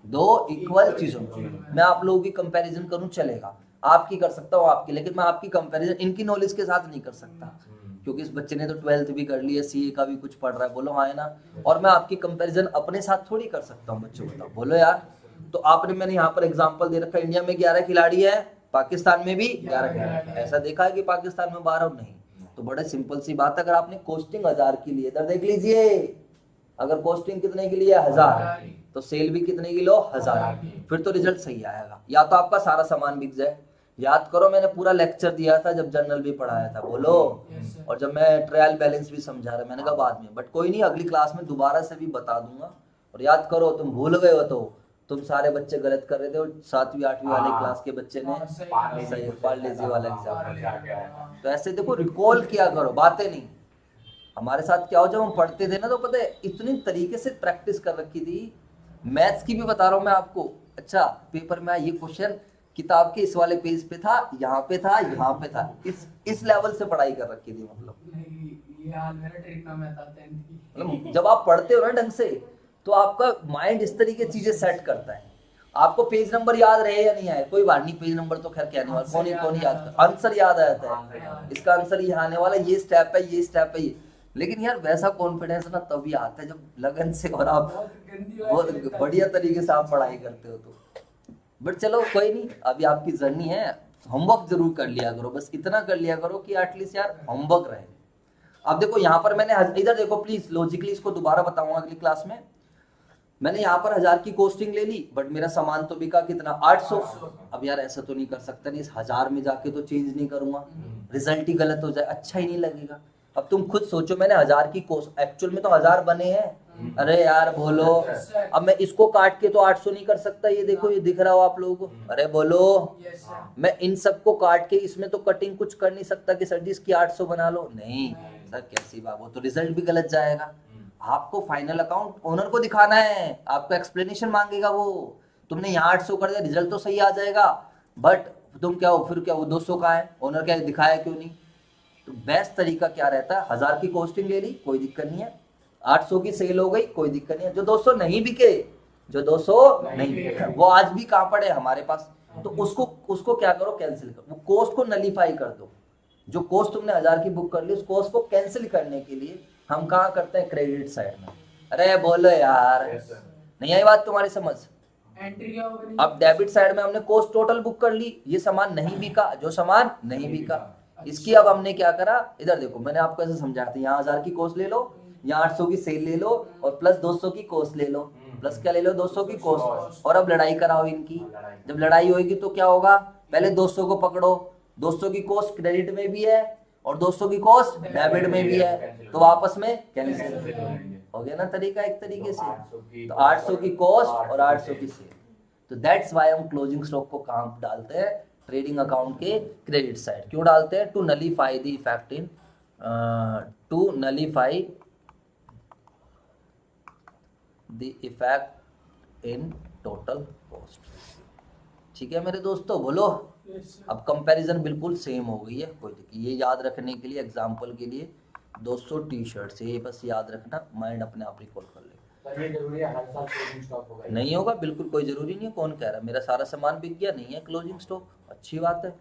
दो इक्वल चीजों में। मैं आप लोगों की कंपैरिजन करूं चलेगा, आपकी कर सकता हूं आपकी, लेकिन मैं आपकी कंपैरिजन इनकी नॉलेज के साथ नहीं कर सकता, क्योंकि इस बच्चे ने तो 12th भी कर ली है, सीए का भी कुछ पढ़ रहा है। बोलो हाँ है ना? और मैं आपकी कंपैरिजन अपने साथ थोड़ी कर सकता हूँ बच्चों, बताओ। बोलो यार। तो आपने, मैंने यहाँ पर एग्जांपल दे रखा है, इंडिया में 11 खिलाड़ी है, पाकिस्तान में भी 11 खिलाड़ी है। ऐसा देखा है कि पाकिस्तान में 12 नहीं? तो बड़े सिंपल सी बात है, अगर आपने कॉस्टिंग 1000 की लिए, इधर देख लीजिए, अगर कॉस्टिंग कितने की लिए? 1000, तो सेल भी कितने की लो? 1000। फिर तो रिजल्ट सही आएगा। या तो आपका सारा सामान बिक जाए। याद करो, मैंने पूरा लेक्चर दिया था जब जर्नल भी पढ़ाया था। बोलो। और जब मैं ट्रायल बैलेंस भी समझा रहा, मैंने कहा बाद में, बट कोई नहीं, अगली क्लास में दोबारा से भी बता दूंगा। और याद करो, तुम भूल गए हो तो तुम सारे बच्चे गलत कर रहे थे, और 7वीं 8वीं वाले क्लास के बच्चे ने सही पार्लेजी वाला एग्जाम। तो ऐसे देखो, रिकॉल किया करो, बातें नहीं। हमारे साथ क्या हो, जब हम पढ़ते थे ना, तो पता है इतनी तरीके से प्रैक्टिस कर रखी थी। मैथ्स की भी बता रहा हूँ मैं आपको। अच्छा, पेपर में ये क्वेश्चन किताब के इस वाले पेज पे था, यहाँ पे था, यहाँ पे था, इस लेवल से पढ़ाई कर रखी थी। मतलब ये हाल मेरा ट्रिग्नोमेट्री था 10th की। मतलब जब आप पढ़ते हो ना ढंग से, तो आपका माइंड इस तरीके चीजें सेट करता है। आपको पेज नंबर याद रहे या नहीं आए, कोई बात नहीं, पेज नंबर तो खैर क्या नहीं वाला, कौन याद कर, आंसर याद आ जाता है, इसका आंसर ये आने वाला, ये स्टेप है, ये स्टेप है, ये। लेकिन यार वैसा कॉन्फिडेंस ना तभी आता है जब लगन से और आप बहुत बढ़िया तरीके से आप पढ़ाई करते हो। तो बट चलो कोई नहीं, अभी आपकी जर्नी है, होमवर्क जरूर कर लिया करो, बस इतना कर लिया करो कि एटलीस्ट यार होमवर्क रहे। अब देखो यहाँ पर मैंने, इधर देखो प्लीज, लॉजिकली इसको दोबारा बताऊंगा अगली क्लास में। मैंने यहाँ पर 1000 की कॉस्टिंग ले ली, बट मेरा सामान तो बिका कितना? 800। अब यार ऐसा तो नहीं कर सकता, नहीं इस 1000 में जाके तो चेंज नहीं करूंगा, रिजल्ट ही गलत हो जाए, अच्छा ही नहीं लगेगा। अब तुम खुद सोचो, मैंने 1000 की कॉस्ट, एक्चुअल में तो 1000 बने हैं। अरे यार बोलो, अब मैं इसको काट के तो 800 नहीं कर सकता। ये देखो, ये दिख रहा हो आप लोगों को? अरे बोलो। मैं इन सबको काट के इसमें तो कटिंग कुछ कर नहीं सकता कि सर जी इसकी 800 बना लो, नहीं सर कैसी बात, वो तो रिजल्ट भी गलत जाएगा। आपको फाइनल अकाउंट ओनर को दिखाना है, आपका एक्सप्लेनेशन मांगेगा वो। तुमने यहाँ 800 कर दिया, रिजल्ट तो सही आ जाएगा, बट तुम क्या हो फिर, क्या वो 200 का है, ओनर क्या दिखाया क्यों नहीं? तो बेस्ट तरीका क्या रहता है, 1000 की कॉस्टिंग ले ली, कोई दिक्कत नहीं है, 800 की सेल हो गई, कोई दिक्कत नहीं है। जो 200 नहीं बिके, जो 200 नहीं बिके, वो आज भी कहाँ पड़े हमारे पास, तो उसको क्या करो, कैंसिल करो, वो कॉस्ट को नलीफाई कर दो। जो कॉस्ट तुमने 1000 की बुक कर ली, उस कॉस्ट को कैंसिल करने के लिए हम कहाँ करते हैं, क्रेडिट साइड में। अरे बोलो यार, नहीं आई बात तुम्हारी समझ? एंट्री क्या होगी? अब डेबिट साइड में हमने कॉस्ट टोटल बुक कर ली, ये सामान नहीं बिका, जो सामान नहीं बिका, इसकी अब हमने क्या करा, इधर देखो मैंने आपको ऐसे समझाया था, यहाँ 1000 की कॉस्ट ले लो, यहाँ 800 की सेल ले लो और प्लस 200 की कॉस्ट ले लो, प्लस क्या ले लो 200 की कॉस्ट, और अब लड़ाई कराओ इनकी। जब लड़ाई होगी तो क्या होगा, पहले 200 को पकड़ो, 200 की कॉस्ट क्रेडिट में भी है और 200 की कॉस्ट डेबिट में भी है, तो आपस में कैंसिल हो गया ना तरीका एक तरीके से। तो 800 की कॉस्ट और 800 की सेल, तो दैट्स वाई हम क्लोजिंग स्टॉक को कहाँ डालते हैं, ट्रेडिंग अकाउंट के क्रेडिट साइड। क्यों डालते हैं, to nullify the effect in to nullify the effect in total cost. ठीक है मेरे दोस्तों, बोलो। अब कंपैरिजन बिल्कुल सेम हो गई है, कोई देखिए ये याद रखने के लिए एग्जांपल के लिए 200 टी शर्ट, ये बस याद रखना, माइंड अपने आप रिकॉल कर लेगा। सर ये जरूरी है हर साल क्लोजिंग स्टॉक होगा? नहीं होगा, बिल्कुल कोई जरूरी नहीं है। कौन कह रहा है मेरा सारा सामान बिक गया, नहीं है क्लोजिंग स्टॉक, अच्छी बात है,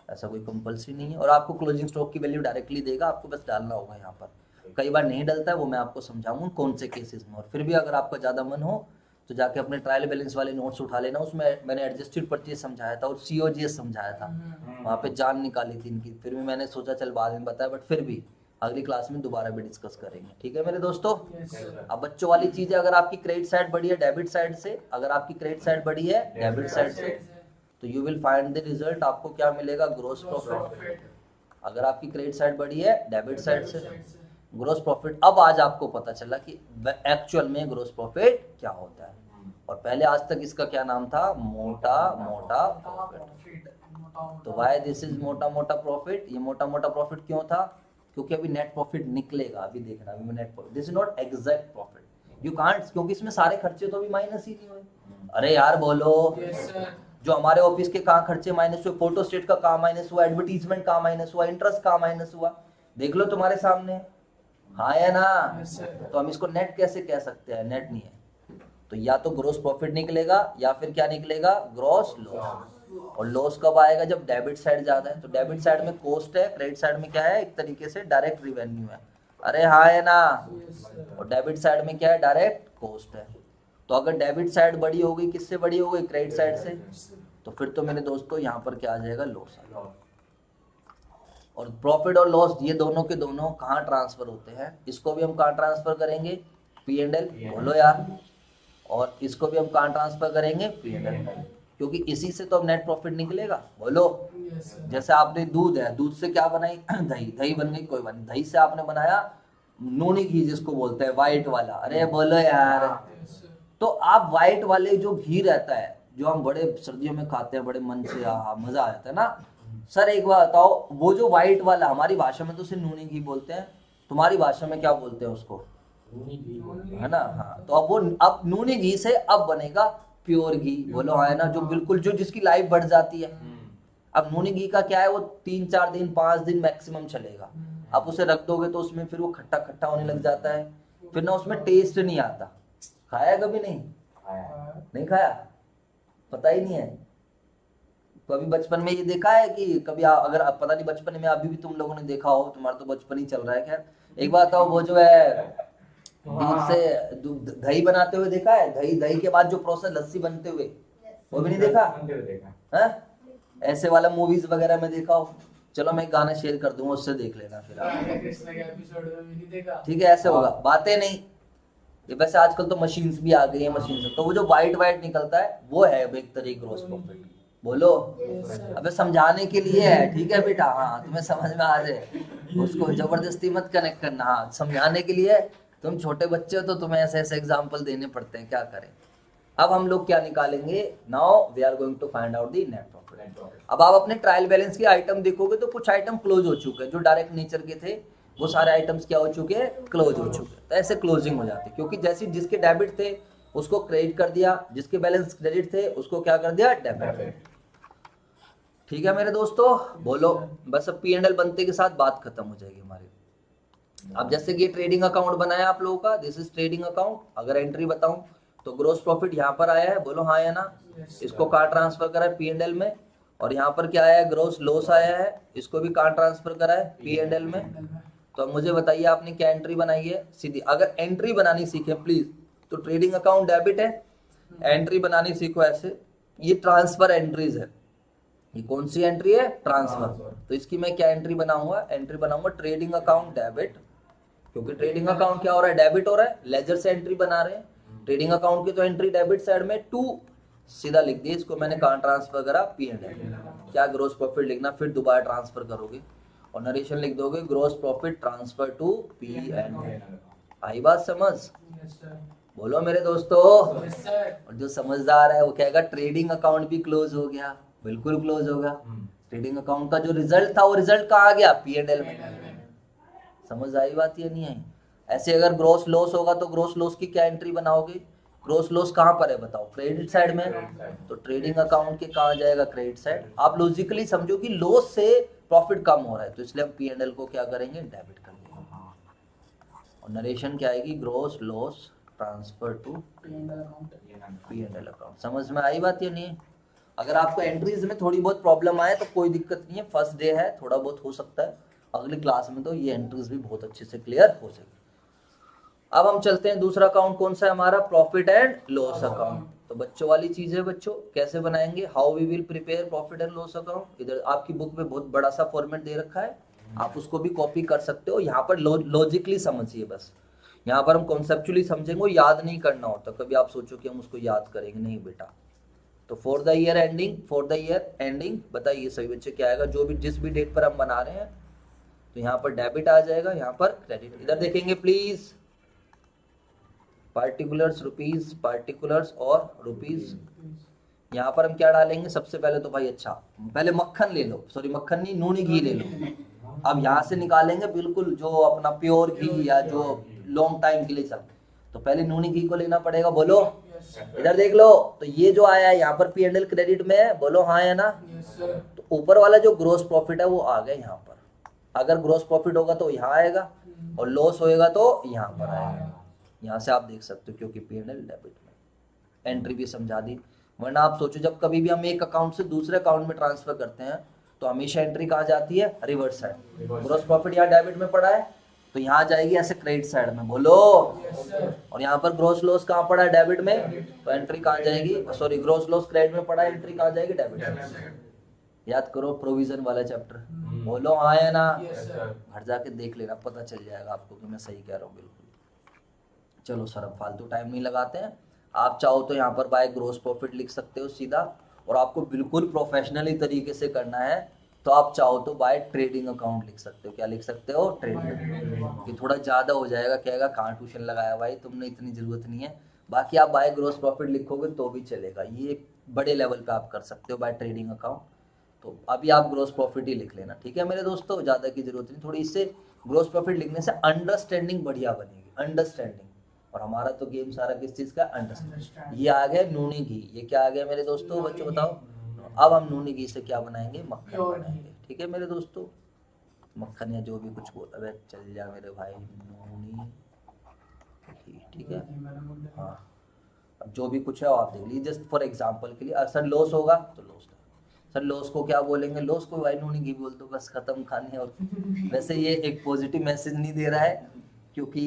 ऐसा कोई कंपल्सरी नहीं है। और आपको क्लोजिंग स्टॉक की वैल्यू डायरेक्टली देगा, आपको बस डालना होगा यहाँ पर। कई बार नहीं डलता है, वो मैं आपको समझाऊंगा कौन से केसेस में। और फिर भी अगर आपका ज़्यादा मन हो तो जाके अपने ट्रायल बैलेंस वाले नोट्स उठा लेना, उसमें मैंने एडजस्टेड परचेज समझाया था और COGS समझाया था, वहाँ पे जान निकाली थी इनकी। फिर भी मैंने सोचा चल बाद में बताया, बट फिर भी अगली क्लास में दोबारा भी डिस्कस करेंगे। ठीक है मेरे दोस्तों। अब बच्चों वाली चीज़ है, अगर आपकी क्रेडिट साइड बढ़ी है डेबिट साइड से, अगर आपकी क्रेडिट साइड बढ़ी है डेबिट साइड से, तो you will find the result, आपको क्या मिलेगा, ग्रोस प्रॉफिट। अगर आपकी क्रेडिट साइड बढ़ी है डेबिट साइड से, ग्रोस प्रॉफिट। अब आज आपको पता चला कि एक्चुअल में ग्रोस प्रॉफिट क्या होता है, और पहले आज तक इसका क्या नाम था, मोटा मोटा प्रॉफिट। तो वाई दिस इज मोटा मोटा प्रॉफिट, ये मोटा मोटा प्रॉफिट क्यों था, क्योंकि अभी नेट प्रॉफिट निकलेगा, अभी देखना, अभी net profit, this is not exact profit, you can't, क्योंकि इसमें सारे खर्चे तो अभी माइनस ही नहीं हुए। अरे यार बोलो, जो हमारे ऑफिस के कहाँ खर्चे माइनस हुए, फोटो स्टेट का कहाँ माइनस हुआ, एडवर्टीजमेंट कहाँ माइनस हुआ, इंटरेस्ट कहाँ माइनस हुआ, देख लो तुम्हारे सामने, हाँ है ना। तो हम इसको नेट कैसे कह सकते हैं, नेट नहीं है, तो या तो ग्रोस प्रॉफिट निकलेगा या फिर क्या निकलेगा, ग्रोस लॉस। और लॉस कब आएगा, जब डेबिट साइड ज्यादा है। तो डेबिट साइड में कॉस्ट है, क्रेडिट साइड में क्या है, एक तरीके से डायरेक्ट रिवेन्यू है, अरे हाँ है ना। और डेबिट साइड में क्या है, डायरेक्ट कॉस्ट है। तो अगर डेबिट साइड बड़ी हो गई, किससे बड़ी हो गई, क्रेडिट साइड से, तो फिर तो मेरे दोस्तों यहाँ पर क्या आ जाएगा, लॉस। और प्रॉफिट और लॉस ये दोनों के दोनों कहाँ ट्रांसफर होते हैं, इसको भी हम कहाँ ट्रांसफर करेंगे, P&L, बोलो यार। और इसको भी हम कहाँ ट्रांसफर करेंगे, P&L, क्योंकि इसी से तो नेट प्रॉफिट निकलेगा, बोलो। जैसे आपने दूध है, दूध से क्या बनाई, दही, दही बन गई, कोई बात नहीं, दही से आपने बनाया नूनी घी जिसको बोलते हैं, व्हाइट वाला, अरे बोलो यार। तो आप व्हाइट वाले जो घी रहता है, जो हम बड़े सर्दियों में खाते हैं, बड़े मन से मजा आ जाता है ना। सर एक बात बताओ, वो जो व्हाइट वाला, हमारी भाषा में तो सिर्फ नूनी घी बोलते हैं, तुम्हारी भाषा में क्या बोलते हैं उसको, है ना, हाँ। तो अब वो, अब नूनी घी से अब बनेगा प्योर घी, बोलो हाँ है ना, जो बिल्कुल, जो जिसकी लाइफ बढ़ जाती है। अब नूनी घी का क्या है, वो 3-4 दिन 5 दिन मैक्सिमम चलेगा, आप उसे रख दोगे तो उसमें फिर वो खट्टा खट्टा होने लग जाता है, फिर ना उसमें टेस्ट नहीं आता। खाया कभी, नहीं नहीं खाया, पता ही नहीं है। कभी बचपन में ये देखा है कि कभी अगर पता नहीं बचपन में अभी भी तुम लोगों ने देखा हो, तुम्हारा तो बचपन ही चल रहा है, खैर एक बात बताओ, वो जो है दूध से दही बनाते हुए देखा है, दही, दही के बाद जो प्रोसेस लस्सी बनते हुए, वो भी नहीं देखा है, ऐसे वाला मूवीज वगैरह में देखा हो। चलो मैं एक गाना शेयर कर दूंगा, उससे देख लेना फिर आप, ठीक है, ऐसे होगा, बातें नहीं। ये वैसे आजकल तो मशीन्स भी आ गई है, मशीन से तो वो जो व्हाइट व्हाइट निकलता है वो है एक तरीके ग्रोस प्रॉफिट, बोलो। अबे समझाने के लिए है, ठीक है बेटा, हाँ तुम्हें समझ में आ जाए, उसको जबरदस्ती मत कनेक्ट करना, हाँ समझाने के लिए। तुम छोटे बच्चे हो तो तुम्हें ऐसे ऐसे एग्जाम्पल देने पड़ते हैं, क्या करें। अब हम लोग क्या निकालेंगे, now we are going to find out the net profit. अब आप अपने ट्रायल बैलेंस के आइटम देखोगे तो कुछ आइटम क्लोज हो चुके हैं, जो डायरेक्ट नेचर के थे वो सारे आइटम्स क्या हो चुके हैं, क्लोज हो चुके हैं। तो ऐसे क्लोजिंग हो जाती है, क्योंकि जैसे जिसके डेबिट थे उसको क्रेडिट कर दिया, जिसके बैलेंस क्रेडिट थे उसको क्या कर दिया, डेबिट। ठीक है मेरे दोस्तों, बोलो। बस अब P&L बनते के साथ बात खत्म हो जाएगी हमारी। अब जैसे कि ये ट्रेडिंग अकाउंट बनाया आप लोगों का, दिस इज ट्रेडिंग अकाउंट। अगर एंट्री बताऊं तो ग्रोस प्रॉफिट यहाँ पर आया है, बोलो हाँ या ना। इसको कहाँ ट्रांसफर करा है, P&L में। और यहाँ पर क्या आया है, ग्रोस लॉस आया है, इसको भी कहाँ ट्रांसफर करा है, P&L में। तो अब मुझे बताइए आपने क्या एंट्री बनाई है, सीधी। अगर एंट्री बनानी सीखे प्लीज, तो ट्रेडिंग अकाउंट डेबिट है, एंट्री बनानी सीखो ऐसे। ये ट्रांसफर एंट्रीज है। ये कौन सी एंट्री है? ट्रांसफर। तो इसकी मैं क्या एंट्री बनाऊंगा? एंट्री बनाऊंगा ट्रेडिंग अकाउंट डेबिट, क्योंकि ट्रेडिंग अकाउंट क्या हो रहा है? डेबिट हो रहा है। लेजर से एंट्री बना रहे हैं, ट्रेडिंग अकाउंट की तो एंट्री डेबिट साइड में टू, सीधा लिख दिया इसको मैंने, कहाँ ट्रांसफर करा? P&L। क्या ग्रोस प्रॉफिट लिखना, फिर दोबारा ट्रांसफर करोगे और नरेशन लिख दोगे gross profit transfer to P&L। आई बात समझ? Yes sir. बोलो मेरे दोस्तों। Yes sir. और जो समझदार है वो कहेगा ट्रेडिंग अकाउंट भी क्लोज हो गया। बिल्कुल क्लोज होगा। ट्रेडिंग अकाउंट का जो रिजल्ट था वो रिजल्ट कहाँ आ गया? P&L में। समझ आई बात या नहीं आई? ऐसे अगर ग्रोस लॉस होगा तो ग्रोस लॉस की क्या एंट्री बनाओगे? ग्रोस लॉस कहाँ पर है बताओ? क्रेडिट साइड में। तो ट्रेडिंग अकाउंट के कहाँ जाएगा? Credit side. आप लॉजिकली समझो कि लॉस से प्रॉफिट कम हो रहा है, तो इसलिए हम P&L को क्या करेंगे? डेबिट कर देंगे। और नरेशन क्या आएगी? Gross loss transfer to P&L account. समझ में आई बात या नहीं? अगर आपको एंट्रीज में थोड़ी बहुत प्रॉब्लम आए तो कोई दिक्कत नहीं है, फर्स्ट डे है, थोड़ा बहुत हो सकता है, अगली क्लास में तो ये एंट्रीज भी बहुत अच्छे से क्लियर हो सके। अब हम चलते हैं दूसरा अकाउंट, कौन सा है हमारा? Profit and loss account. तो बच्चों वाली चीज है बच्चों, कैसे बनाएंगे? How we will prepare profit and loss account. इधर आपकी बुक में बहुत बड़ा सा फॉर्मेट दे रखा है, आप उसको भी कॉपी कर सकते हो। यहाँ पर लॉजिकली समझिए बस, यहाँ पर हम कॉन्सेप्चुअली समझेंगे, याद नहीं करना होता। कभी आप सोचो कि हम उसको याद करेंगे, नहीं बेटा। तो फॉर द ईयर एंडिंग बताइए सभी बच्चे क्या आएगा? जो भी जिस भी डेट पर हम बना रहे हैं, तो यहाँ पर डेबिट आ जाएगा, यहाँ पर क्रेडिट। इधर देखेंगे प्लीज, पार्टिकुलर्स रुपीज, पार्टिकुलर्स और रुपीज। यहाँ पर हम क्या डालेंगे? सबसे पहले तो भाई अच्छा, पहले मक्खन ले लो, सॉरी मक्खन नहीं, नूनी घी ले लो। अब यहाँ से निकालेंगे बिल्कुल जो अपना प्योर घी या जो लॉन्ग टाइम के लिए चल, तो पहले नूनी घी को लेना पड़ेगा। बोलो, इधर देख लो। तो ये जो आया है यहाँ पर P&L क्रेडिट में है, बोलो हाँ या ना? तो ऊपर वाला जो ग्रोस प्रॉफिट है वो आ गया यहाँ पर। अगर ग्रोस प्रॉफिट होगा तो यहाँ आएगा और लॉस होएगा तो यहाँ पर आएगा। यहाँ से आप देख सकते हो, क्योंकि P&L डेबिट में। एंट्री भी समझा दी। वरना आप सोचो, जब कभी भी हम एक अकाउंट से दूसरे अकाउंट में ट्रांसफर करते हैं तो हमेशा एंट्री कहाँ जाती है? Reverse side. ग्रोस प्रॉफिट यहाँ डेबिट में पड़ा है तो यहाँ जाएगी ऐसे क्रेडिट साइड में। बोलो। और यहाँ पर ग्रोस लॉस कहाँ पड़ा है? डेबिट में। तो एंट्री कहाँ जाएगी? सॉरी, ग्रोस लॉस क्रेडिट में पड़ा है, एंट्री कहाँ जाएगी? डेबिट में। याद करो प्रोविजन वाला चैप्टर। बोलो हाँ या ना? घर जाके देख लेना, पता चल जाएगा आपको कि मैं सही कह रहा हूँ। बिल्कुल। चलो सर, अब फालतू टाइम नहीं लगाते हैं। आप चाहो तो यहाँ पर बाय ग्रोस प्रॉफिट लिख सकते हो सीधा, और आपको बिल्कुल प्रोफेशनली तरीके से करना है तो आप चाहो तो बाय ट्रेडिंग अकाउंट लिख सकते हो। क्या लिख सकते हो? ट्रेडिंग। ये थोड़ा ज़्यादा हो जाएगा, कहेगा कहाँ ट्यूशन लगाया भाई तुमने, इतनी ज़रूरत नहीं है। बाकी आप बाय ग्रोस प्रॉफिट लिखोगे तो भी चलेगा, ये बड़े लेवल पे आप कर सकते हो बाय ट्रेडिंग अकाउंट। तो अभी आप ग्रोस प्रॉफिट ही लिख लेना, ठीक है मेरे दोस्तों, ज़्यादा की जरूरत नहीं। थोड़ी इससे ग्रोस प्रॉफिट लिखने से अंडरस्टैंडिंग बढ़िया बनेगी, अंडरस्टैंडिंग। और हमारा तो गेम सारा किस चीज़ का? अंडरस्टैंडिंग। ये आ गया नूनी घी। ये क्या आ गया मेरे दोस्तों? बच्चों बताओ। अब हम नूनी घी से क्या बनाएंगे? मक्खन बनाएंगे, ठीक है मेरे दोस्तों। मक्खन या जो भी कुछ बोल, अबे चल जा मेरे भाई, नूनी घी, ठीक है। हाँ, अब जो भी कुछ है वो आप देख लीजिए, जस्ट फॉर एग्जांपल के लिए। सर लॉस होगा तो लॉस, सर लॉस को क्या बोलेंगे? लॉस को भाई नूनी घी बोल दो, बस खत्म खाने। और वैसे ये एक पॉजिटिव मैसेज नहीं दे रहा है, क्योंकि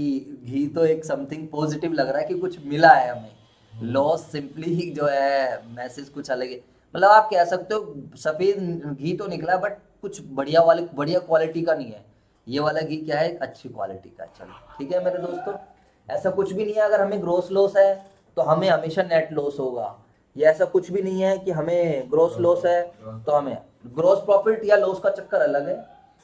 घी तो एक समथिंग पॉजिटिव लग रहा है कि कुछ मिला है हमें। लॉस सिंपली ही जो है मैसेज कुछ अलग है। मतलब आप कह सकते हो सफेद घी तो निकला बट कुछ बढ़िया क्वालिटी का नहीं है। ये वाला घी क्या है? अच्छी क्वालिटी का। चलो ठीक है मेरे दोस्तों, ऐसा कुछ भी नहीं है अगर हमें ग्रोस लॉस है तो हमें हमेशा नेट लॉस होगा। ये ऐसा कुछ भी नहीं है कि हमें ग्रोस लॉस है तो हमें ग्रोस प्रॉफिट या लॉस का चक्कर अलग है,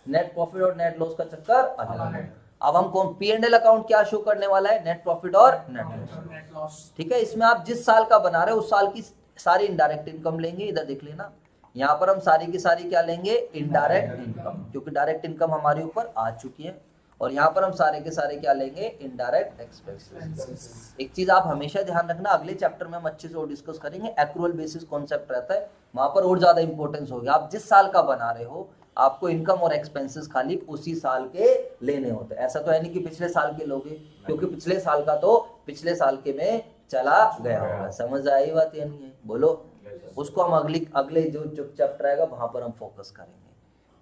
नेट प्रॉफिट और नेट लॉस का चक्कर अलग है। अब हम कौन P&L अकाउंट क्या शो करने वाला है? नेट प्रॉफिट और नेट लॉस, ठीक है। इसमें आप जिस साल का बना रहे हो उस साल की सारी इनडायरेक्ट इनकम लेंगे। इधर देख लेना, यहाँ पर हम सारी की सारी क्या लेंगे? इनडायरेक्ट इनकम, क्योंकि डायरेक्ट इनकम हमारे ऊपर आ चुकी है। और यहाँ पर हम सारे के सारे क्या लेंगे? Indirect expenses. एक चीज आप हमेशा ध्यान रखना, अगले चैप्टर में हम अच्छे से और डिस्कस करेंगे, एक्रूअल बेसिस कॉन्सेप्ट रहता है, वहां पर और ज्यादा इंपॉर्टेंस होगी। आप जिस साल का बना रहे हो आपको इनकम और एक्सपेंसेस खाली उसी साल के लेने होते हैं। ऐसा तो है नहीं कि पिछले साल के लोगे, क्योंकि पिछले साल का तो पिछले साल के में चला गया होगा। समझ आई बात या नहीं है? बोलो। उसको हम अगले जो चैप्टर आएगा वहां पर हम फोकस करेंगे।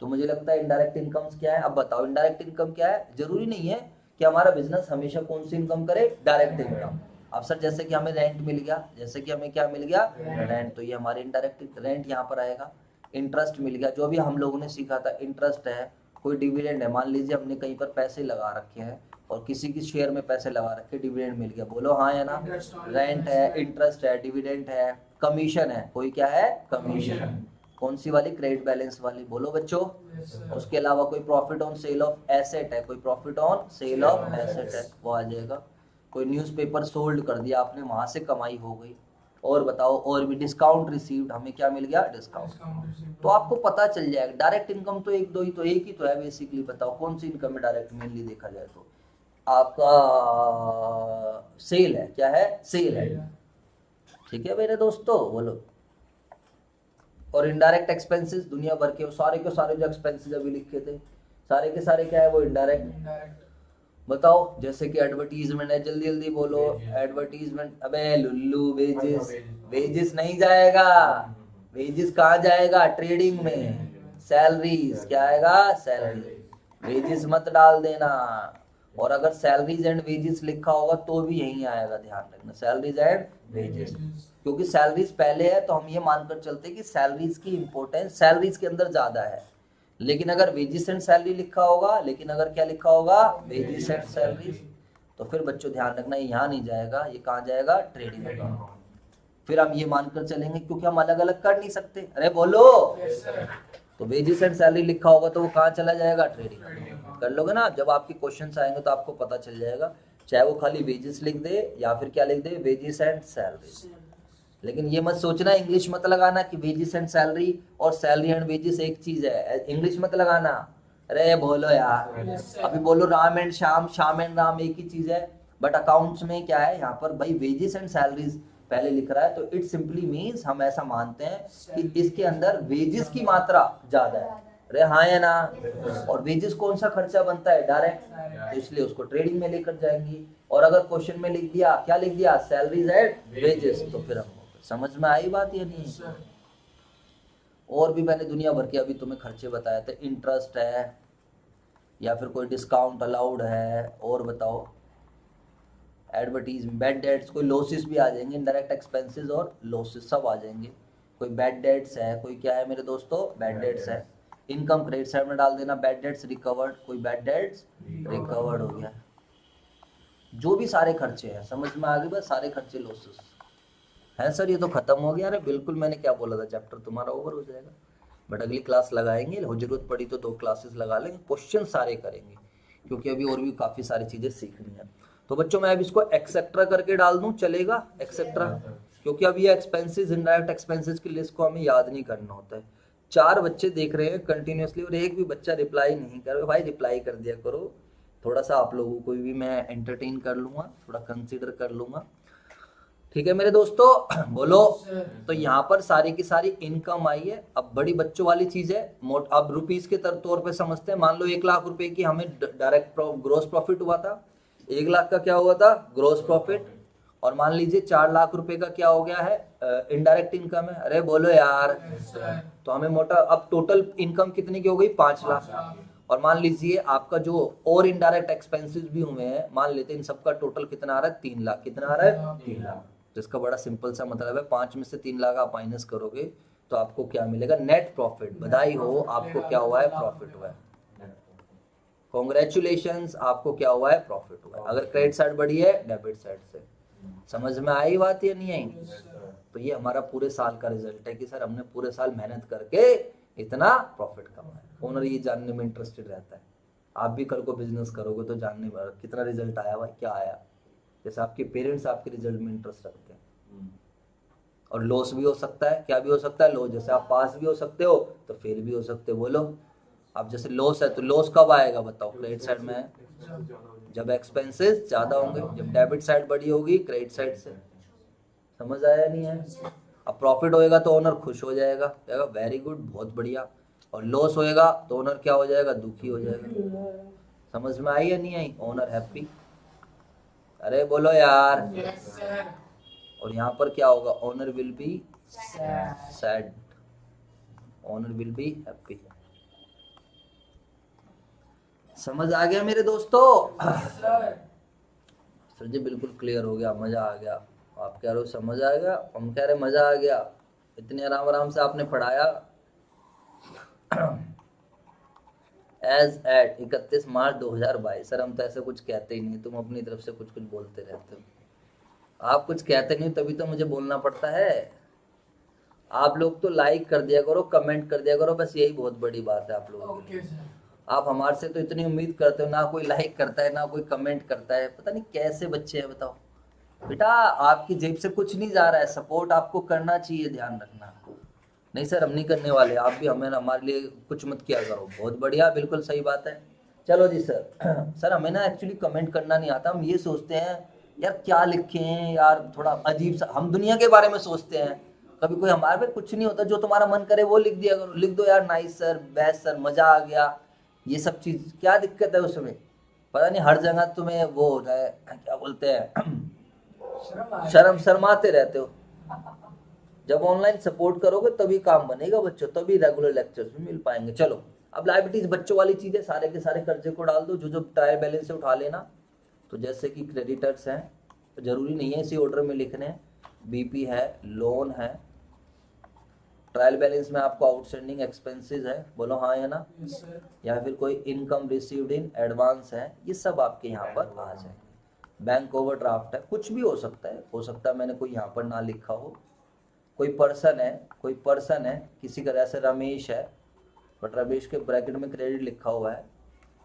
तो मुझे लगता है इनडायरेक्ट इनकम क्या है। अब बताओ इनडायरेक्ट इनकम क्या है? जरूरी नहीं है कि हमारा बिजनेस हमेशा कौन सी इनकम करे? Direct income. अब सर जैसे कि हमें रेंट मिल गया, जैसे कि हमें क्या मिल गया, रेंट, तो ये हमारे इनडायरेक्ट रेंट यहाँ पर आएगा। इंटरेस्ट मिल गया, जो भी हम लोगों ने सीखा था, इंटरेस्ट है। कोई डिविडेंड है, मान लीजिए हमने कहीं पर पैसे लगा रखे हैं और किसी की शेयर में पैसे लगा रखे, डिविडेंड मिल गया, बोलो हाँ या ना। रेंट है, इंटरेस्ट है, डिविडेंड है, कमीशन है, कोई क्या है, कमीशन। कौन सी वाली, क्रेडिट बैलेंस वाली, बोलो बच्चों। उसके अलावा कोई profit on sale of asset है, कोई profit on sale of asset है, वो आ जाएगा। कोई न्यूज़पेपर सोल्ड कर दिया आपने, वहां से कमाई हो गई। और बताओ, और भी डिस्काउंट रिसीव्ड, हमें क्या मिल गया, डिस्काउंट। तो आपको पता चल जाएगा। डायरेक्ट इनकम तो एक दो ही, तो एक ही तो है बेसिकली। बताओ कौन सी इनकम है डायरेक्ट, मेनली देखा जाए तो आपका सेल है, क्या है, सेल है। ठीक है मेरे दोस्तों, बोलो। और इनडायरेक्ट एक्सपेंसेस दुनिया भर के सारे जो एक्सपेंसेस अभी लिखे थे, सारे के सारे क्या है, वो इनडायरेक्ट। बताओ, जैसे कि एडवर्टीजमेंट है, जल्दी जल्दी बोलो। एडवर्टीजमेंट, अबे लुल्लू, वेजेस, वेजेस नहीं जाएगा। वेजेस कहाँ जाएगा, ट्रेडिंग में। सैलरीज क्या आएगा, सैलरी, वेजेस मत डाल देना। और अगर सैलरीज एंड वेजेस लिखा होगा तो भी यही आएगा, ध्यान रखना, सैलरीज एंड वेजेस। क्योंकि सैलरीज पहले है तो हम ये मानकर चलते हैं कि सैलरीज की इंपॉर्टेंस सैलरीज के अंदर ज्यादा है। लेकिन अगर वेजेस एंड सैलरी लिखा होगा, लेकिन अगर क्या लिखा होगा, वेजेस एंड सैलरीज, तो फिर बच्चों ध्यान रखना, ये यहाँ नहीं जाएगा, ये कहाँ जाएगा, ट्रेडिंग अकाउंट। फिर हम ये मानकर चलेंगे, क्योंकि हम अलग अलग कर नहीं सकते। अरे बोलो, तो वेजेस एंड सैलरी लिखा होगा तो वो कहाँ चला जाएगा, ट्रेडिंग। कर लोगे ना, जब आपके क्वेश्चंस आएंगे तो आपको पता चल जाएगा, चाहे वो खाली वेजेस लिख दे या फिर क्या लिख दे, वेजेस एंड सैलरी। लेकिन ये मत सोचना, इंग्लिश मत लगाना कि वेजेस एंड सैलरी और सैलरी एंड वेजेस एक चीज है, इंग्लिश मत लगाना। अरे बोलो यार, अभी बोलो राम एंड श्याम, श्याम एंड राम एक ही चीज है। बट अकाउंट्स में क्या है, यहाँ पर भाई वेजेस एंड सैलरीज पहले लिख रहा है, तो इट सिंपली मीन्स हम ऐसा मानते हैं कि इसके अंदर वेजेस की मात्रा ज्यादा है। अरे हाँ या ना। और वेजेस कौन सा खर्चा बनता है, डायरेक्ट, तो इसलिए उसको ट्रेडिंग में लेकर जाएंगे। और अगर क्वेश्चन में लिख दिया, क्या लिख दिया, सैलरीज एंड वेजेस, तो फिर हम समझ में आई बात या नहीं। और भी मैंने दुनिया भर के अभी तुम्हें खर्चे बताए थे, इंटरेस्ट है या फिर कोई डिस्काउंट अलाउड है, और बताओ एडवर्टीजमेंट, बैड डेट्स, कोई लॉसेस भी आ जाएंगे, डायरेक्ट एक्सपेंसेस और लॉसेस सब आ जाएंगे। कोई बैड डेट्स है, कोई क्या है मेरे दोस्तों, बैड डेट्स है। इनकम क्रेडिट साइड में डाल देना, बैड डेट्स रिकवर्ड, कोई बैड डेट्स रिकवर्ड हो गया। जो भी सारे खर्चे हैं, समझ में आ गए, बस सारे खर्चे लॉसेस है। सर ये तो खत्म हो गया। अरे बिल्कुल, मैंने क्या बोला था, चैप्टर तुम्हारा ओवर हो जाएगा। बट अगली क्लास लगाएंगे, हो जरूरत पड़ी तो 2 क्लासेस लगा लेंगे, क्वेश्चन सारे करेंगे, क्योंकि अभी और भी काफ़ी सारी चीज़ें सीखनी है। तो बच्चों मैं अब इसको एक्सेट्रा करके डाल दूं, चलेगा एक्सेट्रा, क्योंकि अब ये एक्सपेंसेस, इनडायरेक्ट एक्सपेंसेस की लिस्ट को हमें याद नहीं करना होता है। 4 बच्चे देख रहे हैं कंटिन्यूसली और एक भी बच्चा रिप्लाई नहीं कर रहा। भाई रिप्लाई कर दिया करो, थोड़ा सा आप लोगों को भी मैं एंटरटेन कर लूँगा, थोड़ा कंसिडर कर लूँगा। ठीक है मेरे दोस्तों, बोलो। तो यहाँ पर सारी की सारी इनकम आई है। अब बड़ी बच्चों वाली चीज है, अब रुपीस के तौर पे समझते हैं। मान लो 1 लाख रुपए की हमें डायरेक्ट ग्रोस प्रॉफिट हुआ था, 1 लाख का क्या हुआ था, ग्रोस प्रॉफिट। और मान लीजिए 4 लाख रुपए का क्या हो गया है, इनडायरेक्ट इनकम है। अरे बोलो यार, तो हमें मोटा, अब टोटल इनकम कितनी की हो गई, 5 लाख। और मान लीजिए आपका जो और इनडायरेक्ट एक्सपेंसेस भी हुए हैं, मान लेते हैं इन सबका टोटल कितना आ रहा है, 3 लाख। कितना आ रहा है, 3 लाख। जिसका बड़ा सिंपल सा मतलब है, 5 में से 3 लाख आप माइनस करोगे तो आपको क्या मिलेगा, नेट प्रॉफिट। बधाई हो, आपको क्या हुआ है, प्रॉफिट हुआ है। कॉन्ग्रेचुलेशंस, आपको क्या हुआ है, प्रॉफिट हुआ है। अगर क्रेडिट साइड बढ़ी है, डेबिट साइड से। समझ में आई बात या नहीं आई। तो ये हमारा पूरे साल का रिजल्ट है कि सर हमने पूरे साल मेहनत करके इतना प्रॉफिट कमाया। ओनर ये जानने में इंटरेस्टेड रहता है। आप भी कल को बिजनेस करोगे तो जानने में कितना रिजल्ट आया भाई, क्या आया। जैसे आपके पेरेंट्स आपके रिजल्ट में इंटरेस्ट रखते हैं। और लॉस भी हो सकता है, क्या भी हो सकता है, लॉस। जैसे आप पास भी हो सकते हो तो फेल भी हो सकते हो। बोलो, अब जैसे लॉस है तो लॉस कब आएगा बताओ, क्रेडिट साइड में है जब एक्सपेंसेस ज्यादा होंगे, जब डेबिट साइड बड़ी होगी क्रेडिट साइड से। समझ आया नहीं है। अब प्रॉफिट होएगा तो ओनर खुश हो जाएगा, कहेगा वेरी गुड, बहुत बढ़िया। और लॉस होएगा तो ओनर क्या हो जाएगा, दुखी हो जाएगा। समझ में आई या नहीं आई, ओनर हैप्पी। अरे बोलो यार। और यहाँ पर क्या होगा, owner will be sad, owner will be happy. समझ आ गया मेरे दोस्तों। सर जी बिल्कुल क्लियर हो गया, मज़ा आ गया। आप कह रहे हो समझ आएगा, हम कह रहे मज़ा आ गया। इतने आराम आराम से आपने पढ़ाया। एज एट 31 मार्च 2022। सर हम तो ऐसे कुछ कहते ही नहीं, तुम अपनी तरफ से कुछ कुछ बोलते रहते हो। आप कुछ कहते नहीं तभी तो मुझे बोलना पड़ता है। आप लोग तो लाइक कर दिया करो, कमेंट कर दिया करो, बस यही बहुत बड़ी बात है आप लोगों की। Okay sir. आप हमारे से तो इतनी उम्मीद करते हो, ना कोई लाइक करता है ना कोई कमेंट करता है, पता नहीं कैसे बच्चे हैं बताओ। बेटा आपकी जेब से कुछ नहीं जा रहा है, सपोर्ट आपको करना चाहिए, ध्यान रखना। नहीं सर हम नहीं करने वाले, आप भी हमें हमारे लिए कुछ मत किया करो। बहुत बढ़िया, बिल्कुल सही बात है। चलो जी सर। सर हमें ना एक्चुअली कमेंट करना नहीं आता, हम ये सोचते हैं यार क्या लिखें यार, थोड़ा अजीब सा, हम दुनिया के बारे में सोचते हैं। कभी कोई हमारे पे कुछ नहीं होता, जो तुम्हारा मन करे वो लिख दिया करो, लिख दो यार नाइस सर, बेस्ट सर, मजा आ गया, ये सब चीज क्या दिक्कत है उसमें। पता नहीं हर जगह तुम्हें वो हो रहा है, क्या बोलते हैं, शर्माते रहते हो। जब ऑनलाइन सपोर्ट करोगे तभी काम बनेगा बच्चों, तभी रेगुलर लेक्चर्स भी मिल पाएंगे। चलो अब लाइबिलिटीज बच्चों वाली चीजें, सारे के सारे कर्जे को डाल दो, जो जो ट्रायल बैलेंस से उठा लेना। तो जैसे कि क्रेडिटर्स हैं, तो जरूरी नहीं है इसी ऑर्डर में लिखने हैं। बीपी है, लोन है, ट्रायल बैलेंस में आपको आउटस्टैंडिंग एक्सपेंसेस है, बोलो हाँ या ना, यस सर। या फिर कोई इनकम रिसीव्ड इन एडवांस है, ये सब आपके यहाँ पर आ जाएंगे। बैंक ओवरड्राफ्ट है, कुछ भी हो सकता है मैंने कोई यहाँ पर ना लिखा हो। कोई पर्सन है, किसी का जैसे रमेश है, बट रमेश के ब्रैकेट में क्रेडिट लिखा हुआ है।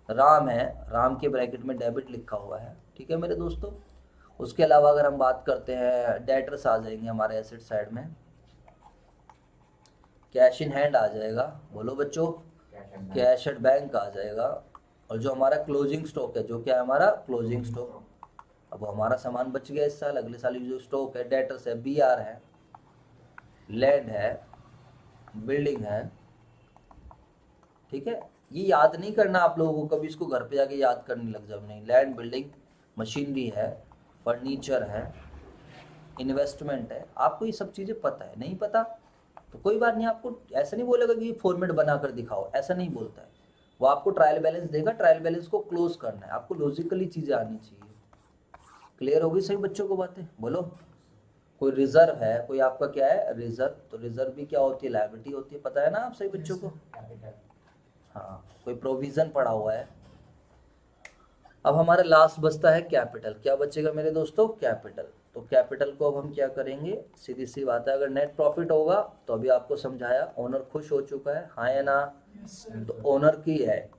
राम है, राम के ब्रैकेट में डेबिट लिखा हुआ है। ठीक है मेरे दोस्तों। उसके अलावा अगर हम बात करते हैं, डेटर्स आ जाएंगे हमारे एसेट साइड में, कैश इन हैंड आ जाएगा, बोलो बच्चों, कैश एट बैंक आ जाएगा। और जो हमारा क्लोजिंग स्टॉक है, जो क्या है हमारा क्लोजिंग स्टॉक, अब हमारा सामान बच गया इस साल, अगले साल जो स्टॉक है, डेटर्स है, बीआर है, लैंड है, बिल्डिंग है। ठीक है, ये याद नहीं करना आप लोगों को, कभी इसको घर पे जाके याद करने लग जाओ नहीं। लैंड, बिल्डिंग, मशीनरी है, फर्नीचर है, इन्वेस्टमेंट है। आपको ये सब चीज़ें पता है, नहीं पता तो कोई बात नहीं, आपको ऐसा नहीं बोलेगा कि फॉर्मेट बना कर दिखाओ, ऐसा नहीं बोलता है वो। आपको ट्रायल बैलेंस देगा, ट्रायल बैलेंस को क्लोज करना है, आपको लॉजिकली चीज़ें आनी चाहिए। क्लियर होगी सही बच्चों को बातें, बोलो। कोई रिजर्व है, कोई आपका क्या है रिजर्व, तो रिजर्व भी क्या होती है, लायबिलिटी होती है, पता है ना आप सही बच्चों को। हाँ, कोई प्रोविजन पड़ा हुआ है। अब हमारा लास्ट बचता है कैपिटल। क्या बचेगा मेरे दोस्तों, कैपिटल। तो कैपिटल को अब हम क्या करेंगे, सीधी सी बात है, अगर नेट प्रॉफिट होगा तो अभी आपको समझाया, ओनर खुश हो चुका है, हाँ या ना, तो ओनर की है,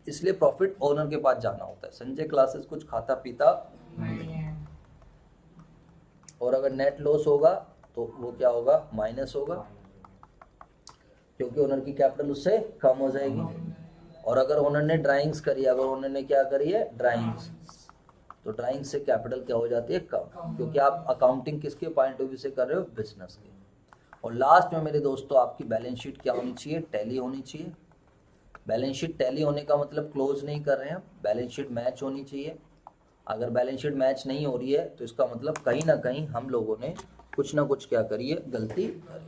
इसलिए प्रॉफिट ओनर के पास जाना होता है। संजय क्लासेस कुछ खाता पीता नहीं है। और अगर नेट लॉस होगा तो वो क्या होगा, माइनस होगा, क्योंकि ओनर की कैपिटल उससे कम हो जाएगी। और अगर ओनर ने ड्राइंग्स करी, अगर ओनर ने क्या करी है, ड्राइंग्स, तो ड्राइंग से कैपिटल क्या हो जाती है, कम, क्योंकि आप अकाउंटिंग किसके पॉइंट ऑफ व्यू से कर रहे हो, बिजनेस के। और लास्ट में मेरे दोस्तों आपकी बैलेंस शीट क्या होनी चाहिए, टैली होनी चाहिए। बैलेंस शीट टैली होने का मतलब क्लोज नहीं कर रहे हैं, बैलेंस शीट मैच होनी चाहिए। अगर बैलेंस शीट मैच नहीं हो रही है तो इसका मतलब कहीं ना कहीं हम लोगों ने कुछ ना कुछ क्या करी है, गलती करी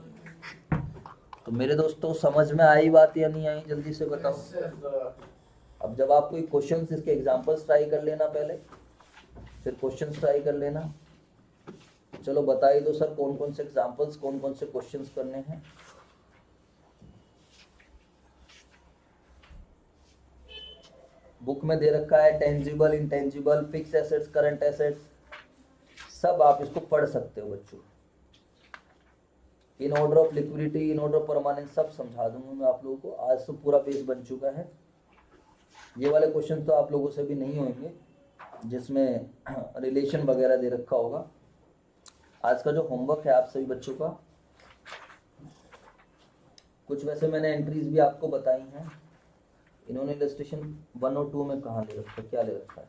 है। तो मेरे दोस्तों समझ में आई बात या नहीं आई, जल्दी से बताओ। अब जब आप कोई क्वेश्चन, इसके एग्जांपल्स ट्राई कर लेना पहले, फिर क्वेश्चंस ट्राई कर लेना। चलो बता ही दो सर, कौन कौन से एग्जांपल्स, कौन कौन से क्वेश्चंस करने हैं। बुक में दे रखा है tangible, intangible, fix assets, current assets, सब आप इसको पढ़ सकते हो बच्चों। In order of liquidity, in order of permanence, सब समझा दूंगा मैं आप लोगों को। आज तो पूरा पेज बन चुका है। ये वाले क्वेश्चन तो आप लोगों से भी नहीं होंगे जिसमें रिलेशन वगैरह दे रखा होगा। आज का जो होमवर्क है आप सभी बच्चों का, कुछ वैसे मैंने एंट्रीज भी आपको बताई हैं। इन्होंने इलस्ट्रेशन 1 और 2 में कहाँ ले रखा है, क्या ले रखा है,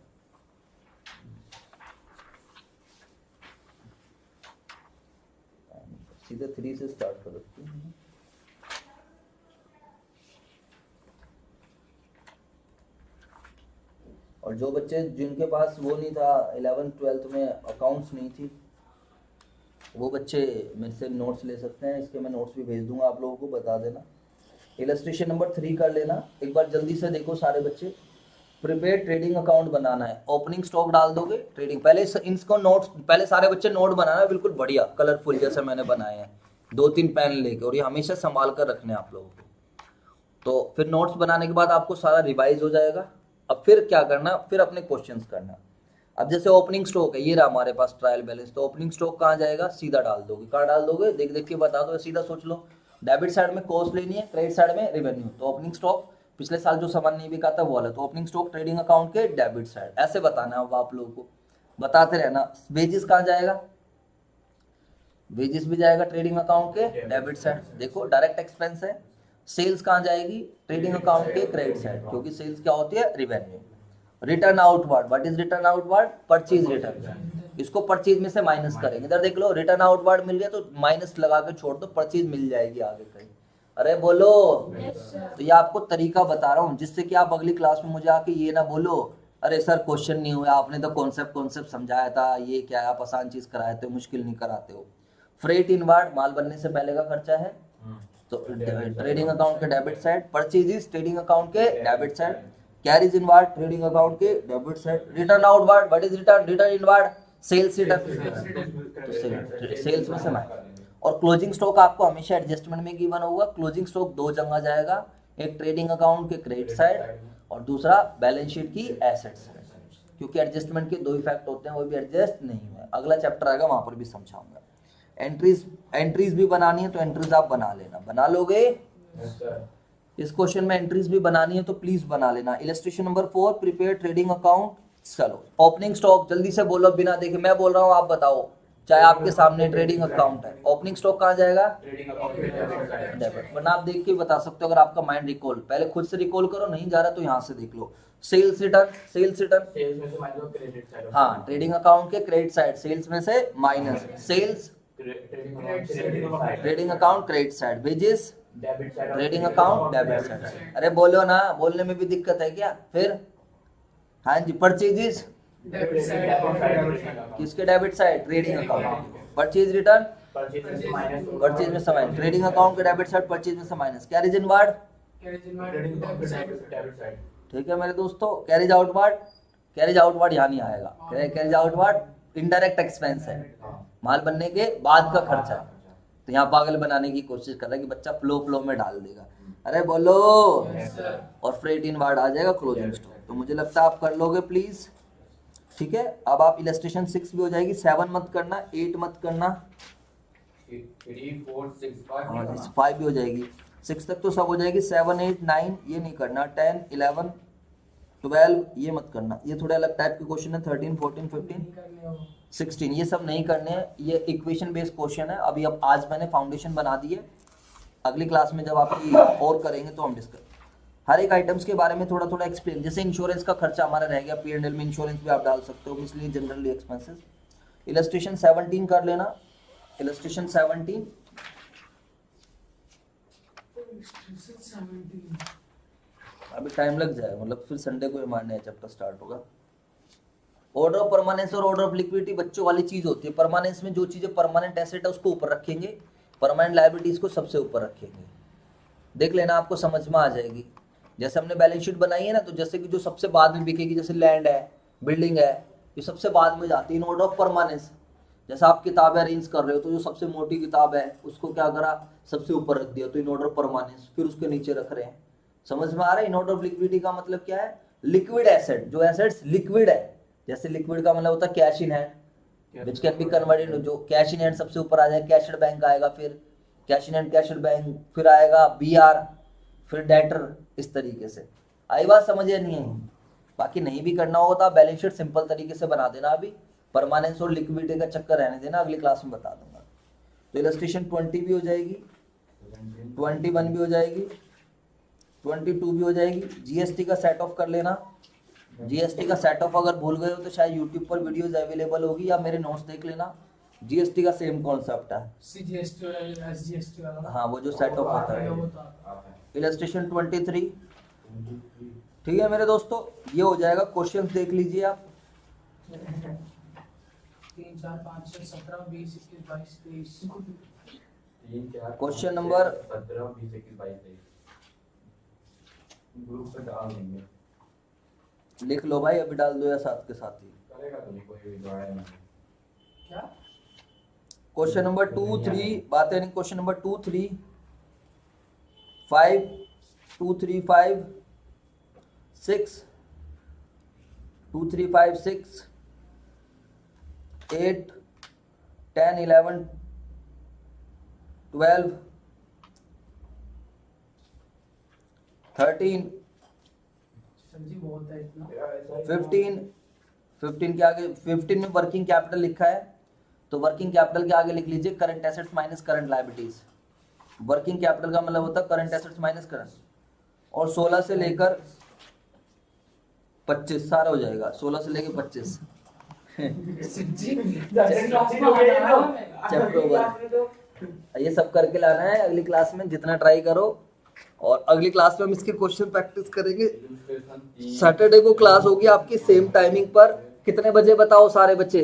सीधे 3 से स्टार्ट कर रखती है। और जो बच्चे जिनके पास वो नहीं था, 11th 12th में अकाउंट्स नहीं थी, वो बच्चे मेरे से नोट्स ले सकते हैं। इसके मैं नोट्स भी भेज दूंगा आप लोगों को, बता देना। इलस्ट्रेशन नंबर 3 कर लेना एक बार, जल्दी से देखो सारे बच्चे। प्रिपेयर ट्रेडिंग अकाउंट बनाना है, ओपनिंग स्टॉक डाल दोगे, ट्रेडिंग पहले इनको नोट्स, पहले सारे बच्चे नोट बनाना है बिल्कुल बढ़िया कलरफुल जैसे मैंने बनाए हैं, 2-3 पेन लेके, और ये हमेशा संभाल कर रखने हैं आप लोगों को। तो फिर नोट्स बनाने के बाद आपको सारा रिवाइज हो जाएगा। अब फिर क्या करना, फिर अपने क्वेश्चंस करना। अब जैसे ओपनिंग स्टॉक है, ये रहा हमारे पास ट्रायल बैलेंस, तो ओपनिंग स्टॉक कहाँ जाएगा, सीधा डाल दोगे। कहाँ डाल दोगे, देख देख के बता दो, सीधा सोच लो। डेबिट साइड में कॉस्ट लेनी है, क्रेडिट साइड में रेवेन्यू, तो ओपनिंग स्टॉक पिछले साल जो सामान नहीं बिका था वो वाला, तो ओपनिंग स्टॉक ट्रेडिंग अकाउंट के डेबिट साइड, ऐसे बताना है। अब आप लोगों को बताते रहना। वेजेस कहाँ जाएगा, वेजेस भी जाएगा ट्रेडिंग अकाउंट के डेबिट साइड, देखो डायरेक्ट एक्सपेंस है। सेल्स कहाँ जाएगी, ट्रेडिंग अकाउंट के क्रेडिट साइड, क्योंकि सेल्स क्या होती है, revenue. Return outward, what is return outward, purchase return, इसको परचेज में से माइनस करेंगे। इधर देख लो, रिटर्न आउटवर्ड मिल गया तो माइनस लगा के छोड़ दो, परचेज मिल जाएगी आगे कहीं। अरे बोलो। तो ये आपको तरीका बता रहा हूँ जिससे कि आप अगली क्लास में मुझे आके ये ना बोलो अरे सर क्वेश्चन नहीं हुआ, आपने तो कॉन्सेप्ट समझाया था, ये क्या है, आप आसान चीज कराए थे, मुश्किल नहीं कराते हो। फ्रेट इनवर्ड, माल बनने से पहले का खर्चा है, तो ट्रेडिंग अकाउंट के debit side. Purchases trading account के debit side. Carriage inward trading account के debit side. Return outward, what is return, return inward sales return, तो सेल्स में से माइनस। और क्लोजिंग स्टॉक आपको हमेशा एडजस्टमेंट में गिवन होगा। क्लोजिंग स्टॉक 2 जगह जाएगा, एक ट्रेडिंग अकाउंट के क्रेडिट साइड और दूसरा बैलेंस शीट की एसेट साइड, क्योंकि एडजस्टमेंट के 2 इफेक्ट होते हैं, वो भी एडजस्ट नहीं हुए। अगला चैप्टर आएगा वहां पर भी समझाऊंगा। एंट्रीज भी बनानी है तो एंट्रीज आप बना लेना, बना लोगे। इस क्वेश्चन में एंट्रीज भी बनानी है तो प्लीज बना लेना। Illustration number 4, prepare trading account. चलो ओपनिंग स्टॉक जल्दी से बोलो, बिना देखे, मैं बोल रहा हूँ आप बताओ, चाहे आपके सामने ट्रेडिंग अकाउंट है। ओपनिंग स्टॉक कहाँ जाएगा, डेबिट, वरना आप देख के बता सकते हो अगर आपका माइंड रिकॉल, पहले खुद से रिकॉल करो, नहीं जा रहा तो यहाँ से देख लो। Sales return, sales return, sales में से माइनस क्रेडिट साइड, हाँ ट्रेडिंग अकाउंट के क्रेडिट साइड, सेल्स में से minus sales, trading account credit side. Wages debit side, trading account debit side. अरे बोलो ना, बोलने में भी दिक्कत है क्या फिर। हाँ जी, परचेजेस किसके debit side, trading account. Purchase return, purchase में से माइनस, परचेज में से माइनस, ट्रेडिंग अकाउंट के डेबिट साइड, परचेज में से minus. Carries inward, debit side, ठीक है मेरे दोस्तों। कैरीज आउटवर्ड, कैरीज आउटवर्ड यहाँ नहीं आएगा, कैरीज आउटवर्ड इनडायरेक्ट एक्सपेंस है, माल बनने के बाद का खर्चा है, तो यहाँ पागल बनाने की कोशिश कर रहा है कि बच्चा फ्लो में डाल देगा। अरे बोलो। और फ्रेट इनवर्ड आ जाएगा क्लोजिंग स्टॉक, तो मुझे लगता है आप कर लोगे प्लीज, ठीक है। अब आप इलस्ट्रेशन 6 भी हो जाएगी, 7 मत करना, 8 मत करना, 3 4 6 5 5 भी हो जाएगी, 6 तक तो सब हो जाएगी। 7 8 9 ये नहीं करना, 10 11 12 ये मत करना, ये थोड़े अलग टाइप के क्वेश्चन है। 13 14 15 16 ये सब नहीं करने हैं, ये इक्वेशन बेस्ड क्वेश्चन है। अभी अब आज मैंने फाउंडेशन बना दी है, अगली क्लास में जब आपकी और करेंगे तो हम डिस्कस हर एक आइटम्स के बारे में थोड़ा थोड़ा एक्सप्लेन। जैसे इंश्योरेंस का खर्चा हमारा रह गया, P&L में इंश्योरेंस भी आप डाल सकते हो, इसलिए जनरली एक्सपेंसेस। इलस्ट्रेशन 17 कर लेना, इलस्ट्रेशन 17। अभी टाइम लग जाएगा, मतलब फिर संडे को हमारा नया चैप्टर स्टार्ट होगा। ऑर्डर ऑफ परमानेंस और ऑर्डर ऑफ लिक्विडिटी बच्चों वाली चीज होती है। परमानेंस में जो चीजें परमानेंट एसेट है उसको ऊपर रखेंगे, परमानेंट लायबिलिटीज को सबसे ऊपर रखेंगे। देख लेना, आपको समझ में आ जाएगी। जैसे हमने बैलेंस शीट बनाई है ना, तो जैसे कि जो सबसे बाद में बिकेगी, जैसे लैंड है, बिल्डिंग है, ये सबसे बाद में जाती है इन ऑर्डर ऑफ परमानेंस। जैसा आप किताबें अरेंज कर रहे हो, तो जो सबसे मोटी किताब है उसको क्या करा, सबसे ऊपर रख दिया, तो इन ऑर्डर ऑफ परमानेंस। फिर उसके नीचे रख रहे हैं, समझ में आ रहा है। इन ऑर्डर ऑफ लिक्विडिटी का मतलब क्या है, लिक्विड एसेट, जो एसेट्स लिक्विड है। जैसे लिक्विड का मतलब होता है cash in hand, which can be converted, जो कैश इन हैंड सबसे ऊपर आ जाए, कैशड बैंक आएगा, फिर कैश इन हैंड कैशड बैंक, फिर आएगा BR, फिर डेटर, इस तरीके से। आई बात समझ या नहीं है। बाकी नहीं भी करना होगा तो आप बैलेंस शीट सिंपल तरीके से बना देना, अभी परमानेंस और लिक्विडिटी का चक्कर रहने देना, अगली क्लास में बता दूंगा। तो इलस्ट्रेशन 20 भी हो जाएगी, 21 भी हो जाएगी, 22 भी हो जाएगी। GST का सेट ऑफ कर लेना। GST का सेट ऑफ अगर भूल गए हो तो शायद यूट्यूब पर वीडियोज अवेलेबल होगी, या मेरे नोट्स देख लेना। GST का सेम कॉन्सेप्ट है, CGST और SGST वाला, हाँ वो जो सेट ऑफ होता है। वो तो आता है। इलस्ट्रेशन 23, ठीक है मेरे दोस्तों, ये हो जाएगा। क्वेश्चन देख लीजिए आप। 3 4 5 6 17 20 21 22 23। क्वेश्चन नंबर 17 20 21 22 23 ग्रुप पे डाल देंगे। लिख लो भाई, अभी डाल दो या साथ के साथ ही। करेगा तो नहीं कोई द्वारा नहीं। क्या क्वेश्चन नंबर 2 3 बातें नहीं। क्वेश्चन नंबर 2 3 5 2 3 5 6 2 3 5 6 8 10 11 12 13 सर जी बहुत है इतना। 15 के आगे 15 में वर्किंग कैपिटल लिखा है, तो वर्किंग कैपिटल के आगे लिख लीजिए current assets minus current liabilities. Working capital का मतलब होता है करंट एसेट्स माइनस करंट। और 16 से लेकर 25 सारा हो जाएगा, 16 से लेकर 25 सर जी चैप्टर ओवर। ये सब करके लाना है अगली क्लास में, जितना ट्राई करो। और अगली क्लास में हम इसके क्वेश्चन प्रैक्टिस करेंगे। सैटरडे को क्लास होगी आपकी सेम टाइमिंग पर। कितने बजे बताओ सारे बच्चे?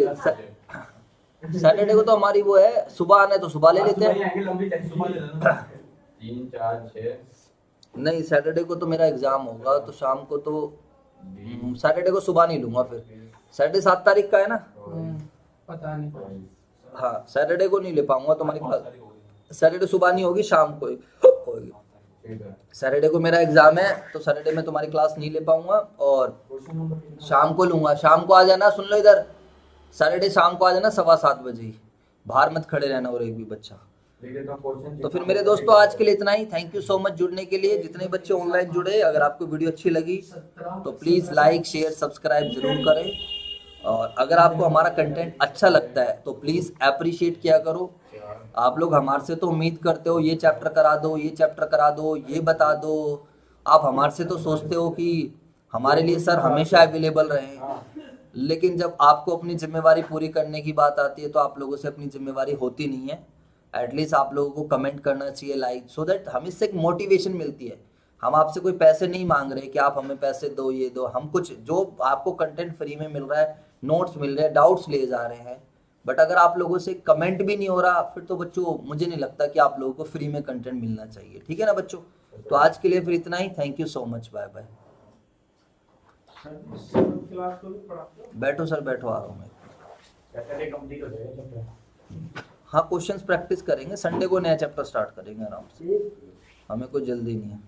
सैटरडे को तो हमारी वो है, सुबह आना है तो सुबह ले लेते हैं। 3 4 6 नहीं, सैटरडे को तो मेरा एग्जाम होगा, तो शाम को तो सैटरडे को सुबह नहीं लूंगा। फिर सैटरडे 7 तारीख का है ना? पता नहीं। हाँ, सैटरडे को नहीं ले पाऊंगा तुम्हारी क्लास। सैटरडे सुबह नहीं होगी, शाम को होगी। सैटरडे को मेरा एग्जाम है, तो सैटरडे में तुम्हारी क्लास नहीं ले पाऊंगा और शाम को लूंगा। शाम को आ जाना, सुन लो इधर, सैटरडे शाम को आ जाना 7:15 बजे ही। बाहर मत खड़े रहना और एक भी बच्चा। तो फिर मेरे दोस्तों आज के लिए इतना ही। थैंक यू सो मच जुड़ने के लिए। जितने बच्चे ऑनलाइन जुड़े, अगर आपको वीडियो अच्छी लगी तो प्लीज़ लाइक शेयर सब्सक्राइब जरूर करें। और अगर आपको हमारा कंटेंट अच्छा लगता है तो प्लीज़ अप्रिशिएट किया करो। आप लोग हमारे से तो उम्मीद करते हो ये चैप्टर करा दो, ये चैप्टर करा दो, ये बता दो। आप हमारे से तो सोचते हो कि हमारे लिए सर हमेशा अवेलेबल रहें, लेकिन जब आपको अपनी जिम्मेवारी पूरी करने की बात आती है तो आप लोगों से अपनी जिम्मेवारी होती नहीं है। एटलीस्ट आप लोगों को कमेंट करना चाहिए, लाइक, सो दैट हमें इससे एक मोटिवेशन मिलती है। हम आपसे कोई पैसे नहीं मांग रहे कि आप हमें पैसे दो, ये दो। हम कुछ जो आपको कंटेंट फ्री में मिल रहा है, नोट्स मिल रहे हैं, डाउट्स ले जा रहे हैं। बट अगर आप लोगों से कमेंट भी नहीं हो रहा, फिर तो बच्चों मुझे नहीं लगता कि आप लोगों को फ्री में कंटेंट मिलना चाहिए। ठीक है ना बच्चों? तो आज के लिए फिर इतना ही। Thank you so much, bye bye. Class को भी पढ़ाते हो? बैठो सर, बैठो, आ रहा हूँ मैं। सैटरडे कंप्लीट हो जाएगा चैप्टर। हाँ, क्वेश्चंस प्रैक्टिस करेंगे। संडे को नया चैप्टर स्टार्ट करेंगे आराम से, हमें कोई जल्दी नहीं है।